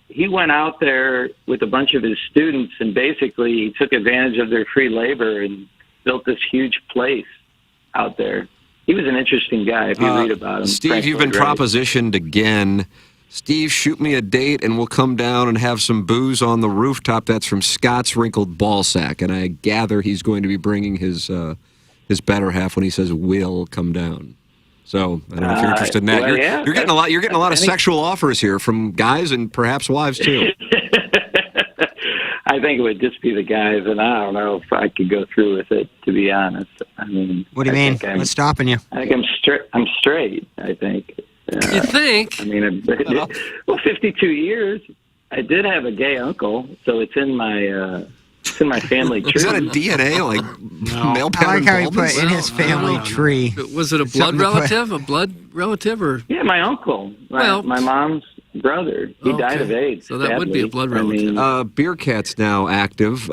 he went out there with a bunch of his students, and basically he took advantage of their free labor and built this huge place out there. He was an interesting guy if you read about him.
Steve,
Frank
you've been
Lloyd Wright.
propositioned again. Steve, shoot me a date and we'll come down and have some booze on the rooftop. That's from Scott's Wrinkled Ballsack, and I gather he's going to be bringing his better half when he says "will come down." So I don't know if you're interested in that.
well, yeah,
you're getting a lot. You're getting a lot of
I think-
sexual offers here from guys and perhaps wives too.
I think it would just be the guys, and I don't know if I could go through with it, to be honest. I mean,
What do you mean? What's stopping you?
I think I'm straight. I'm straight. I think.
You think?
I mean, well, 52 years. I did have a gay uncle, so it's in my family tree.
Is that a DNA like male
I like
pattern
how he
baldness?
put in his family tree.
Was it a blood
Something to put-
relative? A blood relative, or
Yeah, my uncle. My mom's brother. He died of AIDS.
So that would be a
sadly.
blood
I
relative.
mean,
Beer Cat's now active.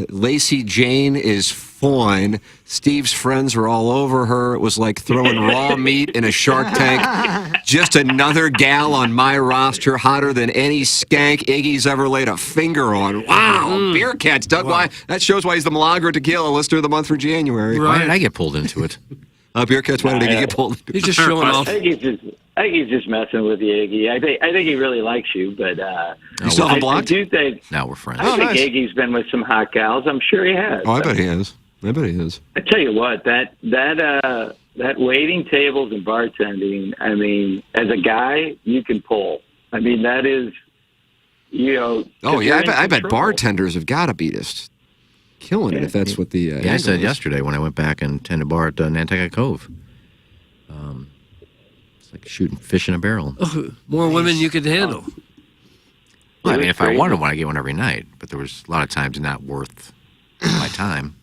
Lacey Jane is fine. Steve's friends are all over her. It was like throwing raw meat in a shark tank. Just another gal on my roster, hotter than any skank Iggy's ever laid a finger on. Wow, Beer Cat's Doug. Why? That shows why he's the Milagro Tequila listener of the month for January.
Why did I get pulled into it?
Beer Cat's, why did he get pulled into it?
He's just showing off.
I think he's just messing with you, Iggy. I think he really likes you, but
You still
I
unblocked?
do think
Now we're friends.
I think Iggy's been with some hot gals. I'm sure he has.
Oh, I bet he is. I bet he is.
I tell you what, that that waiting tables and bartending, I mean, as a guy, you can pull. I mean, that is, you know.
Oh, yeah, I bet
control.
bartenders have got to be just killing it if that's what the.
Yeah, I said yesterday when I went back and tended a bar at Nantucket Cove. It's like shooting fish in a barrel.
Oh, more women you could handle.
Well, I mean, if I wanted one, I get one every night. But there was a lot of times not worth my time.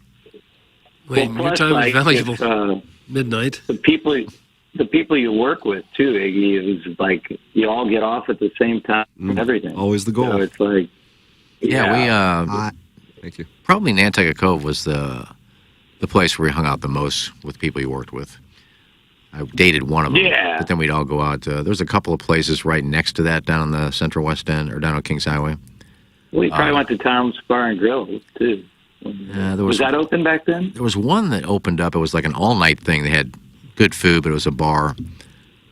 Wait,
Well,
your
plus,
time
like,
is valuable.
if,
Midnight.
The people you work with too, Iggy, is like you all get off at the same time. And everything.
Always the goal.
So it's like,
Yeah,
Thank you.
Probably Nantucket Cove was the place where we hung out the most with people you worked with. I dated one of them,
Yeah.
but then we'd all go out. There's a couple of places right next to that down on the Central West End or down on Kings Highway.
we probably went to Tom's Bar and Grill too.
There
Was that open back then?
There was one that opened up. It was like an all-night thing. They had good food, but it was a bar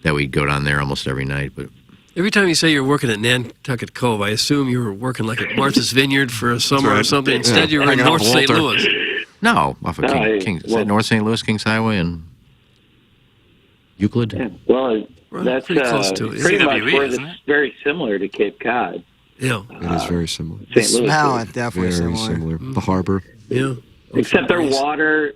that we'd go down there almost every night. But
Every time you say you're working at Nantucket Cove, I assume you were working like at Martha's Vineyard for a summer or
right.
something. Instead,
Yeah.
you were in
Hanging out
North
with
St.
Walter.
Louis.
no, off of Kings. Is that North St. Louis, Kings Highway, and Euclid?
Well, that's
pretty close to it.
pretty much
CWE,
where
isn't
it's very similar to Cape Cod.
Yeah.
It is very similar.
St. Louis.
Smell it, definitely
Very
similar.
The harbor.
Yeah.
Except their water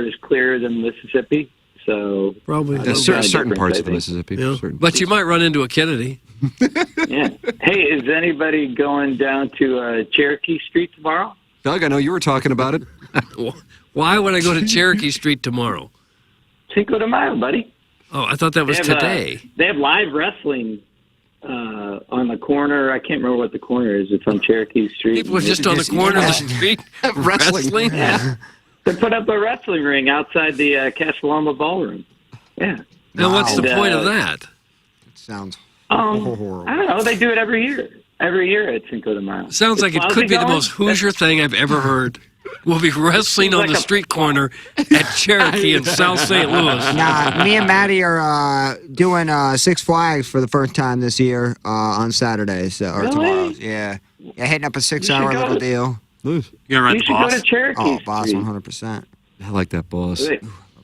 is clearer than Mississippi. So
Probably.
There's certain parts of the Mississippi.
Yeah.
Certain
But you might run into a Kennedy.
yeah. Hey, is anybody going down to Cherokee Street tomorrow?
Doug, I know you were talking about it.
Why would I go to Cherokee Street tomorrow?
Cinco de Mayo, buddy.
Oh, I thought that was
They have,
today.
They have live wrestling on the corner. I can't remember what the corner is. It's on Cherokee Street.
People were just on the corner of the street wrestling.
Yeah. They put up a wrestling ring outside the Castelloma Ballroom. Yeah.
Now, what's the
And,
point of that?
Sounds
horrible. I don't know. They do it every year. Every year at Cinco de Mayo.
Sounds like it could be the most Hoosier thing I've ever heard. We'll be wrestling on the street corner at Cherokee in South St. Louis.
Nah, me and Maddie are doing Six Flags for the first time this year on Saturday, or
Really?
tomorrow. Yeah, hitting up a 6-hour
go
little
to-
deal.
You
gonna ride
You
the
should
boss?
go to Cherokee
Oh, boss,
Street.
100%.
I like that boss.
Are they-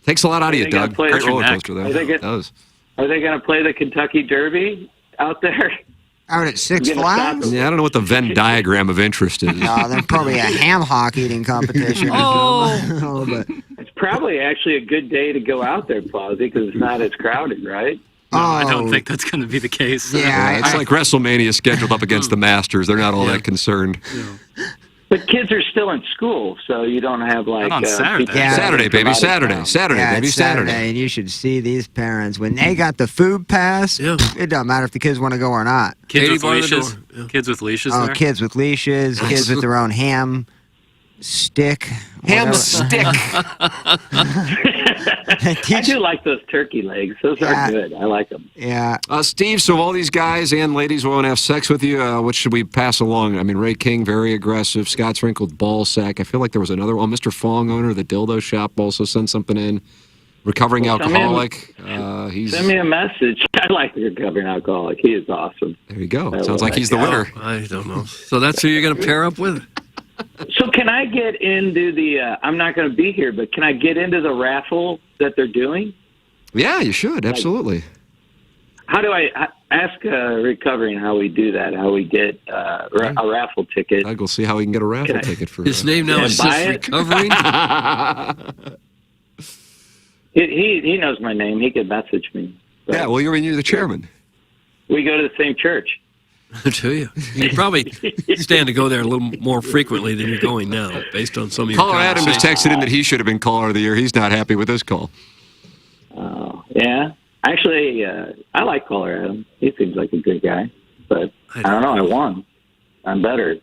Takes a lot out of you,
Are they gonna
Doug.
play-
Great roller
Neck.
coaster there.
Are they
It does.
Are they going to play the Kentucky Derby out there?
Out at Six
You're gonna
Flags?
stop
Yeah, I don't know what the Venn diagram of interest is.
No, there's probably a ham hock eating competition.
Oh.
But,
It's probably actually a good day to go out there, Plowsy, because it's not as crowded, right?
No, I don't
Oh.
think that's going to be the case.
Yeah,
It's like WrestleMania scheduled up against the Masters. They're not all that concerned.
But kids are still in school, so you don't have like
on Saturday.
people
Yeah.
Saturday,
from
baby.
out of
Saturday.
town.
Saturday,
yeah,
baby.
it's
Saturday.
and you should see these parents when they got the food pass.
Yeah.
It doesn't matter if the kids want to go or not.
Kids
Katie
with
bar the
leashes.
door. Yeah.
Kids with leashes
Oh,
there.
kids with leashes, kids with their own ham stick.
Ham
whatever.
stick.
I do like those turkey legs. Those
Yeah.
are good. I like them.
Yeah.
Steve, so all these guys and ladies want to have sex with you. What should we pass along? I mean, Ray King, very aggressive. Scott's wrinkled ball sack. I feel like there was another one. Mr. Fong, owner of the dildo shop, also sent something in. Recovering
Well, send me a-
alcoholic. He's
Send me a message. I like the recovering alcoholic. He is awesome.
there you go.
I
Sounds
love
like
that
he's the
guy.
winner.
I don't know. So that's who you're going to pair up with?
So can I get into the? I'm not going to be here, but can I get into the raffle that they're doing?
Yeah, you should. Absolutely.
How do I ask recovering how we do that? How we get a raffle ticket?
I'll go see how we can get a raffle
Can I-
ticket for
His name now
Can I
is
buy
just
it?
Recovering?
He knows my name. He could message me. But
Yeah, well, you're the chairman.
we go to the same church.
Do you? You probably stand to go there a little more frequently than you're going now, based on some of your
Caller Adam just
conversations.
texted in that he should have been caller of the year. He's not happy with this call.
Yeah, actually, I like Caller Adam. He seems like a good guy, but I don't know. I won. I'm better.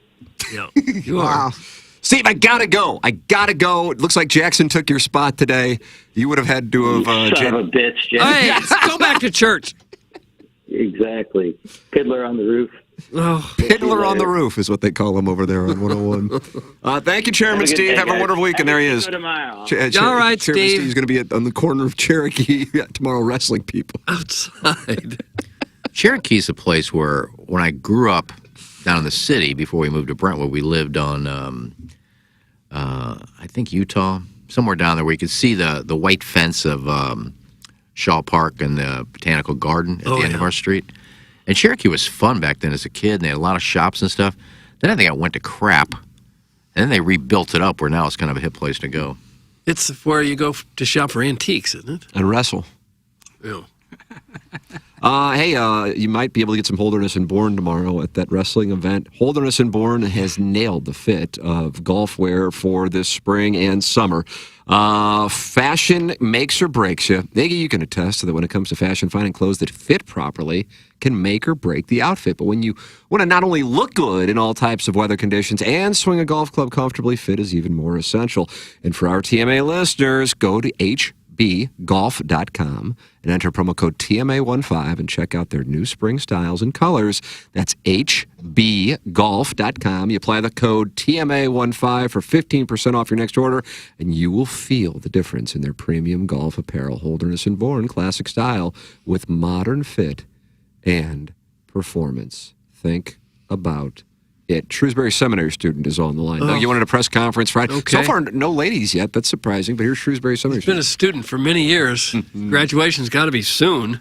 Yeah, you are.
Wow.
Steve, I gotta go. It looks like Jackson took your spot today. You would have had to have.
Son of a bitch, Jim.
Hey, let's go back to church.
Exactly. Fiddler on the roof.
Oh,
Piddler on the roof is what they call him over there on 101. Thank you, Chairman
Have a good
Steve.
day,
Have a
guys.
wonderful week. And there he is.
Cinco de Mayo.
All right,
Chairman
Steve.
Steve's going to be on the corner of Cherokee tomorrow wrestling people.
outside.
Cherokee's a place where, when I grew up down in the city before we moved to Brentwood, we lived on, I think, Utah somewhere down there where you could see the white fence of Shaw Park and the Botanical Garden at the end of our street. And Cherokee was fun back then as a kid, and they had a lot of shops and stuff. Then I think it went to crap, and then they rebuilt it up where now it's kind of a hip place to go.
It's where you go to shop for antiques, isn't it?
And wrestle.
Yeah.
Hey, you might be able to get some Holderness and Bourne tomorrow at that wrestling event. Holderness and Bourne has nailed the fit of golf wear for this spring and summer. Fashion makes or breaks you. Iggy, you can attest to that when it comes to fashion, finding clothes that fit properly can make or break the outfit. But when you want to not only look good in all types of weather conditions and swing a golf club comfortably, fit is even more essential. And for our TMA listeners, go to hbgolf.com and enter promo code TMA15 and check out their new spring styles and colors. That's hbgolf.com. You apply the code TMA15 for 15% off your next order, and you will feel the difference in their premium golf apparel. Holderness and Bourne, classic style with modern fit and performance. Think about it. Shrewsbury Seminary student is on the line. Doug, you wanted a press conference Friday.
Okay.
So far, no ladies yet. That's surprising, but here's Shrewsbury Seminary
He's been a student for many years. Graduation's got to be soon.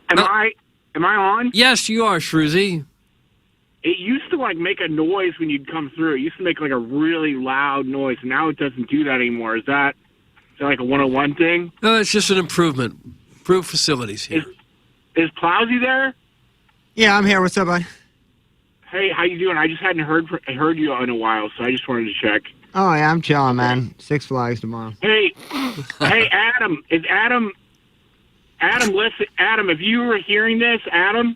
Am I on?
Yes, you are, Shrewsy.
It used to make a noise when you'd come through. It used to make a really loud noise. Now it doesn't do that anymore. Is that like a 101 thing?
No, it's just an improvement. Improved facilities here.
Is Plowsy there?
Yeah, I'm here. What's up, bud?
Hey, how you doing? I just hadn't heard you in a while, so I just wanted to check.
Oh, yeah, I'm chilling, man. Six Flags tomorrow.
Hey, Adam. Is Adam? Listen, Adam. If you were hearing this, Adam,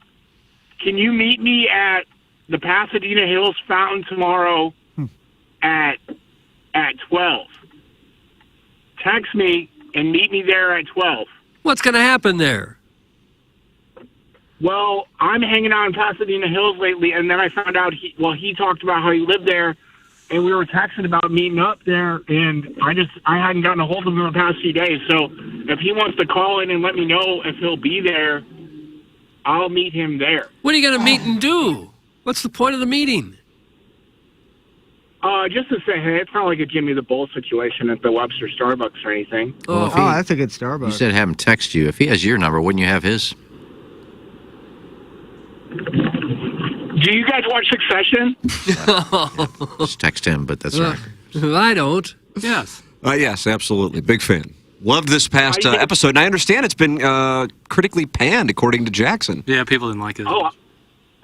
can you meet me at the Pasadena Hills Fountain tomorrow at 12? Text me and meet me there at 12.
What's going to happen there?
Well, I'm hanging out in Pasadena Hills lately, and then I found out he talked about how he lived there, and we were texting about meeting up there, and I hadn't gotten a hold of him in the past few days. So if he wants to call in and let me know if he'll be there, I'll meet him there.
What are you going to meet and do? What's the point of the meeting?
Just to say, hey, it's not like a Jimmy the Bull situation at the Webster Starbucks or anything.
Oh, that's a good Starbucks.
You said have him text you. If he has your number, wouldn't you have his?
Do you guys watch Succession?
Just text him, but that's right.
I don't.
Yes. Yes, absolutely. Big fan. Loved this past episode, and I understand it's been critically panned, according to Jackson.
Yeah, people didn't like it.
Oh,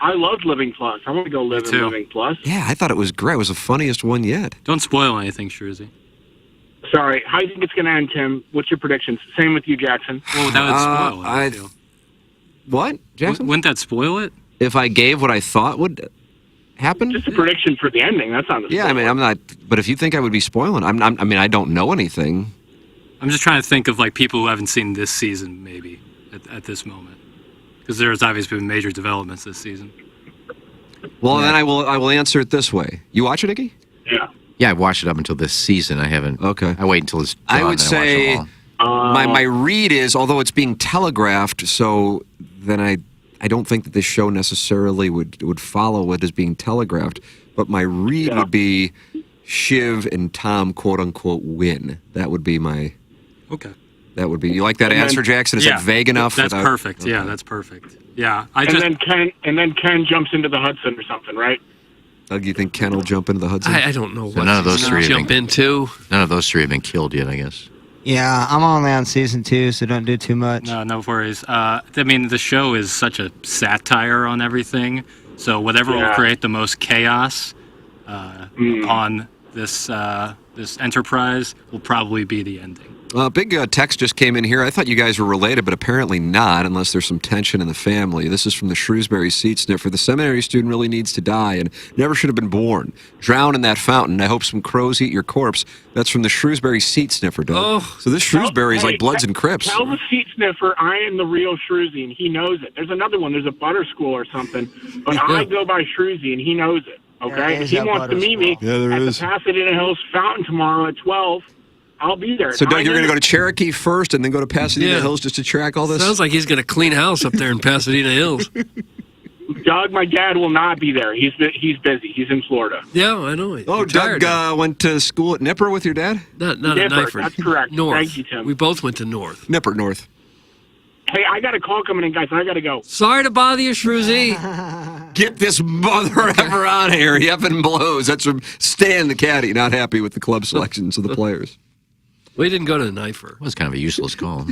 I loved Living Plus. I want to go live in Living Plus.
Yeah, I thought it was great. It was the funniest one yet.
Don't spoil anything, Shrewsy.
Sorry. How do you think it's going to end, Tim? What's your predictions? Same with you, Jackson.
Well, that would spoil it, I feel.
What, Jackson?
Wouldn't that spoil it?
If I gave what I thought would happen?
Just a prediction for the ending. That's not the
Yeah, I mean, I'm not. But if you think I would be spoiling, I mean, I don't know anything.
I'm just trying to think of people who haven't seen this season, maybe at this moment, because there's obviously been major developments this season.
Well, then I will answer it this way. You watch it, Icky?
Yeah.
Yeah, I've watched it up until this season. I haven't. Okay. I wait until it's done.
I would say my read is, although it's being telegraphed, so then I don't think that this show necessarily would follow what is being telegraphed. But my read would be Shiv and Tom, quote unquote, win. That would be my.
Okay.
That would be. You like that answer, Jackson? Is that vague enough?
That's perfect. Okay. Yeah, that's perfect. Yeah,
then Ken jumps into the Hudson or something, right?
Doug, you think Ken will jump into the Hudson?
I don't know what
none of those three
jump into.
None of those three have been killed yet, I guess.
Yeah, I'm only on season 2, so don't do too much.
No worries. I mean, the show is such a satire on everything, so whatever will create the most chaos on this enterprise will probably be the ending.
Big text just came in here. I thought you guys were related, but apparently not, unless there's some tension in the family. This is from the Shrewsbury Seat Sniffer. The seminary student really needs to die and never should have been born. Drown in that fountain. I hope some crows eat your corpse. That's from the Shrewsbury Seat Sniffer, Doug.
Oh.
So this Shrewsbury is like Bloods and Crips.
Tell the Seat Sniffer I am the real Shrewsy, and he knows it. There's another one. There's a Butter School or something, but I go by Shrewsy, and he knows it. Okay? If he wants to meet me at the Pasadena Hills Fountain tomorrow at 12, I'll be there.
So, Doug, you're going to go to Cherokee first and then go to Pasadena Hills just to track all this?
Sounds like he's going to clean house up there in Pasadena Hills.
Doug, my dad, will not be there. He's busy. He's in Florida.
Yeah, I know.
Oh, Doug went to school at Nipper with your dad?
Not at
Nipper,
Kniford.
that's correct.
North.
Thank you, Tim.
We both went to North.
Nipper North.
Hey, I got a call coming in, guys. I got to go.
Sorry to bother you, Shrews.
Get this mother ever out of here. He effing blows. That's from Stan the caddy, not happy with the club selections of the players.
We didn't go to the Knifer.
It was kind of a useless call.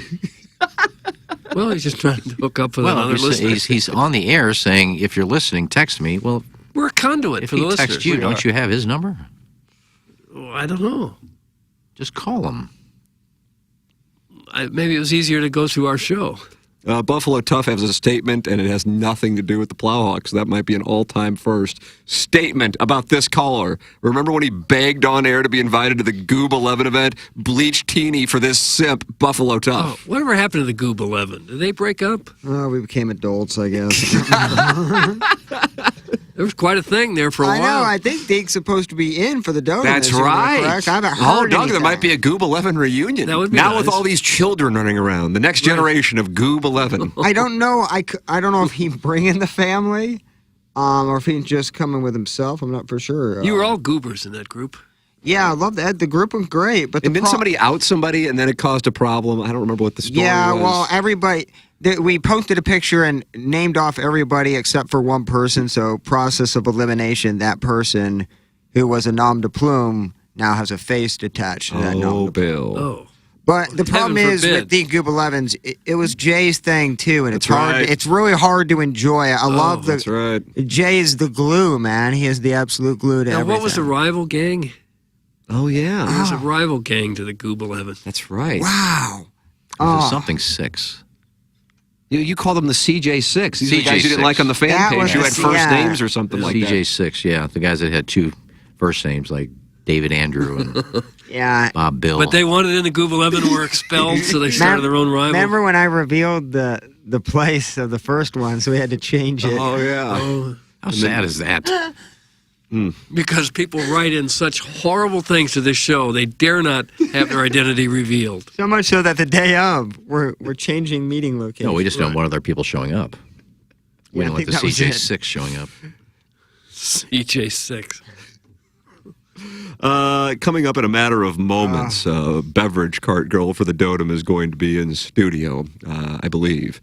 Well, he's just trying to hook up with another
you're
listener.
he's on the air saying, if you're listening, text me. Well,
we're a conduit
if
for
he
the
texts
listeners.
you, don't you have his number?
Oh, I don't know.
Just call him.
Maybe it was easier to go through our show.
Buffalo Tough has a statement, and it has nothing to do with the Plowhawks. That might be an all-time first statement about this caller. Remember when he begged on air to be invited to the Goob 11 event? Bleach Teeny for this simp, Buffalo Tough.
Oh, whatever happened to the Goob 11? Did they break up?
Oh, we became adults, I guess.
There was quite a thing there for a
I
while.
know. I think Deke's supposed to be in for the donut.
That's
Is that
right.
correct? I haven't
Oh,
heard
Doug,
anything.
there might be a Goob 11 reunion.
That would be
now
nice.
with all these children running around. The next generation of Goob 11.
I don't know. I don't know if he bringing the family, or if he's just coming with himself. I'm not for sure.
You were all goobers in that group.
Yeah, I love that. The group was great, but
And didn't somebody out somebody and then it caused a problem? I don't remember what the story
Yeah,
was.
well, everybody. We posted a picture and named off everybody except for one person. So, process of elimination. That person who was a nom de plume now has a face attached to that nom de plume.
Bill.
Oh.
But the problem
Heaven
is
forbid.
with the Goob 11s, it was Jay's thing too, and it's
That's
hard.
right.
It's really hard to enjoy. I love the.
That's right.
Jay is the glue, man. He is the absolute glue to
Now,
everything.
what was the rival gang?
Oh, yeah.
There was a rival gang to the Goob 11.
That's right.
Wow.
There's something 6.
You call them the CJ6. These are the guys you didn't
CJ6.
like on the fan
That
page.
was
You
the-
had first
yeah.
names or something like that.
CJ6, yeah. The guys that had 2 first names, like David Andrew and
Yeah.
Bob Bill.
But they wanted in the Goob 11 and were expelled, so they started their own rival.
Remember when I revealed the place of the first one, so we had to change it.
Oh, yeah.
Oh,
How sad is that?
because people write in such horrible things to this show, they dare not have their identity revealed.
So much so that the day of, we're changing meeting locations.
No, we just don't want other people showing up. We
Yeah,
don't
I
like the
think that was it.
CJ6 showing up.
CJ6.
Coming up in a matter of moments, beverage cart girl for the Dotem is going to be in studio, I believe.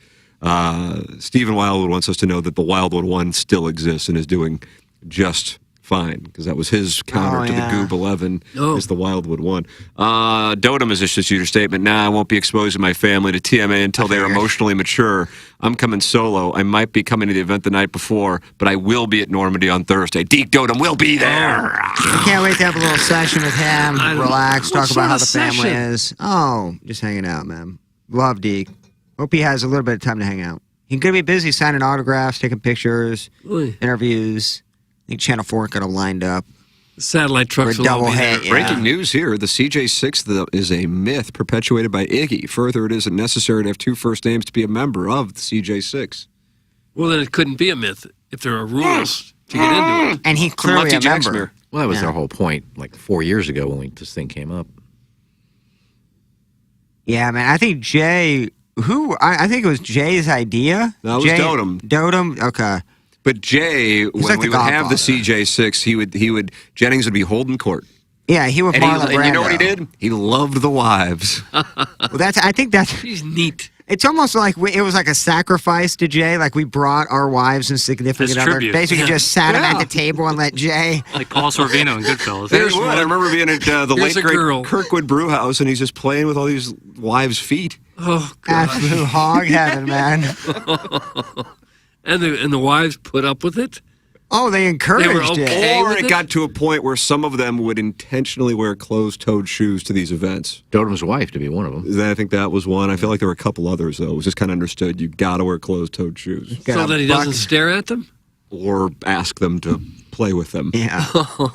Stephen Wildwood wants us to know that the Wildwood 1 still exists and is doing just fine, because that was his counter to the Goob 11 is the Wildwood 1. Dotem has issued your statement. Nah, I won't be exposing my family to TMA until they're emotionally mature. I'm coming solo. I might be coming to the event the night before, but I will be at Normandy on Thursday. Deke Dotem will be there.
I can't wait to have a little session with him. Relax, talk about how the family is. Oh, just hanging out, man. Love Deke. Hope he has a little bit of time to hang out. He's going to be busy signing autographs, taking pictures, interviews. I think Channel 4 got him lined up.
The satellite trucks
for a
will all
double
be there.
hit. Yeah.
Breaking news here. The CJ6 is a myth perpetuated by Iggy. Further, it isn't necessary to have 2 first names to be a member of the CJ6.
Well, then it couldn't be a myth if there are rules to get into it.
And he clearly a member.
Well, that was
Yeah.
their whole point, like 4 years ago when this thing came up.
Yeah, man. I think Jay, I think it was Jay's idea.
That was
Jay,
Dotem.
Dotem, okay.
But Jay, when
like
we
the
would have the
Godfather.
CJ6, Jennings would be holding court.
Yeah, he would
And,
Marlon
and you know what he
Brando.
did? He loved the wives.
Well, I think that's.
He's neat.
It's almost like it was like a sacrifice to Jay. Like we brought our wives and significant
As
other.
tribute.
Basically,
Yeah.
just sat him
Yeah.
at the table and let Jay.
Like Paul Sorvino in Goodfellas.
There's one. I remember being at the
Here's
late
a
great
girl.
Kirkwood Brew House, and he's just playing with all these wives' feet.
Oh, God.
Absolute hog heaven, man.
And the wives put up with it?
Oh, they encouraged
They were
it.
okay.
Or
with
it
it?
got to a point where some of them would intentionally wear closed-toed shoes to these events.
Dotem's wife to be one of them.
I think that was one. I feel like there were a couple others, though. It was just kind of understood you got to wear closed-toed shoes.
So that he doesn't stare at them?
Or ask them to play with them.
Yeah,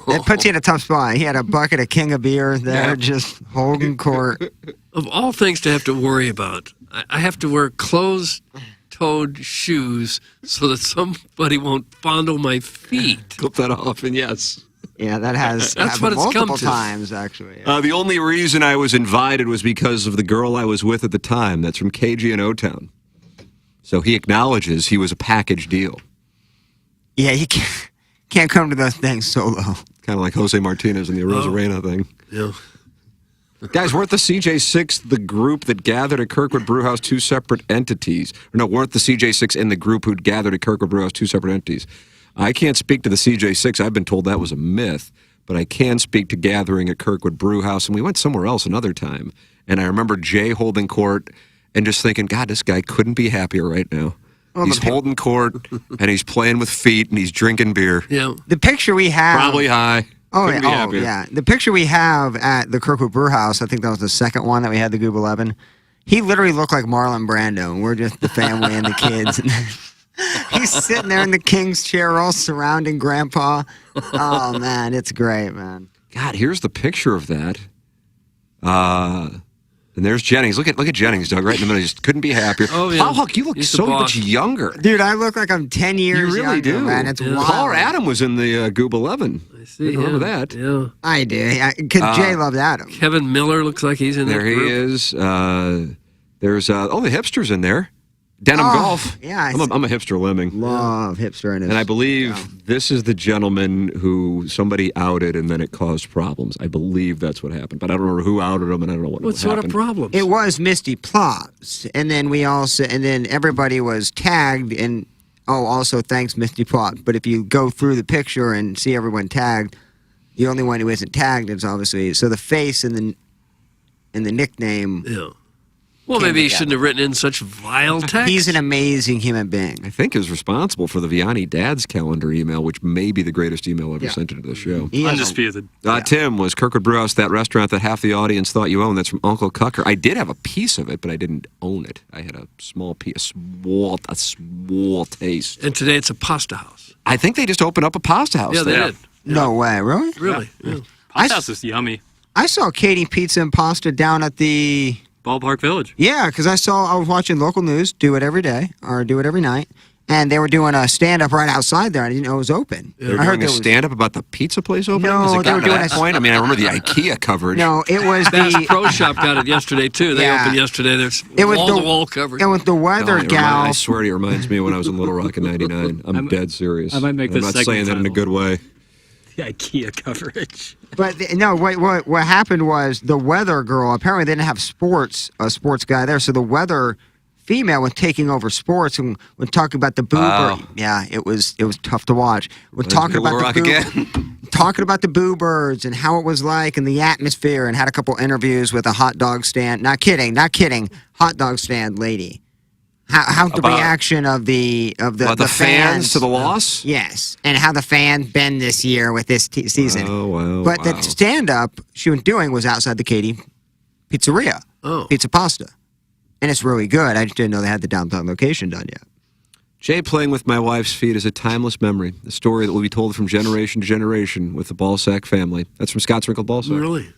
that puts you in a tough spot. He had a bucket of King of Beer there,
Yeah.
just holding court.
Of all things to have to worry about, I have to wear closed-toed shoes so that somebody won't fondle my feet.
Clip that off, and yes.
Yeah, that has
That's
happened
what it's come
multiple
to.
times actually.
The only reason I was invited was because of the girl I was with at the time. That's from KG in O-Town. So he acknowledges he was a package deal.
Yeah, you can't come to those things solo.
Kind of like Jose Martinez and the Rosarena thing.
Yeah.
Guys, weren't the CJ6 the group that gathered at Kirkwood Brewhouse two separate entities? Or no, weren't the CJ6 in the group who'd gathered at Kirkwood Brewhouse two separate entities? I can't speak to the CJ6. I've been told that was a myth, but I can speak to gathering at Kirkwood Brewhouse, and we went somewhere else another time. And I remember Jay holding court and just thinking, God, this guy couldn't be happier right now.
Well,
he's holding court, and he's playing with feet, and he's drinking beer.
Yeah.
The picture we have...
Probably high.
Oh,
Couldn't be
yeah,
happier.
yeah. The picture we have at the Kirkwood Brewhouse, I think that was the second one that we had, the Goob 11. He literally looked like Marlon Brando, and we're just the family and the kids. He's sitting there in the king's chair, all surrounding Grandpa. Oh, man, it's great, man.
God, here's the picture of that. And there's Jennings. Look at Jennings, Doug, right in the middle. He just couldn't be happier.
Oh, yeah.
Paul Huck, you look
He's the
so
boss.
much younger.
Dude, I look like I'm 10 years
You really
younger,
do.
man. It's wild.
Paul Adam was in the Goob 11.
I see.
Remember that?
Yeah.
I do. Because Jay loved Adam.
Kevin Miller looks like he's in
There
that
he
group.
is. There's the hipster's in there. Denim Golf.
Yeah.
I'm a hipster lemming.
Love hipster in his...
And I believe this is the gentleman who somebody outed and then it caused problems. I believe that's what happened. But I don't remember who outed him and I don't know what
sort
happened.
of problems?
It was Misty Plops, and then everybody was tagged, and also thanks Misty Plops. But if you go through the picture and see everyone tagged, the only one who isn't tagged is obviously the face and the nickname.
Yeah. Well, maybe he shouldn't have written in such vile text.
He's an amazing human being.
I think is responsible for the Vianney Dad's calendar email, which may be the greatest email ever sent into the show.
Undisputed.
Tim, was Kirkwood Brewhouse that restaurant that half the audience thought you owned? That's from Uncle Cucker. I did have a piece of it, but I didn't own it. I had a small piece, a small taste.
And today it's a pasta house.
I think they just opened up a pasta house.
Yeah, they
there.
did.
No way, really?
Really? Yeah.
Pasta house is yummy.
I saw Katie Pizza and Pasta down at the
Ballpark Village.
Yeah, because I was watching local news, do it every day or do it every night, and they were doing a stand up right outside there. I didn't know it was open.
They were
I heard
doing a stand up about the pizza place opening.
No,
Has it
they
gotten
were
to
doing
that
a-
point. I mean, I remember the IKEA coverage.
No, it was
Bass
the
Pro Shop got it yesterday too. They
Yeah.
opened yesterday. There's
It was the-
wall-to-wall coverage.
it was the weather
I
gal.
swear to you, it reminds me of when I was in Little Rock in '99. I'm dead serious.
I might make
I'm
this
not
segment
saying that in a
title.
good way.
The IKEA coverage.
But no, what happened was the weather girl. Apparently, they didn't have a sports guy there, so the weather female was taking over sports and was talking about the boober.
Oh.
Yeah, it was tough to watch. We're talking
Little
about
Rock
the
again.
talking about the boo birds and how it was like and the atmosphere, and had a couple interviews with a hot dog stand. Not kidding, hot dog stand lady. How the
About-
reaction of the
About the fans to the loss?
Yes, and how the fans been this year with this season.
Oh, wow.
But
wow.
the stand-up she was doing was outside the Katie Pizzeria, Pizza Pasta, and it's really good. I just didn't know they had the downtown location done yet.
Jay playing with my wife's feet is a timeless memory, a story that will be told from generation to generation with the Ballsack family. That's from Scott's Wrinkled Ballsack.
Really?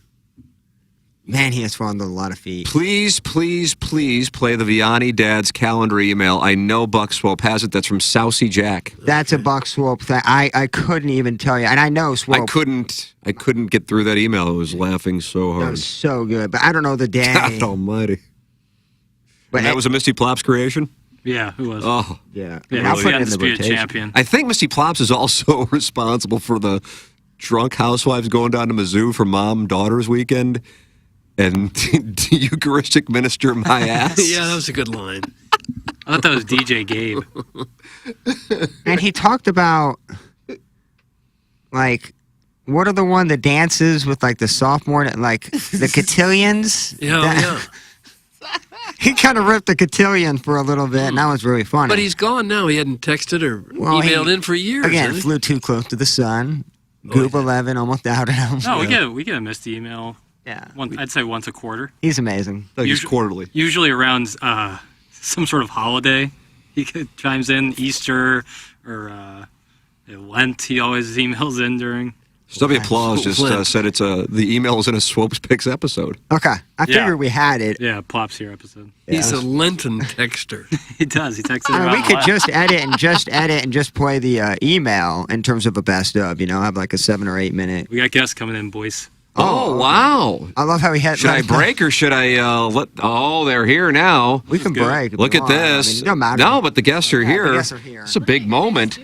Man, he has fun with a lot of feet.
Please, please, please play the Vianney Dad's calendar email. I know Buck Swope has it. That's from Sousy Jack.
That's a Buck Swope thing. I couldn't even tell you, and I know Swope.
I couldn't get through that email. I was laughing so
That
hard.
was so good, but I don't know the day.
God almighty.
But
And that was a Misty Plops creation?
Yeah, who was?
Oh.
Yeah.
Yeah,
I'll
he's
put
the
it in the
undisputed
rotation.
champion.
I think Misty Plops is also responsible for the drunk housewives going down to Mizzou for mom-daughters weekend and Eucharistic minister my ass.
Yeah, that was a good line.
I thought that was DJ Gabe.
And he talked about, like, what are the dances with, like, the sophomore, like, the cotillions?
Yeah, yeah.
He kind of ripped the cotillion for a little bit, and that was really funny.
But he's gone now. He hadn't texted or
Well,
emailed
he-
in for years.
Again,
has he?
flew too close to the sun. Goob 11 almost outed him.
No, we get a Misty email.
Yeah.
I'd say once a quarter.
He's amazing.
He's quarterly.
Usually around some sort of holiday. He chimes in, Easter or Lent. He always emails in during.
Stubby Applause just said it's the email is in a Swopes Picks episode.
Okay. I
Yeah.
figured we had it.
Yeah, Plops here episode.
He's a Lenten texter.
He does. He texts
I mean,
around
we
a
could
lot.
just edit and just play the email in terms of a best of, have like a 7 or 8 minute.
We got guests coming in, boys.
Oh, wow.
I love how he had.
Should I break or should I let... Oh, they're here now.
We can break. if
Look
we
at
want. I mean,
this.
it don't matter.
No, but the guests are here.
the guests are here.
It's a big moment.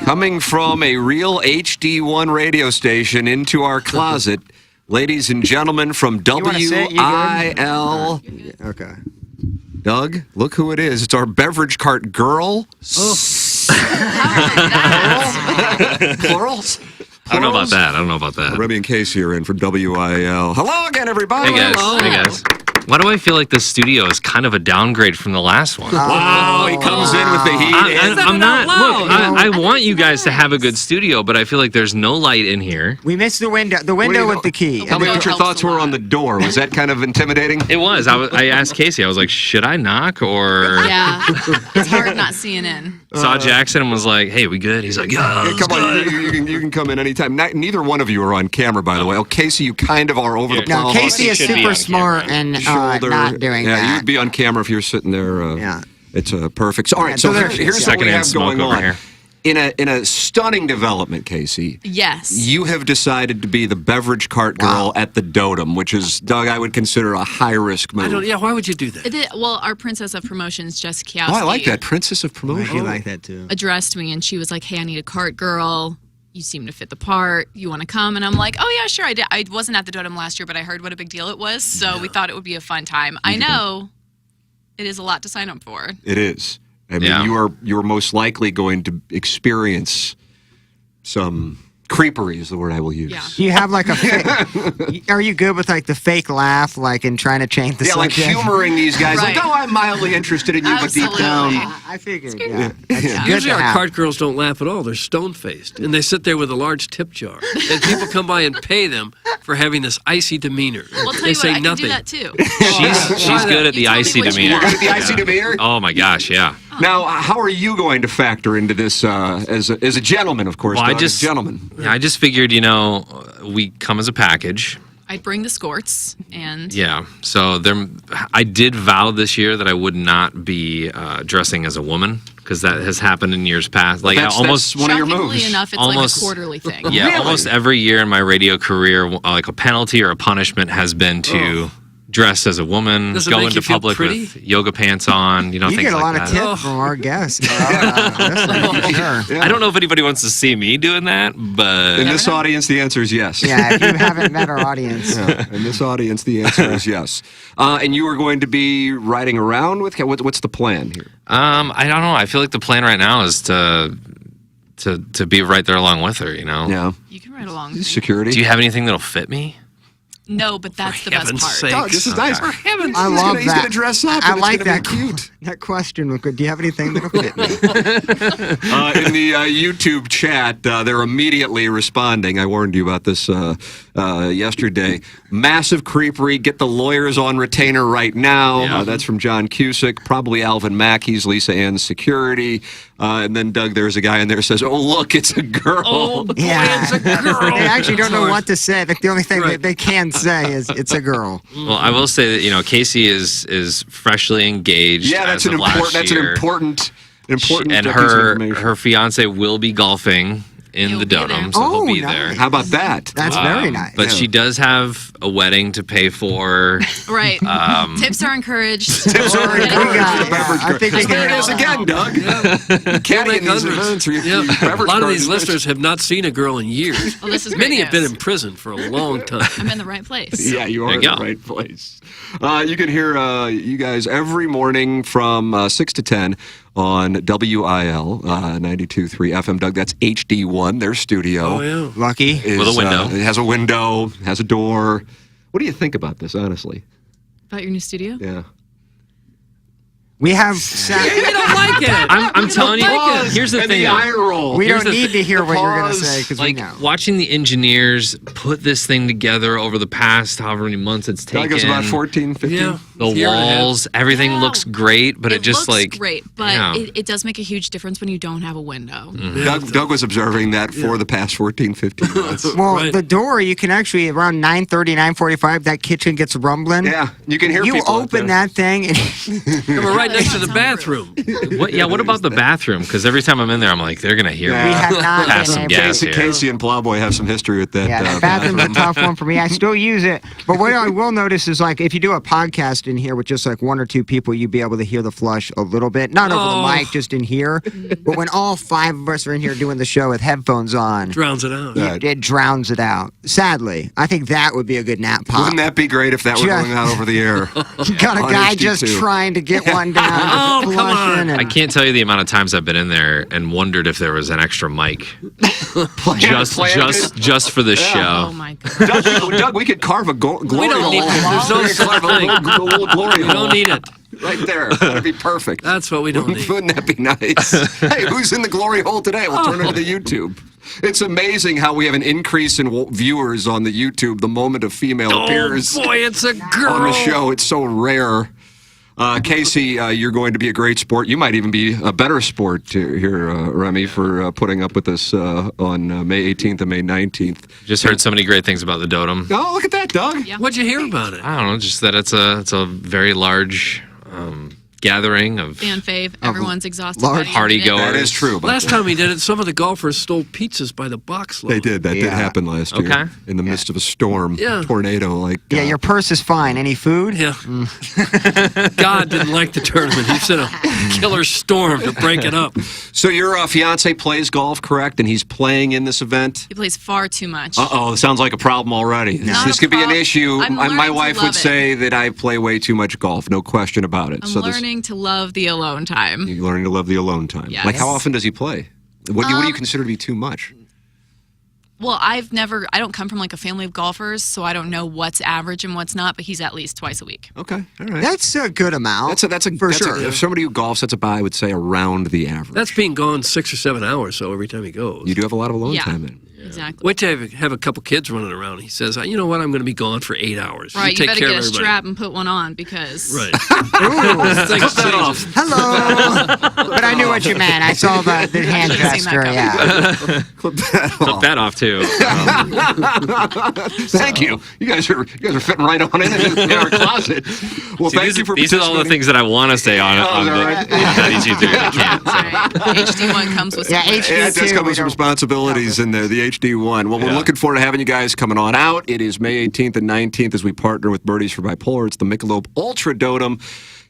Coming from a real HD1 radio station into our closet, ladies and gentlemen from
wanna sit? You good?
WIL.
Okay.
Doug, look who it is. It's our beverage cart girl. Plurals?
I don't know about that.
Remy and Casey are in from WIL. Hello again, everybody.
Hey guys. Why do I feel like this studio is kind of a downgrade from the last one?
Wow, he comes in with the heat.
I'm not. Look, I want you guys to have a good studio, but I feel like there's no light in here.
We missed the window. The window with the key.
Tell me what your thoughts were on the door. Was that kind of intimidating?
It was. I asked Casey. I was like, should I knock or?
Yeah, it's hard not seeing in.
Saw Jackson and was like, "Hey, we good?" He's like, "Yeah,
Come on, you can come in anytime. Neither one of you are on camera, by the way. Oh, Casey, you kind of are over the
No,
phone.
Casey is super smart and not doing
yeah,
that.
you'd be on camera if you're sitting there.
Yeah.
It's perfect. So, all right, so here's what
Second
we
hand
have
smoke
going
over
on.
here.
In a stunning development, Casey,
Yes.
you have decided to be the beverage cart girl at the Dotem, which is, Doug, I would consider a high-risk move.
Why would you do that?
Well, our Princess of Promotions, Jess Kowski.
Oh, I like that. Princess of Promotion.
I like that, too.
Addressed me, and she was like, "Hey, I need a cart girl. You seem to fit the part. You want to come?" And I'm like, "Oh, yeah, sure. I did. I wasn't at the Dotem last year, but I heard what a big deal it was, so we thought it would be a fun time. I know it is a lot to sign up for.
It is. I mean, you are most likely going to experience some creepery is the word I will use.
Do you have like a are you good with like the fake laugh, like in trying to change the
like
subject?
humoring these guys.
Right.
Like, oh, I'm mildly interested in you, but deep down.
I figured.
Usually our cart girls don't laugh at all. They're stone-faced, and they sit there with a large tip jar. And people come by and pay them for having this icy demeanor.
Well, tell
they
you
say
what, I
nothing.
can do that too.
She's good at the icy demeanor.
You're good at the icy demeanor?
Oh my gosh, yeah.
Now, how are you going to factor into this as a gentleman, of course?
Well,
Doug, as a gentleman.
Yeah, I just figured, we come as a package.
I'd bring the skorts, and
Yeah. So I did vow this year that I would not be dressing as a woman because that has happened in years past. Like
That's
almost
one of your
shockingly
moves.
enough, it's
Almost-
like a quarterly thing.
Yeah,
Really?
almost every year in my radio career, like a penalty or a punishment has been to dress as a woman,
Does it
go
make
into
you feel
public
pretty?
with yoga pants on,
You
things
get a
like
lot
that.
of tips from our guests. Sure.
I don't know if anybody wants to see me doing that, but
In this audience, the answer is yes.
Yeah, if you haven't met our audience.
Yeah, in this audience, the answer is yes. And you are going to be riding around with. What's the plan here?
I don't know. I feel like the plan right now is to be right there along with her.
Yeah.
You can ride along. with me.
Security.
Do you have anything that'll fit me?
No, but that's the best
heaven's
part.
sake.
Doug, this is nice.
For heaven's
I love
He's
that.
going to dress up.
I
and
like
it's gonna
that.
be cute.
That question. Do you have anything that'll fit me?
In the YouTube chat, they're immediately responding. I warned you about this yesterday. Massive creepery. Get the lawyers on retainer right now.
Yeah.
That's from John Cusick. Probably Alvin Mackey's Lisa Ann's security. And then, Doug, there's a guy in there who says, "Oh, look, it's a girl."
Oh, boy,
Yeah.
it's a girl.
They actually don't know what to say. The only thing that they can say is it's a girl.
Well, I will say that Casey is freshly engaged.
Yeah, that's
as
an
of last
important. That's an
year.
important.
And
piece of
her
information.
fiance will be golfing in the Dotem, so he'll be there.
How about that?
That's very nice.
But she does have a wedding to pay for.
Right. Tips are encouraged.
Tips are encouraged.
I think we
There it
can.
is again, Doug. Caddy in these events.
Yeah. A lot of these listeners have not seen a girl in years.
Well, this is
Many
great
have been
news.
in prison for a long time.
I'm in the right place.
Yeah, you are
There
in
you
the
go.
right place. You can hear you guys every morning from 6 to 10 on WIL 92.3 FM. Doug, that's HD1, their studio.
Oh, yeah.
Lucky.
With a window.
It has a window, has a door. What do you think about this, honestly?
About your new studio?
Yeah.
We have.
We don't like it.
I'm telling you.
like it.
Here's the
And
thing.
the
though.
eye roll.
We
Here's
don't
the
need to hear what you're going to
pause.
say because we
Like
know.
watching the engineers put this thing together over the past however many months it's taken.
Doug is about 14, 15.
Yeah.
The
Year and a half.
walls, everything
Yeah.
looks great, but it just
looks
like
great, but
yeah.
it does make a huge difference when you don't have a window.
Doug was observing that for the past 14, 15 months.
Well,
Right.
the door, you can actually, around 9:30, 9:45, that kitchen gets rumbling.
Yeah, you can hear
You
people out
open
there.
that thing, and
Yeah, but right right next to the bathroom.
What about the bathroom? Because every time I'm in there, I'm like, they're gonna hear me.
We have not
pass
been
some
able-
gas
Casey,
here.
Casey and Plowboy have some history with that.
Yeah, the bathroom's a tough one for me. I still use it. But what I will notice is, like, if you do a podcast in here with just like one or two people, you'd be able to hear the flush a little bit. Not over
Oh.
the mic, just in here. But when all 5 of us are in here doing the show with headphones on,
Drowns it out.
it drowns it out. Sadly, I think that would be a good nap pop.
Wouldn't that be great if that were
Just-
going out over the air?
You got a
On
guy
HD2.
just trying to get one down.
Oh, come
flushing
on.
and-
I can't tell you the amount of times I've been in there and wondered if there was an extra mic, just for the show.
Oh my god.
Doug, we could carve a glory
don't need
hole.
it. There's no
We could carve a
such thing.
little glory
We
hole
don't need it.
right there. That'd be perfect.
That's what we don't need.
Wouldn't that be nice? Hey, who's in the glory hole today? We'll turn it to the YouTube. It's amazing how we have an increase in viewers on the YouTube the moment a female appears
Oh boy, it's a girl.
on the show. It's so rare. Casey, you're going to be a great sport. You might even be a better sport here, Remy, for putting up with us on May 18th and May 19th.
Just heard so many great things about the Dotem.
Oh, look at that, Doug.
What'd you hear about it?
I don't know, just that it's a very large gathering of
Fan fave. Everyone's exhausted.
large
by the end
party
of it.
goers.
That is true. But
Last time he did it, some of the golfers stole pizzas by the box load.
they did. That did
Yeah.
happen last year.
Okay.
In the midst of a storm,
Yeah.
tornado. Like
Yeah, your purse is fine. Any food?
Yeah. God didn't like the tournament. He sent a killer storm to break it up.
So your fiance plays golf, correct? And he's playing in this event.
He plays far too much.
Uh-oh, sounds like a problem already.
Not
This
a
could be an
prob-
issue.
I'm
My
learning to
wife
love
would
it.
say that I play way too much golf, no question about it.
I'm
so
learning to love the alone time.
you're learning to love the alone time.
Yes.
Like how often does he play? What do you consider to be too much?
Well, I don't come from like a family of golfers, so I don't know what's average and what's not, but he's at least twice a week.
Okay, all right.
That's a good amount.
That's
for sure.
if somebody who golfs, that's about, I would say, around the average.
That's being gone 6 or 7 hours, so every time he goes.
You do have a lot of alone
Yeah.
time then.
Exactly.
Wait till I have a couple kids running around. He says, you know what, I'm going to be gone for 8 hours.
Right, you
take
better
care
get a
of everybody.
strap and put one on because
Right.
Ooh.
Things change.
Hello. But I knew what you meant. I saw the hand
Should've seen
gesture.
that
Yeah.
Clip that
Flip
off.
that off too.
Thank you. You guys are fitting right on in our closet. Well,
See,
thank you for
these are all the
participating.
things that I want to say on
Oh,
the
all right.
that EG3. I can't.
right. HD1 comes with some
Yeah,
risks.
Yeah, it does
HD2,
come
we
with some
don't-
responsibilities in there, the HD1. Well, we're looking forward to having you guys coming on out. It is May 18th and 19th as we partner with Birdies for Bipolar. It's the Michelob Ultra Dotem.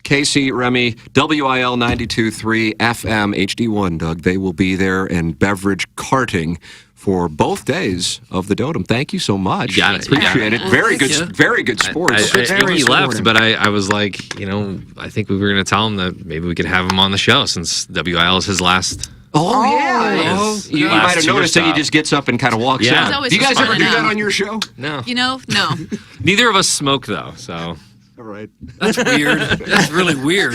Casey, Remy, WIL 92.3 FM HD1, Doug. They will be there and beverage carting for both days of the Dotem. Thank you so much.
You got it.
Appreciate it.
Well,
Very
thank
good,
you.
very good sports.
Very
He left,
sporting.
but I was like, I think we were going to tell him that maybe we could have him on the show since WIL is his last.
Oh, yeah.
Oh,
You
last
might have
tour
noticed that he
stop.
just gets up and kind of walks
Yeah.
out.
He's
always
Do you guys
just
ever
fun
do
to
that
know.
on your show?
No.
You know, no.
Neither of us smoke though, so
All right.
That's weird. That's really weird.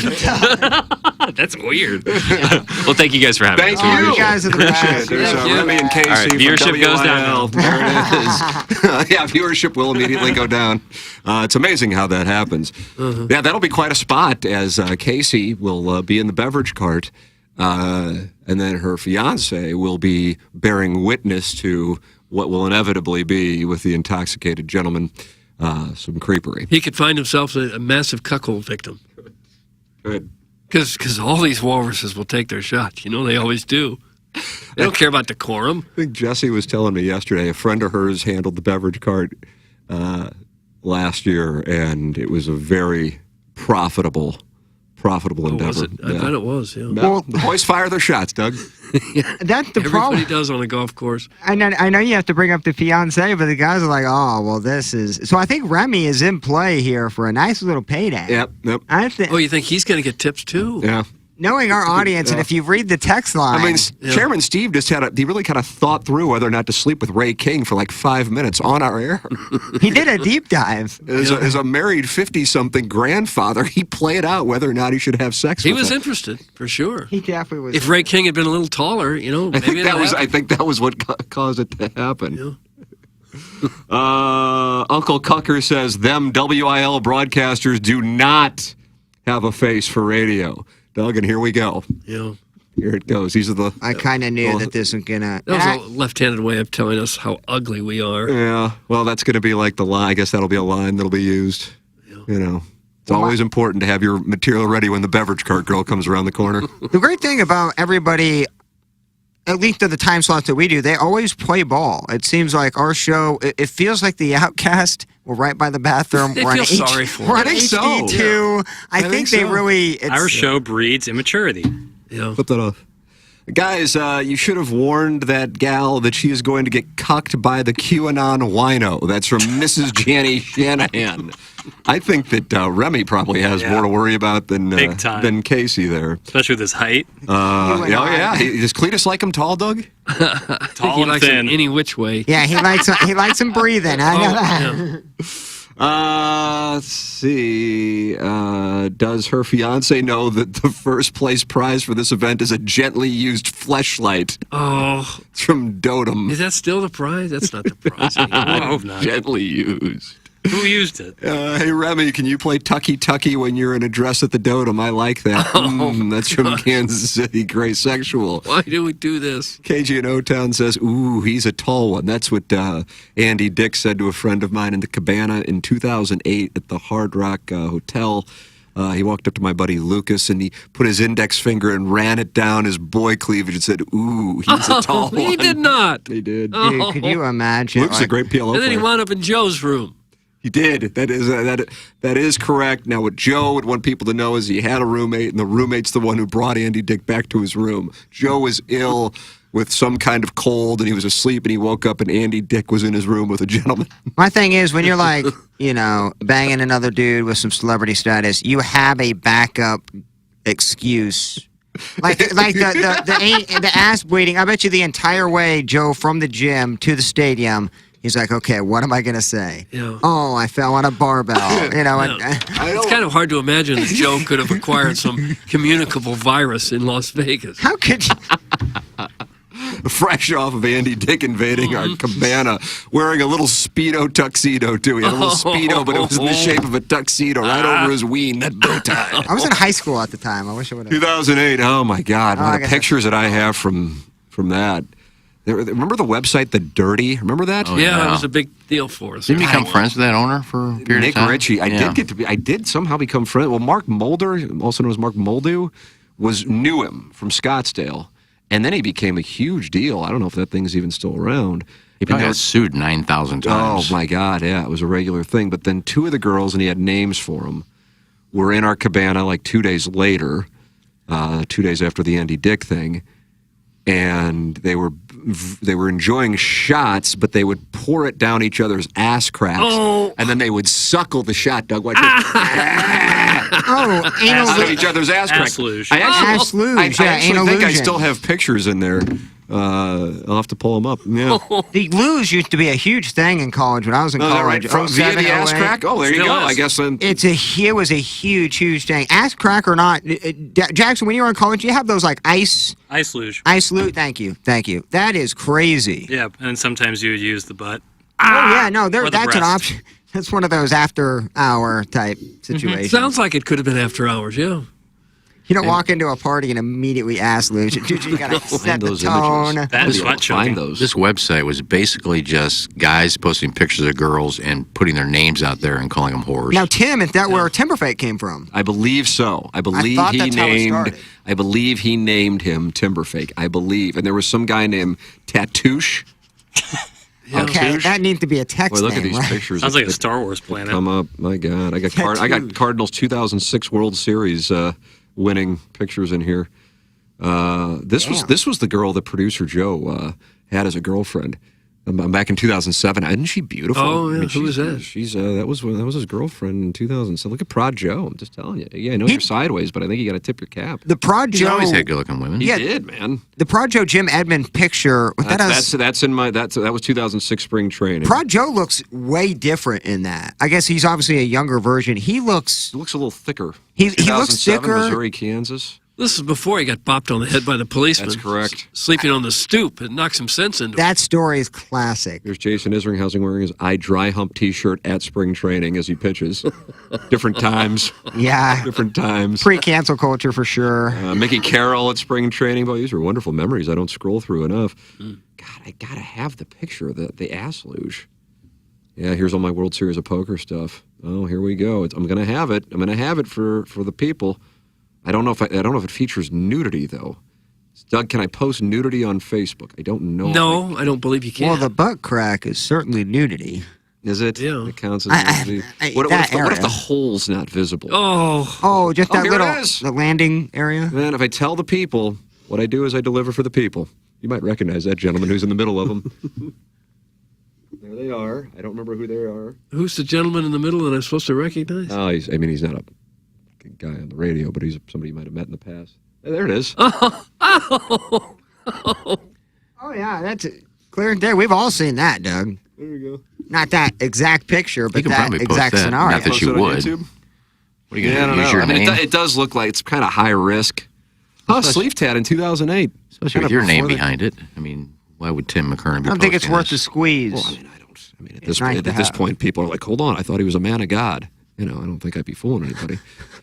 that's weird. Well, thank you guys for having
Thank
us.
you.
You guys are the
Appreciate
best.
it. There's
Thank you.
Remy and Casey
All right,
from
viewership goes
WIL.
down.
There it is. Yeah, viewership will immediately go down. It's amazing how that happens. Yeah, that'll be quite a spot as Casey will be in the beverage cart. And then her fiance will be bearing witness to what will inevitably be, with the intoxicated gentleman, some creepery.
He could find himself a massive cuckold victim.
Good.
Because all these walruses will take their shots. You know, they always do. They don't care about decorum.
I think Jesse was telling me yesterday, a friend of hers handled the beverage cart last year, and it was a very profitable endeavor.
Was it? I bet it was, yeah.
Well, the boys fire their shots, Doug.
That's the
Everybody
problem.
does on a golf course.
I know you have to bring up the fiance, but the guys are like, oh, well, this is. So I think Remy is in play here for a nice little payday.
Yep.
I think,
Oh, you think he's going to get tips too?
Yeah.
knowing our audience, and if you read the text line.
I mean, Chairman Steve just he really kind of thought through whether or not to sleep with Ray King for like 5 minutes on our air.
He did a deep dive.
As a married 50-something grandfather, he played out whether or not he should have sex
He
with
was
her.
interested, for sure.
He definitely was.
If Ray King had been a little taller,
I
maybe
think
it'd
that was what caused it to happen. Uncle Cucker says them WIL broadcasters do not have a face for radio. Doug, and here we go.
Yeah.
Here it goes. These are the.
I kind of knew that this was gonna.
That was a left-handed way of telling us how ugly we are.
Yeah. Well, that's going to be like the line. I guess that'll be a line that'll be used. You know. It's always important to have your material ready when the beverage cart girl comes around the corner.
The great thing about everybody, at least at the time slots that we do, they always play ball. It seems like our show, it feels like the Outcast. We're right by the bathroom.
They
we're
feel
on
sorry for
We're on
it.
HD2. I think they really...
Our show breeds immaturity.
Yeah.
Flip that off. Guys, you should have warned that gal that she is going to get cucked by the QAnon wino. That's from Mrs. Janny Shanahan. I think that Remy probably has more to worry about than Casey there.
Especially with his height.
Does Cletus like him tall, Doug?
Tall
he
and
likes
thin.
him any which way.
Yeah, he likes him breathing. I know that.
Let's see. Does her fiance know that the first place prize for this event is a gently used fleshlight?
Oh.
It's from Dotem.
Is that still the prize? That's not the prize anymore.
I hope not.
Gently used.
Who used it?
Hey, Remy, can you play Tucky Tucky when you're in a dress at the Dotem? I like that. That's from Kansas City. Gray Sexual.
Why do we do this?
KG in O-Town says, ooh, he's a tall one. That's what Andy Dick said to a friend of mine in the Cabana in 2008 at the Hard Rock Hotel. He walked up to my buddy Lucas and he put his index finger and ran it down his boy cleavage and said, ooh, he's a tall one.
He did not.
He did.
Dude, could you imagine?
Luke's a great PLO
And then he
player.
wound up in Joe's room.
He did. That is correct. Now, what Joe would want people to know is he had a roommate, and the roommate's the one who brought Andy Dick back to his room. Joe was ill with some kind of cold, and he was asleep, and he woke up, and Andy Dick was in his room with a gentleman.
My thing is, when you're like, banging another dude with some celebrity status, you have a backup excuse. Like the ass bleeding. I bet you the entire way, Joe, from the gym to the stadium, he's like, okay, what am I going to say?
Yeah.
Oh, I fell on a barbell.
It's kind of hard to imagine that Joe could have acquired some communicable virus in Las Vegas.
How could you?
Fresh off of Andy Dick invading our cabana, wearing a little Speedo tuxedo, too. He had a little Speedo, but it was in the shape of a tuxedo right over his ween, that bow tie.
I was in high school at the time. I wish I would have.
2008, oh my God.
Oh, I
What the
guess
pictures that I have from that. Remember the website, The Dirty? Remember that?
Yeah, it was a big deal for us.
Didn't you become friends with that owner for a period
Nick
of time?
Ritchie. I did somehow become friends. Well, Mark Mulder, also known as Mark Muldew, knew him from Scottsdale. And then he became a huge deal. I don't know if that thing's even still around.
He probably got sued 9,000 times.
Oh, my God, yeah. It was a regular thing. But then two of the girls, and he had names for them, were in our cabana like 2 days later, 2 days after the Andy Dick thing. And they were enjoying shots, but they would pour it down each other's ass cracks.
Oh.
And then they would suckle the shot, Doug. Watch
anal
out of each other's ass cracks.
Ass luge.
I
luge,
actually think I
illusion.
still have pictures in there. I'll have to pull them up. Yeah.
The luge used to be a huge thing in college when I was in
Oh, is that
college.
right? From via
07,
the ass
08.
crack? Oh, there you
Still
go.
is.
I guess then.
It was a huge thing. Ass crack or not, Jackson, when you were in college, you have those like ice
luge.
Ice luge. Thank you. That is crazy.
Yeah, and sometimes you would use the butt.
Oh yeah, no,
Or the
that's an
breast.
option. That's one of those after hour type situations.
Sounds like it could have been after hours, yeah.
You don't walk into a party and immediately ass luge. You gotta set the tone.
This website was basically just guys posting pictures of girls and putting their names out there and calling them whores.
Now, Tim, is that where Timberfake came from?
I believe so. I believe
thought
he
that's how it
named.
started.
I believe he named him Timberfake. I believe, and there was some guy named Tatoosh.
Okay, that needs to be a text
Boy, look
name,
at these
right?
pictures.
Sounds like a
that
Star Wars planet.
Come up, my God! I got Cardinals 2006 World Series winning pictures in here. This was the girl that producer Joe had as a girlfriend. Back in 2007, isn't she beautiful?
Oh, yeah. Who was that?
She's that was his girlfriend in 2007. Look at Prod Joe. I'm just telling you. Yeah, I know you're sideways, but I think you got to tip your cap.
The Prod
He's
Joe.
always had good-looking women.
He did, man.
The Prod Joe Jim Edmond picture.
That's in my that was 2006 spring training.
Prod Joe looks way different in that. I guess he's obviously a younger version. He looks
a little thicker.
He looks
2007,
thicker.
Missouri, Kansas.
This is before he got bopped on the head by the policeman.
That's correct.
Sleeping on the stoop. It knocked some sense into him.
That story is classic.
There's Jason Isringhausen wearing his I Dry Hump T-shirt at spring training as he pitches. Different times.
Yeah.
Different times.
Pre-cancel culture for sure.
Mickey Carroll at spring training. Boy, these are wonderful memories. I don't scroll through enough. God, I gotta have the picture of the ass luge. Yeah, here's all my World Series of Poker stuff. Oh, here we go. I'm going to have it. I'm going to have it for the people. I don't know if it features nudity though. Doug, can I post nudity on Facebook? I don't know.
No, I don't believe you can.
Well, the butt crack is certainly nudity.
Is it?
Yeah.
It counts as nudity. What if the hole's not visible?
Oh,
just that
here
little
it is.
the landing area.
Man, if I tell the people, what I do is I deliver for the people. You might recognize that gentleman who's in the middle of them. There they are. I don't remember who they are.
Who's the gentleman in the middle that I'm supposed to recognize?
Oh, he's not a guy on the radio, but he's somebody you might have met in the past. Hey, there it is.
Oh yeah, that's clear and day. We've all seen that, Doug.
There you go.
Not that exact picture, but
can
that
probably post
exact
that.
scenario.
Not that you
Post it on
would.
YouTube?
What are you going
I
to
don't
use
know.
your name?
It does look like it's kind of high risk. Oh, Sleeve Tat in 2008.
Especially with your name behind it. I mean, why would Tim McKernan be
I don't think it's
posting
worth the
this?
squeeze.
Well, at this point, people are like, hold on, I thought he was a man of God. I don't think I'd be fooling anybody.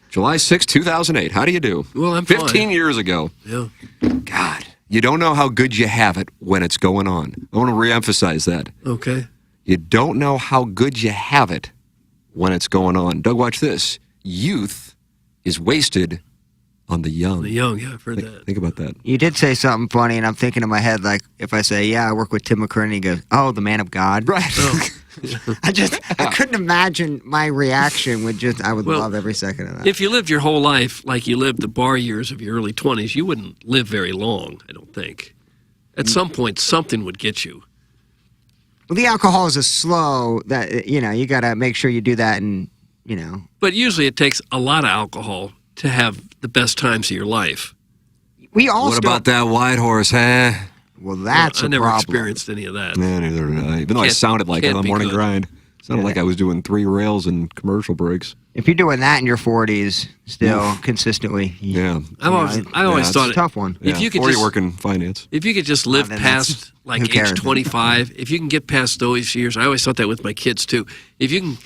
July 6, 2008. How do you do?
Well, I'm
15
fine.
years ago.
Yeah.
God, you don't know how good you have it when it's going on. I want to reemphasize that.
Okay.
You don't know how good you have it when it's going on. Doug, watch this. Youth is wasted on the young.
The young, yeah, I've heard that.
Think about that.
You did say something funny, and I'm thinking in my head, like, if I say, yeah, I work with Tim McKernan, he goes, oh, the man of God.
Right.
I couldn't imagine my reaction I would
Well,
love every second of that.
If you lived your whole life like you lived the bar years of your early 20s, you wouldn't live very long, I don't think. At some point, something would get you.
Well, the alcohol is a slow that, you got to make sure you do that and,
But usually it takes a lot of alcohol to have the best times of your life.
We all
What about that white horse, huh?
Well, that's
I
a
never
problem.
experienced any of that.
Yeah, neither did I. Even though I
Can't-
sounded like it
can't
on the
be
morning
good.
grind. Sounded like I was doing 3 rails and commercial breaks.
If you're doing that in your 40s still consistently,
Yeah.
I always
it's
thought
a tough one.
If you could
or
just
you work in finance.
If you could just live
then that's-
past
who
like
cares?
age 25, if you can get past those years, I always thought that with my kids too. If you can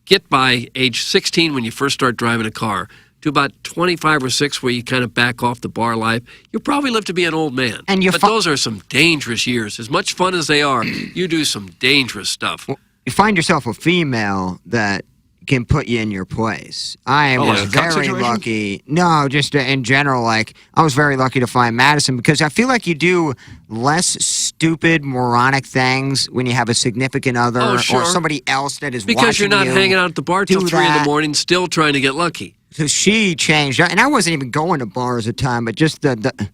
get by age 16 when you first start driving a car to about 25 or 6 where you kind of back off the bar life, you'll probably live to be an old man.
And you
but those are some dangerous years. As much fun as they are, you do some dangerous stuff.
You find yourself a female that can put you in your place. I was
like a cuck
very
situation?
lucky. No, just in general, like I was very lucky to find Madison because I feel like you do less stupid, moronic things when you have a significant other
Oh, sure.
or somebody else that is
Because you're
watching
not
you
hanging out at the bar till
do
3 in the
that.
morning still trying to get lucky.
So she changed, and I wasn't even going to bars at the time, but just the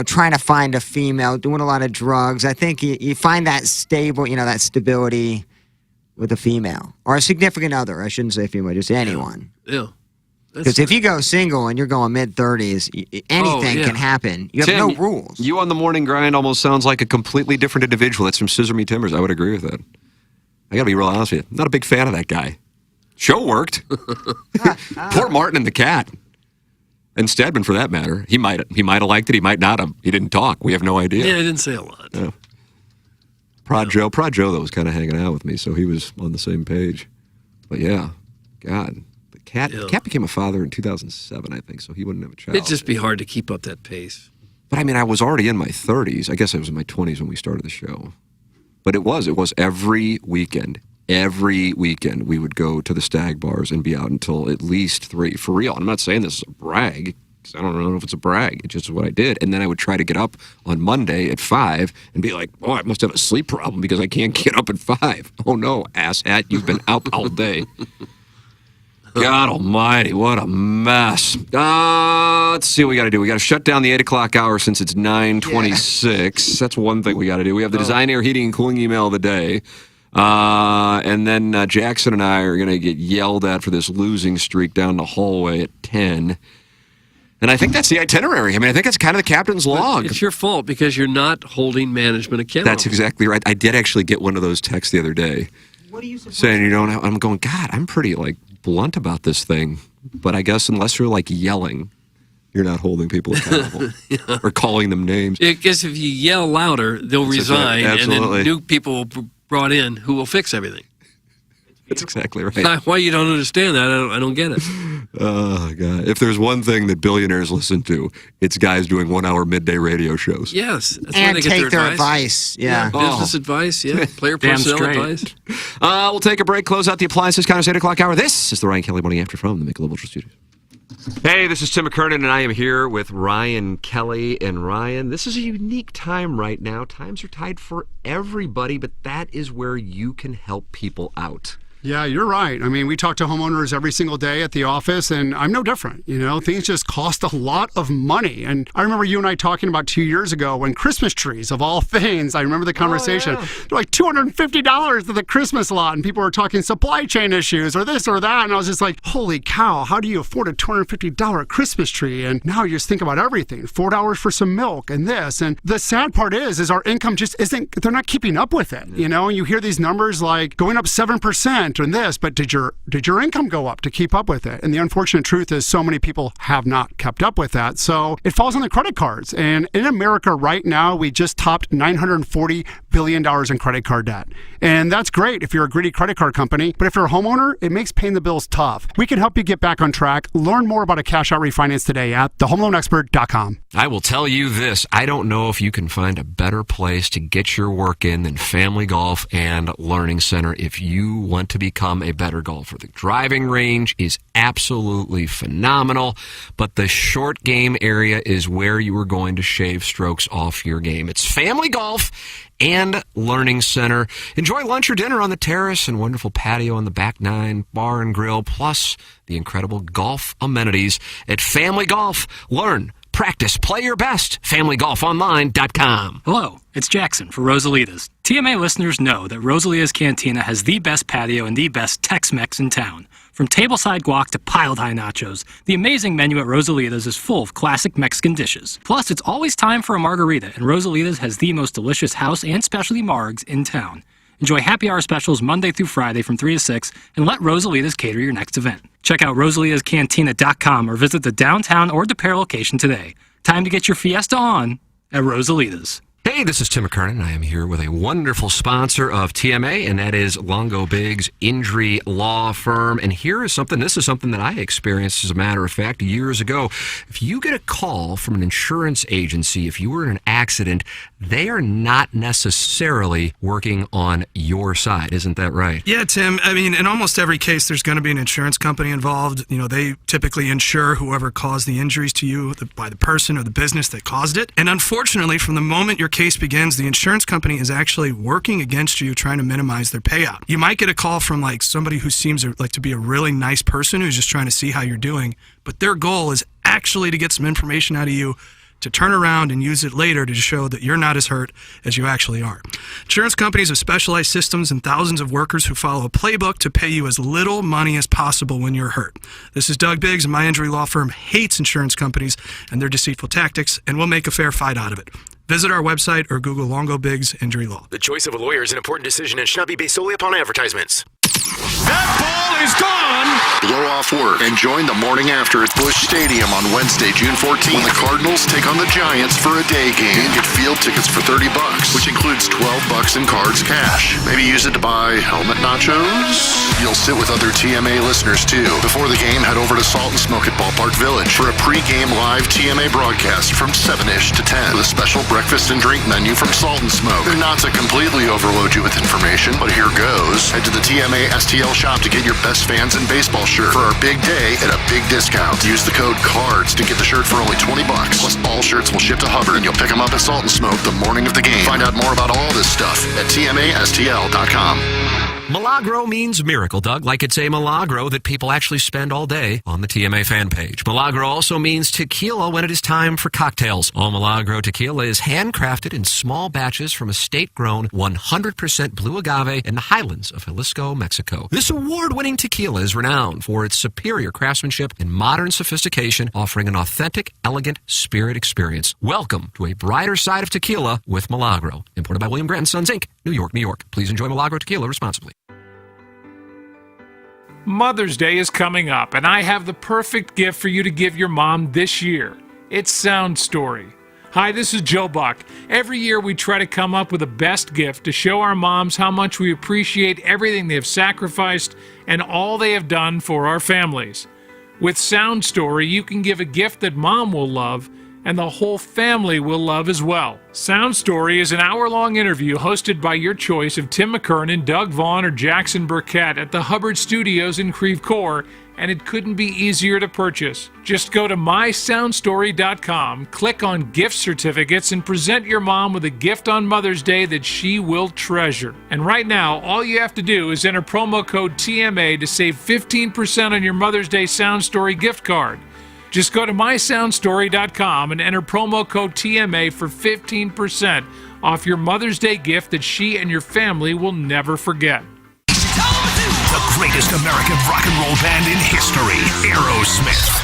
trying to find a female, doing a lot of drugs. I think you find that stable, that stability with a female or a significant other. I shouldn't say female, just anyone.
Yeah.
Because if you go single and you're going mid-30s, anything
yeah.
can happen. You have
Tim,
no rules.
You on the morning grind almost sounds like a completely different individual. That's from Scissor Me Timbers. I would agree with that. I got to be real honest with you. Not a big fan of that guy. Show worked. Poor Martin and the cat. And Stedman, for that matter. He might have liked it. He might not have. He didn't talk. We have no idea.
Yeah, I didn't say a lot.
Yeah. Prod Joe, though, was kind of hanging out with me, so he was on the same page. But yeah, God. The cat became a father in 2007, I think, so he wouldn't have a child.
It'd just be hard to keep up that pace.
But I mean, I was already in my 30s. I guess I was in my 20s when we started the show. But it was every weekend. Every weekend we would go to the stag bars and be out until at least 3. For real. I'm not saying this is a brag, because I don't know if it's a brag. It's just what I did. And then I would try to get up on Monday at 5 and be like, oh, I must have a sleep problem because I can't get up at 5. Oh, no, asshat, you've been out all day. God almighty, what a mess. Let's see what we got to do. We got to shut down the 8 o'clock hour since it's 9:26. That's one thing we got to do. We have the Design Air Heating and Cooling email of the day. And then Jackson and I are going to get yelled at for this losing streak down the hallway at 10. And I think that's the itinerary. I mean, I think that's kind of the captain's log.
It's your fault because you're not holding management accountable.
That's exactly right. I did actually get one of those texts the other day.
What are you
saying? I'm going, God, I'm pretty blunt about this thing. But I guess unless you're yelling, you're not holding people accountable or calling them names.
Because if you yell louder, they'll
That's
resign,
exactly-
and then
absolutely.
new people will be brought in who will fix everything.
That's exactly right.
Why you don't understand that? I don't get it.
Oh, God. If there's one thing that billionaires listen to, it's guys doing 1-hour midday radio shows.
Yes. That's
And
where they
take
get
their advice. Yeah.
Business advice. Yeah. Player
Damn
personnel
straight.
advice.
We'll take a break, close out the Appliances Counters 8 o'clock hour. This is the Ryan Kelly Morning After from the Michelob Ultra Studios. Hey, this is Tim McKernan, and I am here with Ryan Kelly. And Ryan, this is a unique time right now. Times are tight for everybody, but that is where you can help people out.
Yeah, you're right. I mean, we talk to homeowners every single day at the office, and I'm no different. You know, things just cost a lot of money. And I remember you and I talking about 2 years ago when Christmas trees, of all things, I remember the conversation. They're like $250 to the Christmas lot, and people were talking supply chain issues or this or that. And I was just like, holy cow, how do you afford a $250 Christmas tree? And now you just think about everything, $4 for some milk and this. And the sad part is our income just isn't, they're not keeping up with it. You know, and you hear these numbers like going up 7%. And this, but did your income go up to keep up with it? And the unfortunate truth is so many people have not kept up with that. So it falls on the credit cards. And in America right now, we just topped $940 billion in credit card debt. And that's great if you're a greedy credit card company. But if you're a homeowner, it makes paying the bills tough. We can help you get back on track. Learn more about a cash out refinance today at thehomeloanexpert.com.
I will tell you this. I don't know if you can find a better place to get your work in than Family Golf and Learning Center if you want to become a better golfer. The driving range is absolutely phenomenal, but the short game area is where you are going to shave strokes off your game. It's Family Golf and Learning Center. Enjoy lunch or dinner on the terrace and wonderful patio on the back nine, bar and grill, plus the incredible golf amenities at Family Golf. Learn, practice, play your best. FamilyGolfOnline.com.
Hello, it's Jackson for Rosalita's. TMA listeners know that Rosalita's Cantina has the best patio and the best Tex-Mex in town. From tableside guac to piled high nachos, the amazing menu at Rosalita's is full of classic Mexican dishes. Plus, it's always time for a margarita, and Rosalita's has the most delicious house and specialty margs in town. Enjoy happy hour specials Monday through Friday from 3 to 6, and let Rosalita's cater your next event. Check out rosalitascantina.com or visit the downtown or DePere location today. Time to get your fiesta on at Rosalita's.
Hey, this is Tim McKernan. I am here with a wonderful sponsor of TMA, and that is Longo Biggs Injury Law Firm. And this is something that I experienced, as a matter of fact, years ago. If you get a call from an insurance agency, if you were in an accident, they are not necessarily working on your side. Isn't that right?
Yeah, Tim. I mean, in almost every case, there's going to be an insurance company involved. You know, they typically insure whoever caused the injuries to you by the person or the business that caused it. And unfortunately, from the moment your case begins, the insurance company is actually working against you, trying to minimize their payout. You might get a call from like somebody who seems like to be a really nice person who's just trying to see how you're doing, but their goal is actually to get some information out of you to turn around and use it later to show that you're not as hurt as you actually are. Insurance companies have specialized systems and thousands of workers who follow a playbook to pay you as little money as possible when you're hurt. This is Doug Biggs, and my injury law firm hates insurance companies and their deceitful tactics, and we'll make a fair fight out of it. Visit our website or Google Longo Biggs Injury Law.
The choice of a lawyer is an important decision and should not be based solely upon advertisements.
That ball is gone! Blow off work and join the morning after at Busch Stadium on Wednesday, June 14th, when the Cardinals take on the Giants for a day game. Get field tickets for $30, which includes $12 in cards cash. Maybe use it to buy helmet nachos? You'll sit with other TMA listeners too. Before the game, head over to Salt and Smoke at Ballpark Village for a pre-game live TMA broadcast from 7-ish to 10 with a special breakfast and drink menu from Salt and Smoke. Not to completely overload you with information, but here goes. Head to the TMA STL shop to get your best fans in baseball shirt for our big day at a big discount. Use the code CARDS to get the shirt for only $20. Plus, all shirts will ship to Hubbard, and you'll pick them up at Salt and Smoke the morning of the game. Find out more about all this stuff at TMASTL.com.
Milagro means miracle, Doug, like it's a Milagro that people actually spend all day on the TMA fan page. Milagro also means tequila when it is time for cocktails. All Milagro tequila is handcrafted in small batches from a state-grown 100% blue agave in the highlands of Jalisco, Mexico. This award-winning tequila is renowned for its superior craftsmanship and modern sophistication, offering an authentic, elegant spirit experience. Welcome to a brighter side of tequila with Milagro. Imported by William Grant & Sons, Inc., New York, New York. Please enjoy Milagro tequila responsibly.
Mother's Day is coming up, and I have the perfect gift for you to give your mom this year. It's Sound Story. Hi, this is Joe Buck. Every year we try to come up with the best gift to show our moms how much we appreciate everything they have sacrificed and all they have done for our families. With Sound Story, you can give a gift that mom will love and the whole family will love as well. Sound Story is an hour-long interview hosted by your choice of Tim McKernan, Doug Vaughn, or Jackson Burkett at the Hubbard Studios in Creve Coeur, and it couldn't be easier to purchase. Just go to mysoundstory.com, click on gift certificates, and present your mom with a gift on Mother's Day that she will treasure. And right now, all you have to do is enter promo code TMA to save 15% on your Mother's Day Sound Story gift card. Just go to mysoundstory.com and enter promo code TMA for 15% off your Mother's Day gift that she and your family will never forget.
The greatest American rock and roll band in history, Aerosmith,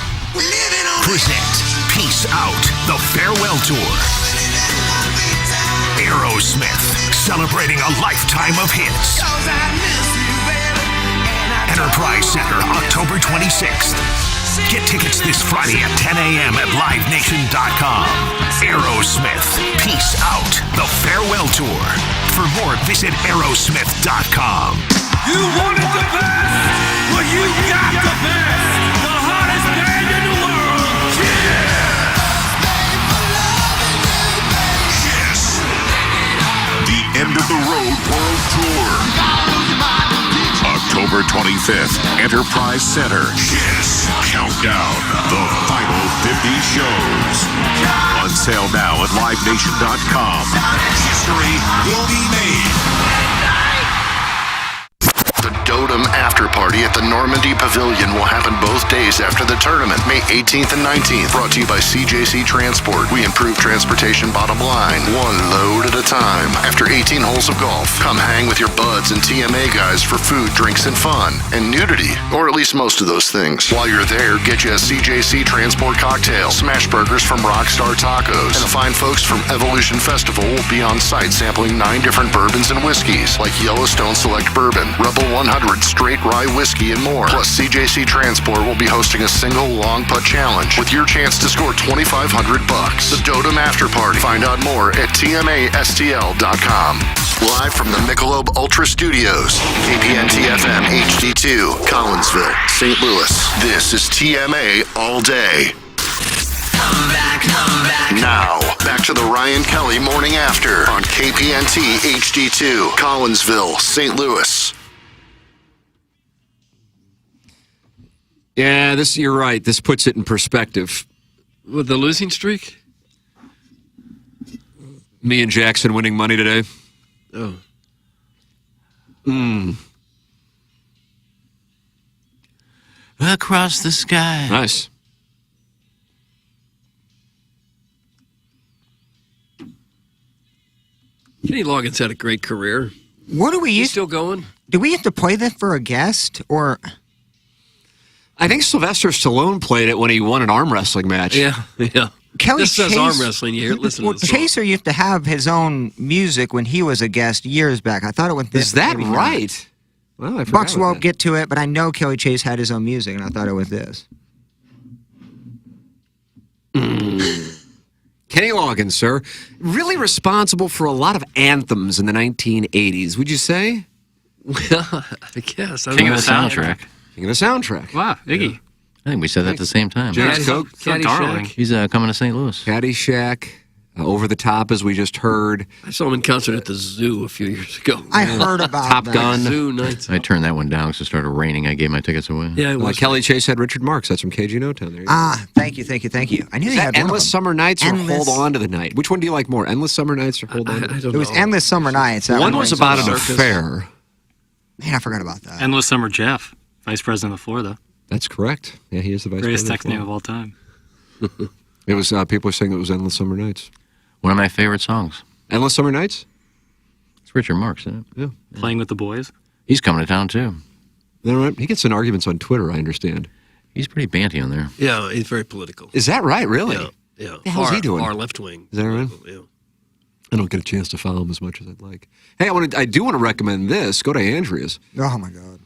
present Peace Out, the Farewell Tour. Aerosmith, celebrating a lifetime of hits. Enterprise Center, October 26th. Get tickets this Friday at 10 a.m. at livenation.com. Aerosmith, Peace Out, the Farewell Tour. For more, visit aerosmith.com.
You wanted the best? Well, you got the best. The hottest band in the world.
Yes. The End of the Road World Tour. October 25th, Enterprise Center. Kiss. Countdown. The final 50 shows. On sale now at livenation.com. History will be made.
The Dotem After Party at the Normandy Pavilion will happen both days after the tournament, May 18th and 19th. Brought to you by CJC Transport. We improve transportation bottom line, one load at a time. After 18 holes of golf, come hang with your buds and TMA guys for food, drinks, and fun. And nudity, or at least most of those things. While you're there, get you a CJC Transport cocktail, smash burgers from Rockstar Tacos, and the fine folks from Evolution Festival will be on site sampling 9 different bourbons and whiskeys, like Yellowstone Select Bourbon, Rebel 100 Straight Rye Whiskey, and more. Plus, CJC Transport will be hosting a single long putt challenge with your chance to score $2,500. The Dotem After Party. Find out more at TMASTL.com. Live from the Michelob Ultra Studios, KPNT-FM HD2, Collinsville, St. Louis. This is TMA All Day.
Come back.
Now, back to the Ryan Kelly Morning After on KPNT HD2, Collinsville, St. Louis.
Yeah, you're right. This puts it in perspective.
With the losing streak?
Me and Jackson winning money today.
Oh.
Across the sky.
Nice.
Kenny Loggins had a great career.
What do we
He's
use?
still going?
Do we have to play that for a guest or?
I think Sylvester Stallone played it when he won an arm wrestling match.
Yeah.
Kelly
This says
Chase,
arm wrestling. You hear, listen to
well,
this song.
Chaser used to have his own music when he was a guest years back. I thought it went this.
Is that
maybe not.
right? Well, I forgot
Bucks
about
won't
that.
get to it, but I know Kelly Chase had his own music, and I thought it was this.
Kenny Loggins, sir, really responsible for a lot of anthems in the 1980s, would you say?
Well, I guess. I
King
don't
of the
know.
soundtrack.
King of the soundtrack.
Wow, Iggy.
I think we said that at the same time.
James Coke,
darling.
He's coming to St. Louis.
Caddyshack, Over the Top, as we just heard.
I saw him in concert at the zoo a few years ago.
I heard about
Top
that.
Gun.
Zoo nights.
I turned that one down because it started raining. I gave my tickets away.
Yeah, it was.
Kelly Chase had Richard Marx. That's from KG No Town. There you go.
Thank you. I knew
Is
they
that
had one of
Endless
them.
Summer Nights or
Endless-
Hold On to the Night? Which one do you like more, Endless Summer Nights or Hold On?
I don't
It was
know.
Endless Summer Nights. That
One was about an
Circus.
affair.
Man, I forgot about that.
Endless Summer Jeff, Vice President of Florida.
That's correct. Yeah, he is the vice
Greatest
president.
text name of all time.
It was people are saying it was Endless Summer Nights.
One of my favorite songs.
Endless Summer Nights?
It's Richard Marx, isn't it?
Yeah.
Playing with the Boys.
He's coming to town, too.
You know what? He gets in arguments on Twitter, I understand.
He's pretty banty on there.
Yeah, he's very political.
Is that right, really?
Yeah.
The hell's he doing?
Our left wing.
Is that right?
Yeah.
I don't get a chance to follow him as much as I'd like. Hey, I do want to recommend this. Go to Andrea's.
Oh my God.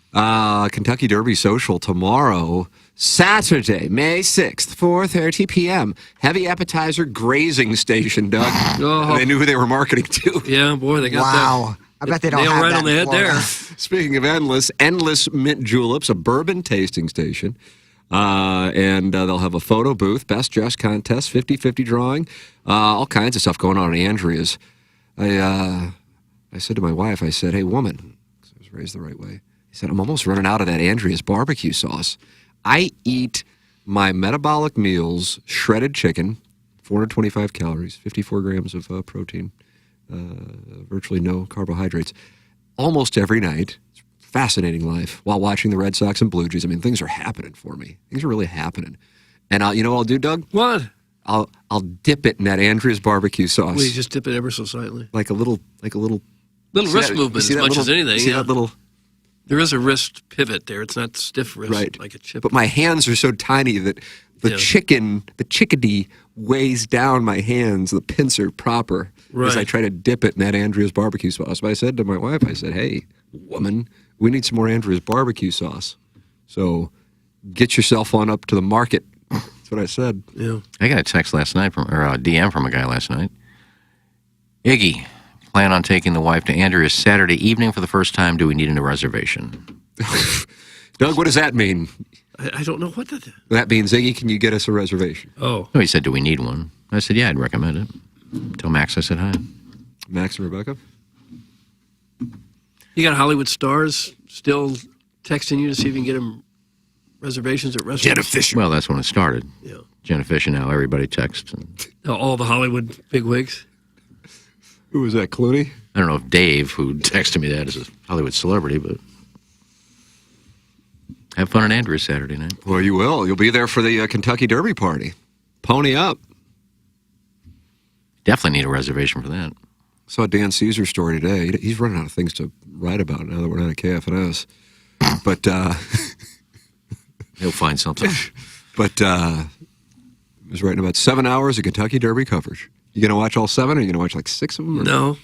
Kentucky Derby Social tomorrow. Saturday, May 6th, 4:30 p.m. Heavy appetizer grazing station, Doug.
Oh.
They knew who they were marketing to.
Yeah, boy, they got
Wow. I bet they don't
nail
have
right
that
on the
in
head
Florida.
there.
Speaking of endless mint juleps, a bourbon tasting station. And they'll have a photo booth, best dress contest, 50-50 drawing, all kinds of stuff going on at Andrea's. I said to my wife, I said, hey, woman, 'cause I was raised the right way. I said, I'm almost running out of that Andrea's barbecue sauce. I eat my metabolic meals, shredded chicken, 425 calories, 54 grams of protein, virtually no carbohydrates, almost every night. It's a fascinating life while watching the Red Sox and Blue Jays. I mean, things are happening for me. Things are really happening. And you know what I'll do, Doug?
What?
I'll dip it in that Andrea's barbecue sauce.
Well, you just dip it ever so slightly.
Like a little
Little
See
wrist
that-
movement
see
as
that
much
little-
as anything.
See
yeah.
that little...
There is a wrist pivot there. It's not stiff wrist
Right.
like a chip.
But my hands are so tiny that the
Yeah.
chickadee weighs down my hands, the pincer proper, as I
Right.
try to dip it in that Andrea's barbecue sauce. But I said to my wife, I said, hey, woman, we need some more Andrea's barbecue sauce. So get yourself on up to the market. That's what I said.
Yeah.
I got a text last night or a DM from a guy last night. Iggy, plan on taking the wife to Andrea's Saturday evening for the first time. Do we need a reservation?
Doug, what does that mean?
I don't know what that is.
That means, Iggy, can you get us a reservation?
Oh.
No, he said, do we need one? I said, yeah, I'd recommend it. Tell Max I said hi.
Max and Rebecca?
You got Hollywood stars still texting you to see if you can get them reservations at restaurants?
Well, that's when it started.
Yeah.
Jenna Fisher, now everybody texts. And
All the Hollywood bigwigs.
Who was that, Clooney?
I don't know if Dave, who texted me that, is a Hollywood celebrity, but have fun at Andrews Saturday night.
Well, you will. You'll be there for the Kentucky Derby party. Pony up.
Definitely need a reservation for that.
Saw Dan Caesar's story today. He's running out of things to write about now that we're not at KFNS. But
he'll find something.
But he was writing about 7 hours of Kentucky Derby coverage. You going to watch all 7, or are you going to watch like 6 of them? Or?
No.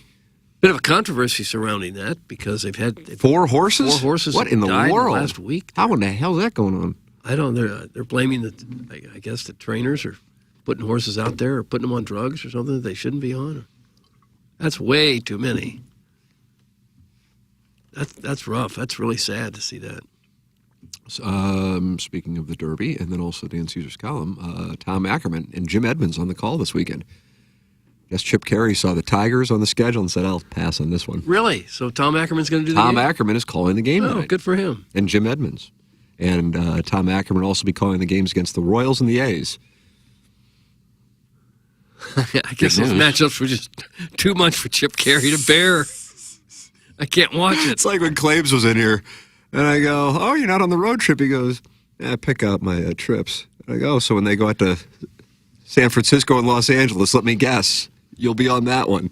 Bit of a controversy surrounding that because they've had
4 horses?
4 horses.
What in the
died
world?
last week.
How in the hell is that going on?
I don't know. They're blaming I guess the trainers are putting horses out there or putting them on drugs or something that they shouldn't be on. That's way too many. That's rough. That's really sad to see that.
Speaking of the Derby, and then also Dan Caesar's column, Tom Ackerman and Jim Edmonds on the call this weekend. Guess Chip Carey saw the Tigers on the schedule and said, I'll pass on this one.
Really? So Tom Ackerman's going to do the
Tom
game?
Ackerman is calling the game
Oh,
tonight.
good for him.
And Jim Edmonds. And Tom Ackerman will also be calling the games against the Royals and the A's.
I guess those matchups were just too much for Chip Carey to bear. I can't watch it.
It's like when Claves was in here, and I go, oh, you're not on the road trip? He goes, yeah, I pick out my trips. And I go, so when they go out to San Francisco and Los Angeles, let me guess, you'll be on that one.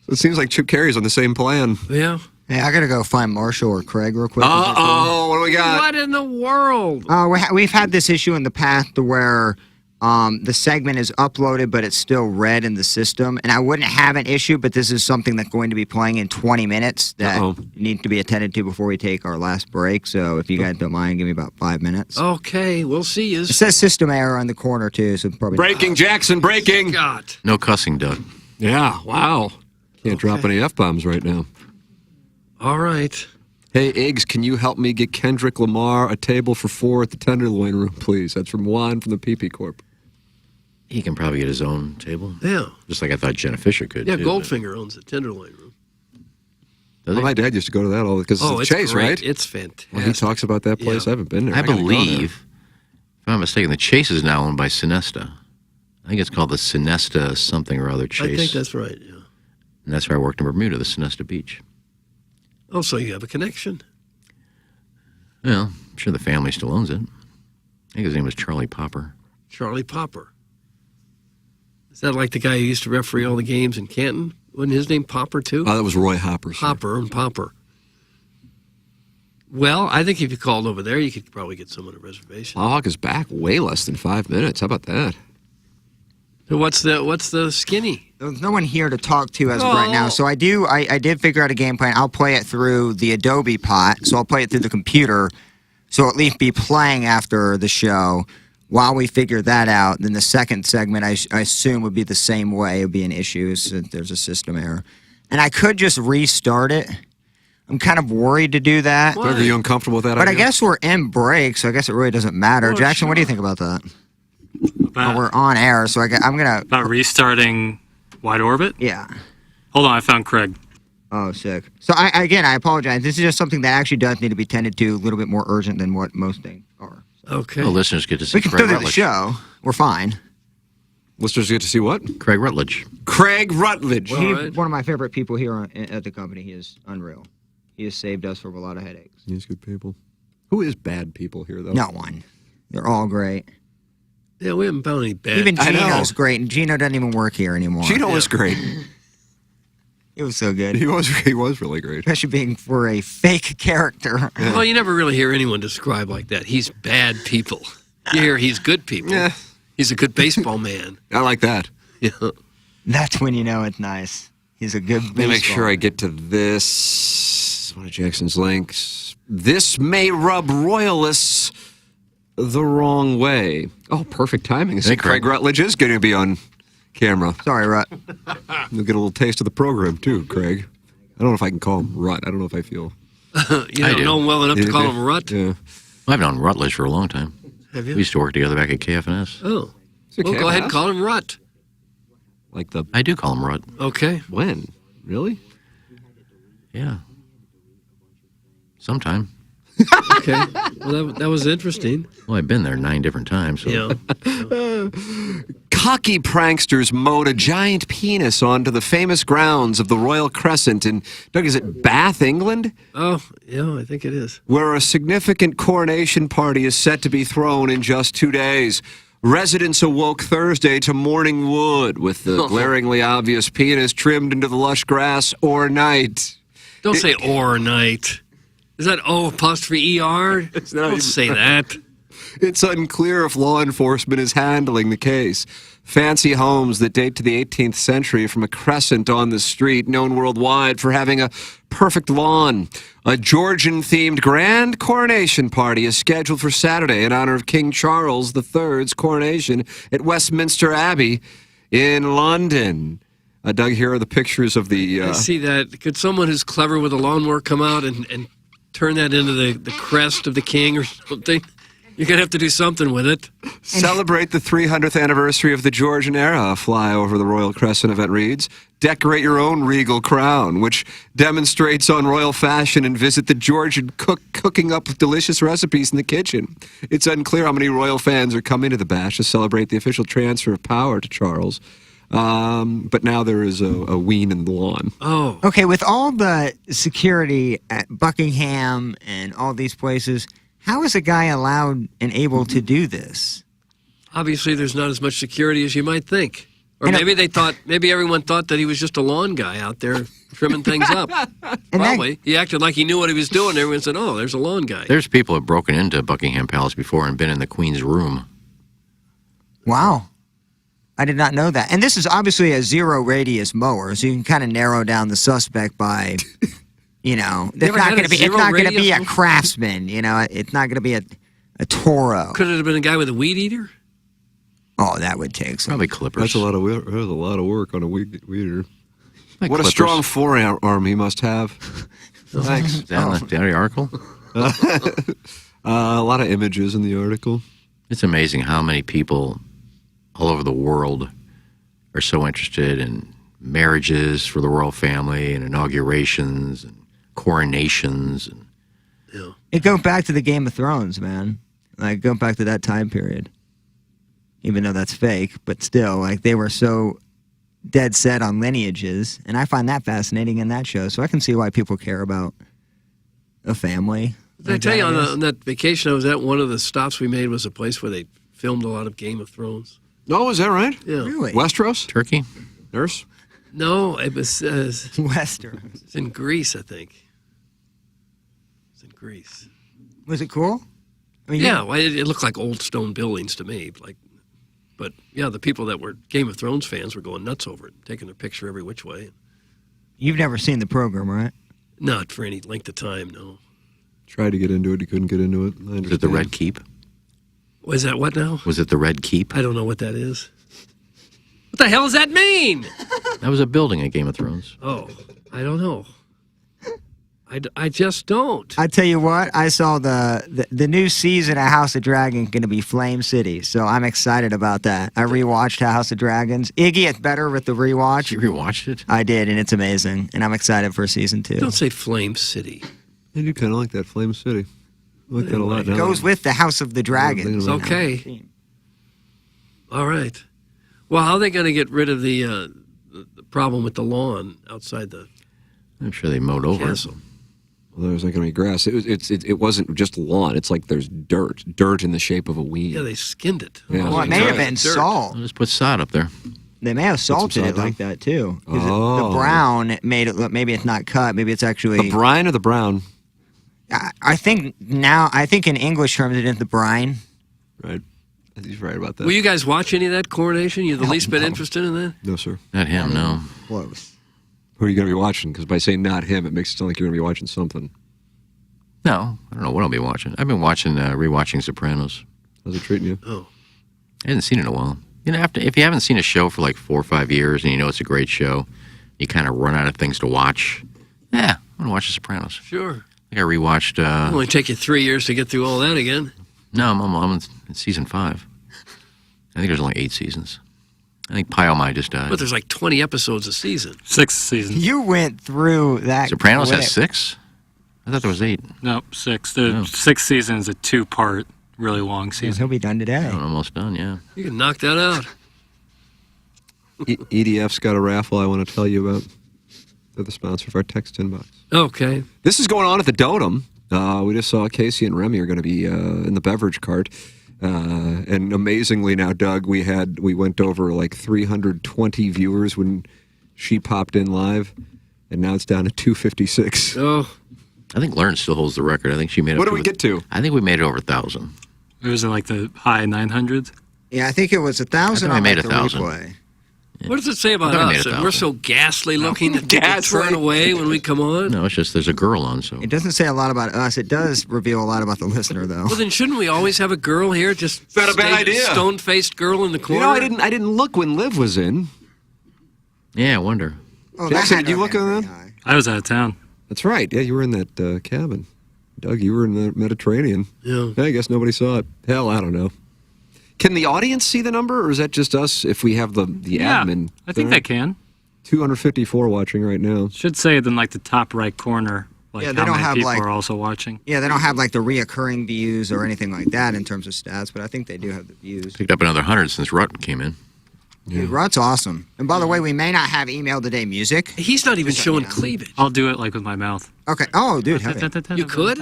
So it seems like Chip Carey's on the same plan.
Yeah.
Hey, I got to go find Marshall or Craig real quick.
Uh-oh, what do we got?
What in the world?
We've had this issue in the past to where the segment is uploaded, but it's still red in the system. And I wouldn't have an issue, but this is something that's going to be playing in 20 minutes that needs to be attended to before we take our last break. So if you guys don't mind, give me about 5 minutes.
Okay, we'll see you.
It says system error on the corner, too, so probably...
Breaking, Jackson, breaking.
God.
No cussing, Doug.
Yeah, wow. Can't drop any F-bombs right now.
All right.
Hey, Iggs, can you help me get Kendrick Lamar a table for 4 at the Tenderloin Room, please? That's from Juan from the PP Corp.
He can probably get his own table.
Yeah.
Just like I thought Jenna Fisher could.
Yeah,
too,
Goldfinger owns the Tenderloin Room.
Well, my dad used to go to that all because
Oh,
it's
it's
Chase,
great.
right?
It's fantastic.
Well, he talks about that place.
Yeah.
I haven't been there.
I
gotta go
believe,
there.
if I'm not mistaken, the Chase is now owned by Sinesta. I think it's called the Sinesta something or other Chase.
I think that's right, yeah.
And that's where I worked in Bermuda, the Sinesta Beach.
Oh, so you have a connection.
Well, I'm sure the family still owns it. I think his name was Charlie Popper.
Charlie Popper. Is that like the guy who used to referee all the games in Canton? Wasn't his name Popper, too?
Oh, that was Roy Hopper. sir.
Hopper and Popper. Well, I think if you called over there, you could probably get someone a reservation.
Plowhawk is back way less than 5 minutes. How about that?
What's the skinny?
There's no one here to talk to as of right now, so I did figure out a game plan. I'll play it through the Adobe pot, so I'll play it through the computer. So at least be playing after the show. While we figure that out, then the second segment I assume would be the same way. It would be an issue so there's a system error. And I could just restart it. I'm kind of worried to do that.
Doug, are you uncomfortable with that
But I
idea?
guess we're in break, so I guess it really doesn't matter. Jackson, what do you think about that? We're on air, so I'm going to...
About restarting Wide Orbit?
Yeah.
Hold on, I found Craig.
Oh, sick. So, I apologize. This is just something that actually does need to be tended to a little bit more urgent than what most things are.
Okay.
Well, listeners get to see
We can
Craig
still do the
Rutledge.
show. We're fine.
Listeners get to see what?
Craig Rutledge.
Craig Rutledge.
He's one of my favorite people here at the company. He is unreal. He has saved us from a lot of headaches.
He's good people. Who is bad people here, though?
No one. They're all great.
Yeah, we haven't found any bad.
Even
I know.
Gino's great, and Gino doesn't even work here anymore.
Gino was great.
It was so good.
He was really great.
Especially being for a fake character.
Well, you never really hear anyone describe like that. He's bad people. You hear he's good people.
Yeah.
He's a good baseball man.
I like that.
Yeah.
That's when you know it's nice. He's a good
Let me make sure I get to this. One of Jackson's links. This may rub royalists the wrong way. Oh, perfect timing.
Hey,
Craig Rutledge is going to be on camera.
Sorry, Rut.
You'll get a little taste of the program, too, Craig. I don't know if I can call him Rut. I don't know if I feel...
You don't know him well enough to call him Rut?
Yeah.
I've known Rutledge for a long time.
Have you?
We used to work together back at KFNS.
Oh.
it
Well, go ahead
KFNS?
and call him Rut.
Like the...
I do call him Rut.
Okay.
When? Really?
Yeah. Sometime.
Okay. Well, that was interesting.
Well, I've been there 9 different times. So.
Yeah.
Cocky pranksters mowed a giant penis onto the famous grounds of the Royal Crescent in, Doug, is it Bath, England?
Oh, yeah, I think it is.
Where a significant coronation party is set to be thrown in just 2 days. Residents awoke Thursday to morning wood with the glaringly obvious penis trimmed into the lush grass overnight.
Don't say or night. Is that O''ER? Don't say that.
It's unclear if law enforcement is handling the case. Fancy homes that date to the 18th century from a crescent on the street, known worldwide for having a perfect lawn. A Georgian-themed grand coronation party is scheduled for Saturday in honor of King Charles III's coronation at Westminster Abbey in London. Doug, here are the pictures of the...
I see that. Could someone who's clever with a lawnmower come out and turn that into the crest of the king or something? You're going to have to do something with it.
Celebrate the 300th anniversary of the Georgian era. Fly over the Royal Crescent event reads. Decorate your own regal crown, which demonstrates on royal fashion, and visit the Georgian cooking up delicious recipes in the kitchen. It's unclear how many royal fans are coming to the bash to celebrate the official transfer of power to Charles. But now there is a ween in the lawn.
Oh.
Okay, with all the security at Buckingham and all these places, how is a guy allowed and able to do this?
Obviously, there's not as much security as you might think. Or maybe everyone thought that he was just a lawn guy out there trimming things up. Probably. He acted like he knew what he was doing. Everyone said, oh, there's a lawn guy.
There's people who have broken into Buckingham Palace before and been in the Queen's room.
Wow. I did not know that. And this is obviously a zero radius mower, so you can kind of narrow down the suspect by, it's not going to be a Craftsman, it's not going to be a Toro.
Could it have been a guy with a weed eater?
Oh, that would take some.
Probably clippers.
That's a lot of work. There's a lot of work on a weeder.
Like
what
clippers.
a strong forearm he must have. Thanks.
Down the article?
A lot of images in the article.
It's amazing how many people all over the world are so interested in marriages for the royal family and inaugurations and coronations. And
It goes back to the Game of Thrones, man. Like, go back to that time period. Even though that's fake, but still, like, they were so dead set on lineages, and I find that fascinating in that show, so I can see why people care about a family.
Did I tell you on that vacation I was at, one of the stops we made was a place where they filmed a lot of Game of Thrones.
Oh, is that right?
Yeah.
Really?
Westeros?
Turkey?
Nurse?
No, it was
Westeros.
It's in Greece, I think. It's in Greece.
Was it cool? I mean,
Yeah, well, it looked like old stone buildings to me. But yeah, the people that were Game of Thrones fans were going nuts over it, taking their picture every which way.
You've never seen the program, right?
Not for any length of time, no.
Tried to get into it. He couldn't get into it. I understand.
Was it the Red Keep?
Was that what now?
Was it the Red Keep?
I don't know what that is. What the hell does that mean?
That was a building in Game of Thrones.
Oh, I don't know. I just don't.
I tell you what, I saw the new season of House of Dragon going to be Flame City, so I'm excited about that. I rewatched House of Dragons. Iggy, it's better with the rewatch.
You rewatched it?
I did, and it's amazing, and I'm excited for season 2.
Don't say Flame City.
I do kind of like that Flame City. I like that a lot now.
It goes with the House of the Dragons.
Okay. All right. Well, how are they going to get rid of the problem with the lawn outside the
I'm sure they mowed over
castle?
Well, there's not going to be grass. It wasn't just lawn. It's like there's dirt in the shape of a weed.
Yeah, they skinned it.
Yeah.
Well, it may have been salt.
I'll just put sod up there.
They may have salted
sod
it
down?
like that, too. 'Cause
Oh.
the brown made it look, maybe it's not cut, maybe it's actually...
The brine or the brown?
I think in English terms it is the brine.
Right. He's right about that.
Will you guys watch any of that coronation? You the least bit interested in that?
No, sir.
Not him, no.
Close.
Who are you going to be watching? Because by saying not him, it makes it sound like you're going to be watching something.
No, I don't know what I'll be watching. I've been rewatching Sopranos.
How's it treating you?
Oh.
I hadn't seen it in a while. You know, if you haven't seen a show for like 4 or 5 years and you know it's a great show, you kind of run out of things to watch. Yeah, I'm going to watch The Sopranos.
Sure.
I think I rewatched...
It'll only take you 3 years to get through all that again.
No, I'm in season 5. I think there's only 8 seasons. I think Pyomai just died.
But there's like 20 episodes a season.
6 seasons.
You went through that.
Sopranos
quick.
has 6? I thought there was 8.
No, 6. The 6 seasons, a 2-part, really long
Yeah,
season.
he'll be done today.
I'm almost done, yeah.
You can knock that out.
EDF's got a raffle I want to tell you about. They're the sponsor of our text inbox.
Okay.
This is going on at the Dotem. We just saw Casey and Remy are going to be in the beverage cart. And amazingly now, Doug, we went over like 320 viewers when she popped in live, and now it's down to 256.
Oh.
I think Lauren still holds the record. I think she made it.
What did we get to?
I think we made it over 1,000.
It was in like the high 900s.
Yeah, I think it was 1,000
I
on
made
like the
1,000.
replay.
What does it say about
I thought I made
us?
a
That we're so ghastly looking that people
Ghastly.
turn away when we come on?
No, it's just there's a girl on, so.
It doesn't say a lot about us. It does reveal a lot about the listener, though.
Well, then shouldn't we always have a girl here? Just
not a bad idea.
Stone-faced girl in the
You
corner?
know, I didn't look when Liv was in.
Yeah, I wonder.
Oh,
Jackson,
that
did you
had
look
to
at
have
that?
been high.
I was out of town.
That's right. Yeah, you were in that cabin. Doug, you were in the Mediterranean.
Yeah.
I guess nobody saw it. Hell, I don't know. Can the audience see the number, or is that just us if we have the
Yeah,
admin?
I think they can.
254 watching right now.
Should say it in like the top right corner, like
Yeah, they
how
don't
many
have,
people
like-
are also watching.
Yeah, they don't have like the reoccurring views or anything like that in terms of stats, but I think they do have the views.
Picked up another 100 since Rutt came in.
Dude, Rutt's awesome. And by the way, we may not have email today music.
He's not even showing cleavage.
I'll do it like with my mouth.
Okay. Oh, dude, have it.
You could?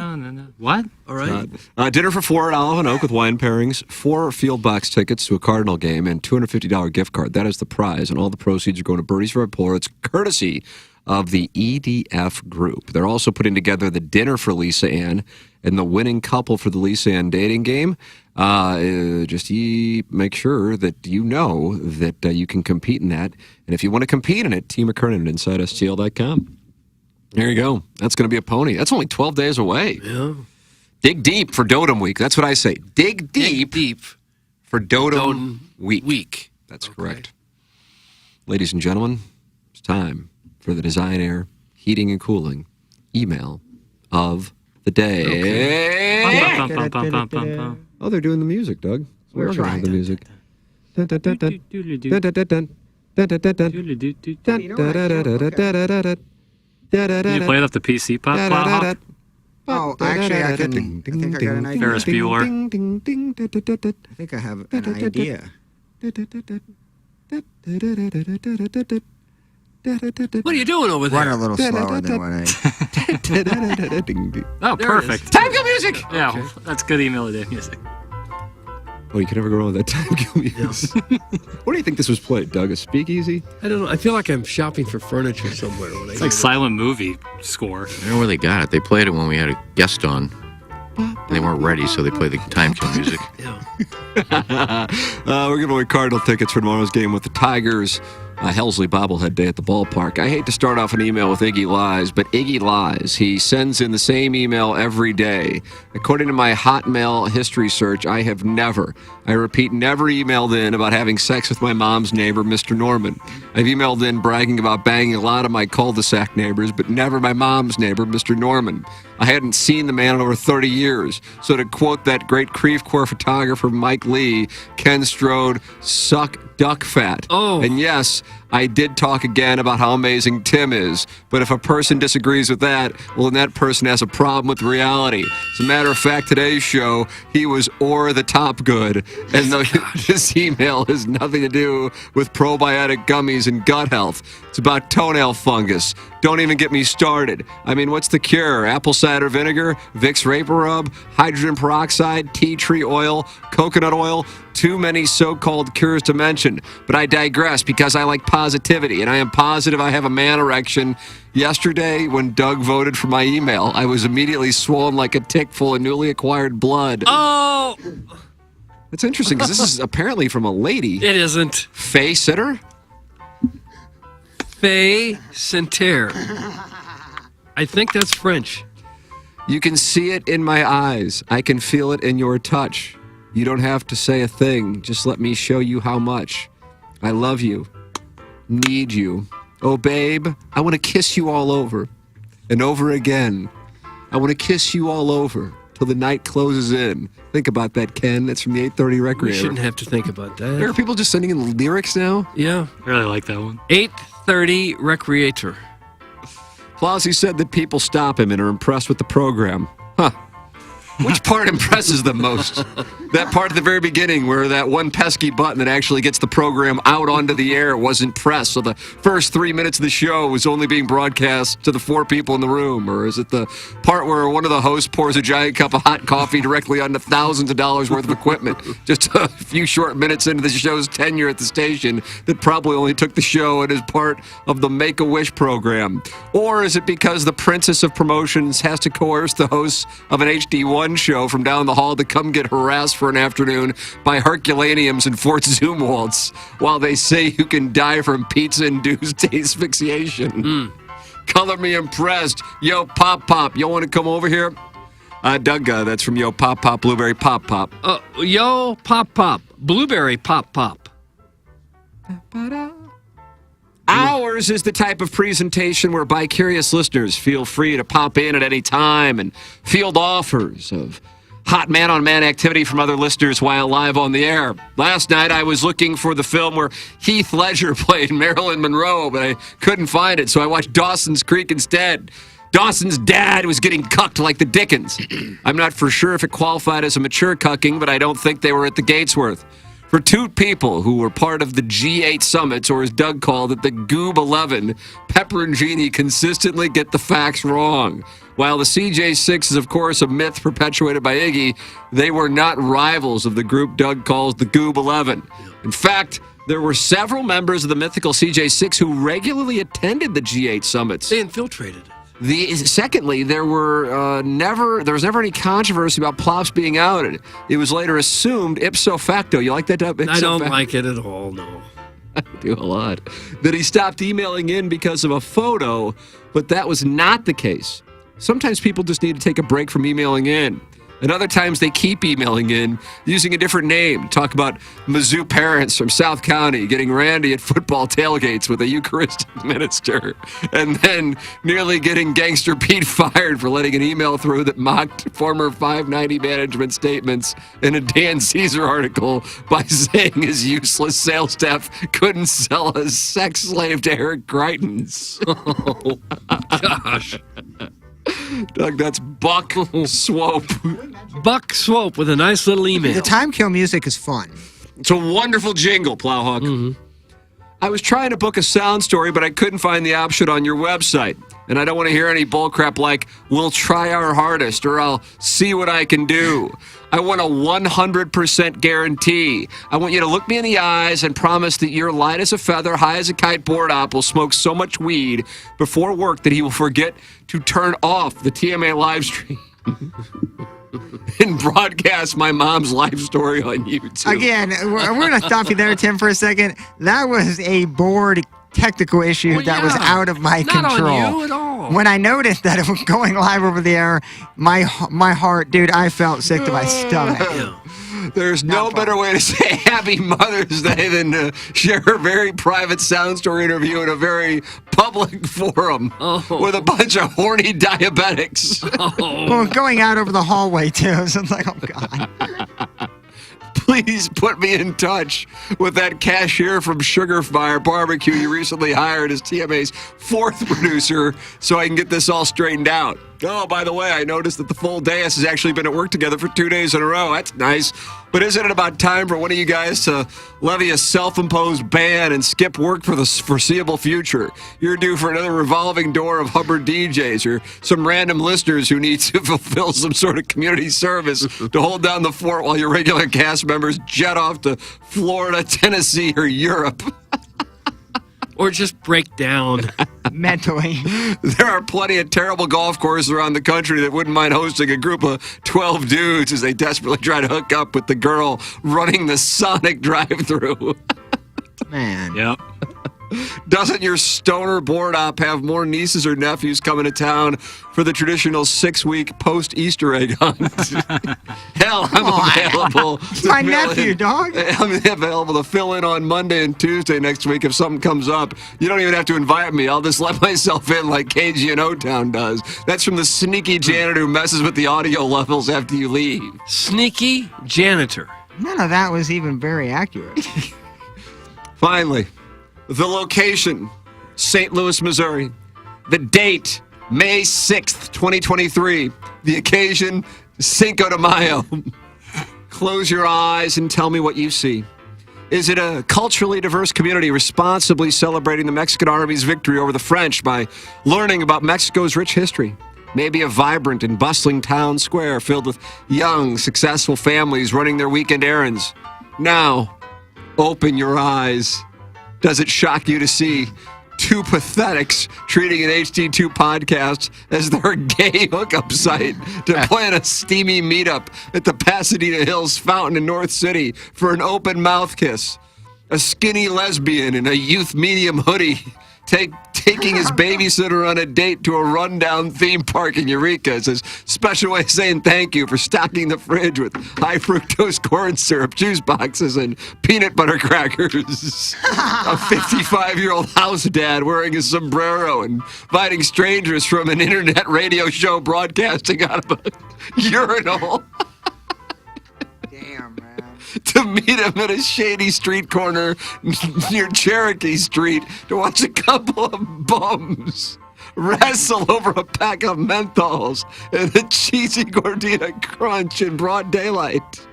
What?
All right.
Dinner for 4 at Olive and Oak with wine pairings, 4 field box tickets to a Cardinal game, and $250 gift card. That is the prize, and all the proceeds are going to Birdies for Poor. It's courtesy of the EDF Group. They're also putting together the dinner for Lisa Ann and the winning couple for the Lisa Ann dating game. Make sure that you know that you can compete in that. And if you want to compete in it, Team McKernan at InsideSTL.com. There you go. That's going to be a pony. That's only 12 days away.
Yeah.
Dig deep for Dotem Week. That's what I say. Dig deep for Dotem Week. That's correct. Ladies and gentlemen, it's time for the Design Air Heating and Cooling email of the day.
Bum, bum, bum, bum, bum, bum.
Oh, they're doing the music, Doug.
We're
Working on
trying.
the music.
Can you play it off the PC pop? Hawk?
Oh, actually, I think I got an idea.
Ferris Bueller.
I think I have an idea.
What are you doing over there?
Run a little slower than what I...
Oh,
There it is.
perfect.
Time Kill Music!
Yeah, that's good email today music.
Oh, you can never go wrong with that Time Kill Music. What do you think this was played, Doug? A speakeasy?
I don't know. I feel like I'm shopping for furniture somewhere. When
It's like silent movie score.
I don't know where they got it. They played it when we had a guest on. They weren't ready, so they played the Time Kill music.
Yeah.
We're giving away Cardinal tickets for tomorrow's game with the Tigers Helsley bobblehead day at the ballpark. I hate to start off an email with Iggy lies, but Iggy lies. He sends in the same email every day. According to my Hotmail history search, I have never, I repeat, never emailed in about having sex with my mom's neighbor, Mr. Norman. I've emailed in bragging about banging a lot of my cul-de-sac neighbors, but never my mom's neighbor, Mr. Norman. I hadn't seen the man in over 30 years. So to quote that great Creve Coeur photographer Mike Lee, Ken Strode, suck duck fat.
Oh.
And yes, I did talk again about how amazing Tim is. But if a person disagrees with that, well, then that person has a problem with reality. As a matter of fact, today's show, he was o'er the top good. And this email has nothing to do with probiotic gummies and gut health. It's about toenail fungus. Don't even get me started. I mean, what's the cure? Apple cider vinegar, Vicks Vapor Rub, hydrogen peroxide, tea tree oil, coconut oil. Too many so-called cures to mention. But I digress because I like positivity, and I am positive I have a man erection. Yesterday, when Doug voted for my email, I was immediately swollen like a tick full of newly acquired blood.
Oh!
That's interesting because this is apparently from a lady.
It isn't.
Faye Sitter?
Faye Santerre. I think that's French.
You can see it in my eyes. I can feel it in your touch. You don't have to say a thing. Just let me show you how much. I love you. Need you. Oh, babe, I want to kiss you all over and over again. I want to kiss you all over till the night closes in. Think about that, Ken. That's from the 830 Recreator.
We shouldn't have to think about that.
There are people just sending in lyrics now?
Yeah.
I really like that one.
830 Recreator.
Plowsy said that people stop him and are impressed with the program. Huh. Which part impresses them most? That part at the very beginning where that one pesky button that actually gets the program out onto the air wasn't pressed, so the first 3 minutes of the show was only being broadcast to the 4 people in the room? Or is it the part where one of the hosts pours a giant cup of hot coffee directly onto thousands of dollars worth of equipment just a few short minutes into the show's tenure at the station that probably only took the show and is part of the Make-A-Wish program? Or is it because the princess of promotions has to coerce the hosts of an HD1 show from down the hall to come get harassed for an afternoon by Herculaneums and Fort Zumwaltz while they say you can die from pizza-induced asphyxiation? Color me impressed. Yo, Pop Pop, you want to come over here? Doug, that's from Yo Pop Pop, Blueberry Pop Pop.
Yo Pop Pop, Blueberry Pop Pop.
Ours is the type of presentation where bi-curious listeners feel free to pop in at any time and field offers of hot man-on-man activity from other listeners while live on the air. Last night, I was looking for the film where Heath Ledger played Marilyn Monroe, but I couldn't find it, so I watched Dawson's Creek instead. Dawson's dad was getting cucked like the Dickens. I'm not for sure if it qualified as a mature cucking, but I don't think they were at the Gatesworth. For 2 people who were part of the G8 summits, or as Doug called it, the Goob 11, Pepper and Jeannie consistently get the facts wrong. While the CJ6 is, of course, a myth perpetuated by Iggy, they were not rivals of the group Doug calls the Goob 11. In fact, there were several members of the mythical CJ6 who regularly attended the G8 summits.
They infiltrated.
Secondly, there was never any controversy about Plops being outed. It was later assumed ipso facto. You like that?
I don't like it at all, no.
I do a lot. That he stopped emailing in because of a photo, but that was not the case. Sometimes people just need to take a break from emailing in. And other times they keep emailing in using a different name. Talk about Mizzou parents from South County getting randy at football tailgates with a Eucharistic minister. And then nearly getting Gangster Pete fired for letting an email through that mocked former 590 management statements in a Dan Caesar article by saying his useless sales staff couldn't sell a sex slave to Eric Greitens.
Oh, gosh.
Doug, that's Buck Swope.
Buck Swope with a nice little email.
The time kill music is fun.
It's a wonderful jingle, Plowhawk.
Mm-hmm.
I was trying to book a sound story, but I couldn't find the option on your website. And I don't want to hear any bullcrap like, we'll try our hardest, or I'll see what I can do. I want a 100% guarantee. I want you to look me in the eyes and promise that you're light as a feather, high as a kite, bored op will smoke so much weed before work that he will forget to turn off the TMA live stream. and broadcast my mom's life story on YouTube.
Again, we're going to stop you there, Tim, for a second. That was a board technical issue that was out of my
Not
control.
on you at all.
When I noticed that it was going live over the air, my heart, dude, I felt sick to my stomach.
There's no better way to say Happy Mother's Day than to share a very private sound story interview in a very public forum with a bunch of horny diabetics.
Well, going out over the hallway, too. So it's like, oh, God.
Please put me in touch with that cashier from Sugar Fire Barbecue you recently hired as TMA's 4th producer so I can get this all straightened out. Oh, by the way, I noticed that the full dais has actually been at work together for 2 days in a row. That's nice. But isn't it about time for one of you guys to levy a self-imposed ban and skip work for the foreseeable future? You're due for another revolving door of Hubbard DJs or some random listeners who need to fulfill some sort of community service to hold down the fort while your regular cast members jet off to Florida, Tennessee, or Europe.
Or just break down.
Mentally.
There are plenty of terrible golf courses around the country that wouldn't mind hosting a group of 12 dudes as they desperately try to hook up with the girl running the Sonic drive-thru.
Man.
Yep.
Doesn't your stoner board op have more nieces or nephews coming to town for the traditional 6-week post-Easter egg hunt? Hell, I'm available.
My nephew, dog.
I'm available to fill in on Monday and Tuesday next week if something comes up. You don't even have to invite me. I'll just let myself in like KG and O-Town does. That's from the sneaky janitor who messes with the audio levels after you leave.
Sneaky janitor.
None of that was even very accurate.
Finally, the location, St. Louis, Missouri. The date, May 6th, 2023. The occasion, Cinco de Mayo. Close your eyes and tell me what you see. Is it a culturally diverse community responsibly celebrating the Mexican Army's victory over the French by learning about Mexico's rich history? Maybe a vibrant and bustling town square filled with young, successful families running their weekend errands. Now, open your eyes. Does it shock you to see two pathetics treating an HD2 podcast as their gay hookup site to plan a steamy meetup at the Pasadena Hills Fountain in North City for an open mouth kiss? A skinny lesbian in a youth medium hoodie taking his babysitter on a date to a rundown theme park in Eureka is a special way of saying thank you for stocking the fridge with high fructose corn syrup, juice boxes, and peanut butter crackers. A 55-year-old house dad wearing a sombrero and inviting strangers from an internet radio show broadcasting out of a urinal.
Damn, man.
To meet him at a shady street corner near Cherokee Street to watch a couple of bums wrestle over a pack of menthols and a cheesy gordita crunch in broad daylight.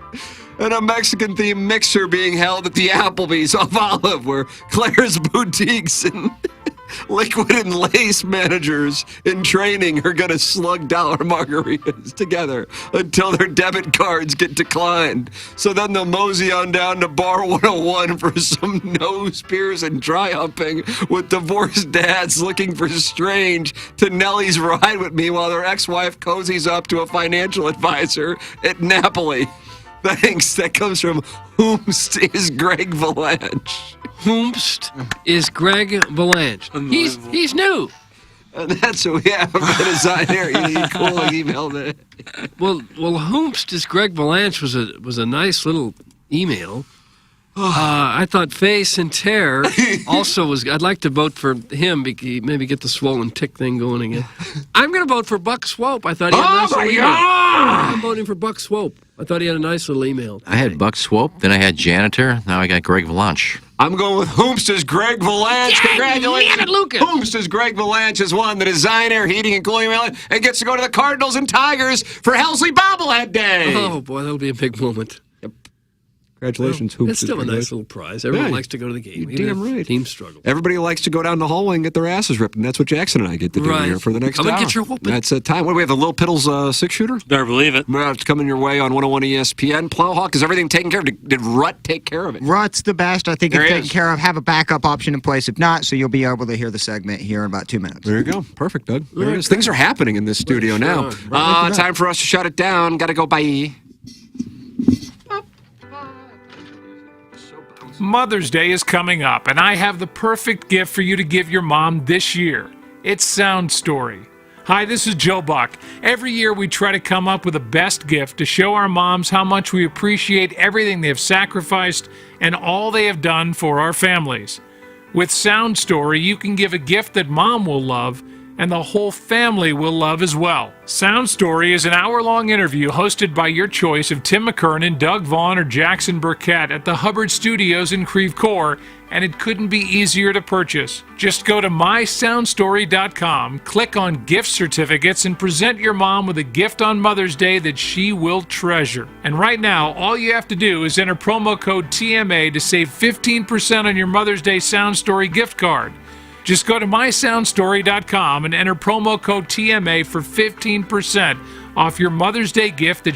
And a Mexican-themed mixer being held at the Applebee's off Olive, where Claire's Boutiques and Liquid and Lace managers in training are going to slug dollar margaritas together until their debit cards get declined. So then they'll mosey on down to Bar 101 for some nose pierce and dry humping with divorced dads looking for strange to Nellie's ride with me while their ex-wife cozies up to a financial advisor at Napoli. Thanks. That comes from Whomst is Greg Valanche.
Whomst is Greg Valanche. He's new.
And that's what we have for the design here. You cool email that.
Well, Whomst is Greg Valanche was a nice little email. I thought Face and Tear also was. I'd like to vote for him. Maybe get the swollen tick thing going again. I'm going to vote for Buck Swope. I thought he had a nice little email. I'm voting for Buck Swope. I thought he had a nice little email.
I had Buck Swope, then I had Janitor, now I got Greg Valanche.
I'm going with Whomst is Greg Valanche. Congratulations.
Damn it, Lucas.
Whomst is Greg Valanche has won the Design Air Heating and Cooling Award and gets to go to the Cardinals and Tigers for Helsley Bobblehead Day.
Oh, boy, that'll be a big moment.
Congratulations, Hoops.
It's still a nice little prize. Everyone likes to go to the game.
You're damn right.
Team struggle.
Everybody likes to go down the hallway and get their asses ripped, and that's what Jackson and I get to do
Right.
here for the next
Come
hour.
and get your whooping.
That's time. What do we have? The Little Piddles 6-shooter?
Better believe it.
It's coming your way on 101 ESPN. Plowhawk, is everything taken care of? Did Rut take care of it?
Rut's the best. I think
There
it's
he
taken
is.
care of. Have a backup option in place if not, so you'll be able to hear the segment here in about 2 minutes.
There you go. Perfect, Doug. There it is. Things are happening in this studio now. Time for us to shut it down. Got to go. Bye.
Mother's Day is coming up, and I have the perfect gift for you to give your mom this year. It's Sound Story. Hi, this is Joe Buck. Every year we try to come up with the best gift to show our moms how much we appreciate everything they have sacrificed and all they have done for our families. With Sound Story, you can give a gift that mom will love and the whole family will love as well. Sound Story is an hour-long interview hosted by your choice of Tim McKernan, Doug Vaughn, or Jackson Burkett at the Hubbard Studios in Creve Coeur, and it couldn't be easier to purchase. Just go to mysoundstory.com, click on gift certificates, and present your mom with a gift on Mother's Day that she will treasure. And right now, all you have to do is enter promo code TMA to save 15% on your Mother's Day Sound Story gift card. Just go to mysoundstory.com and enter promo code TMA for 15% off your Mother's Day gift that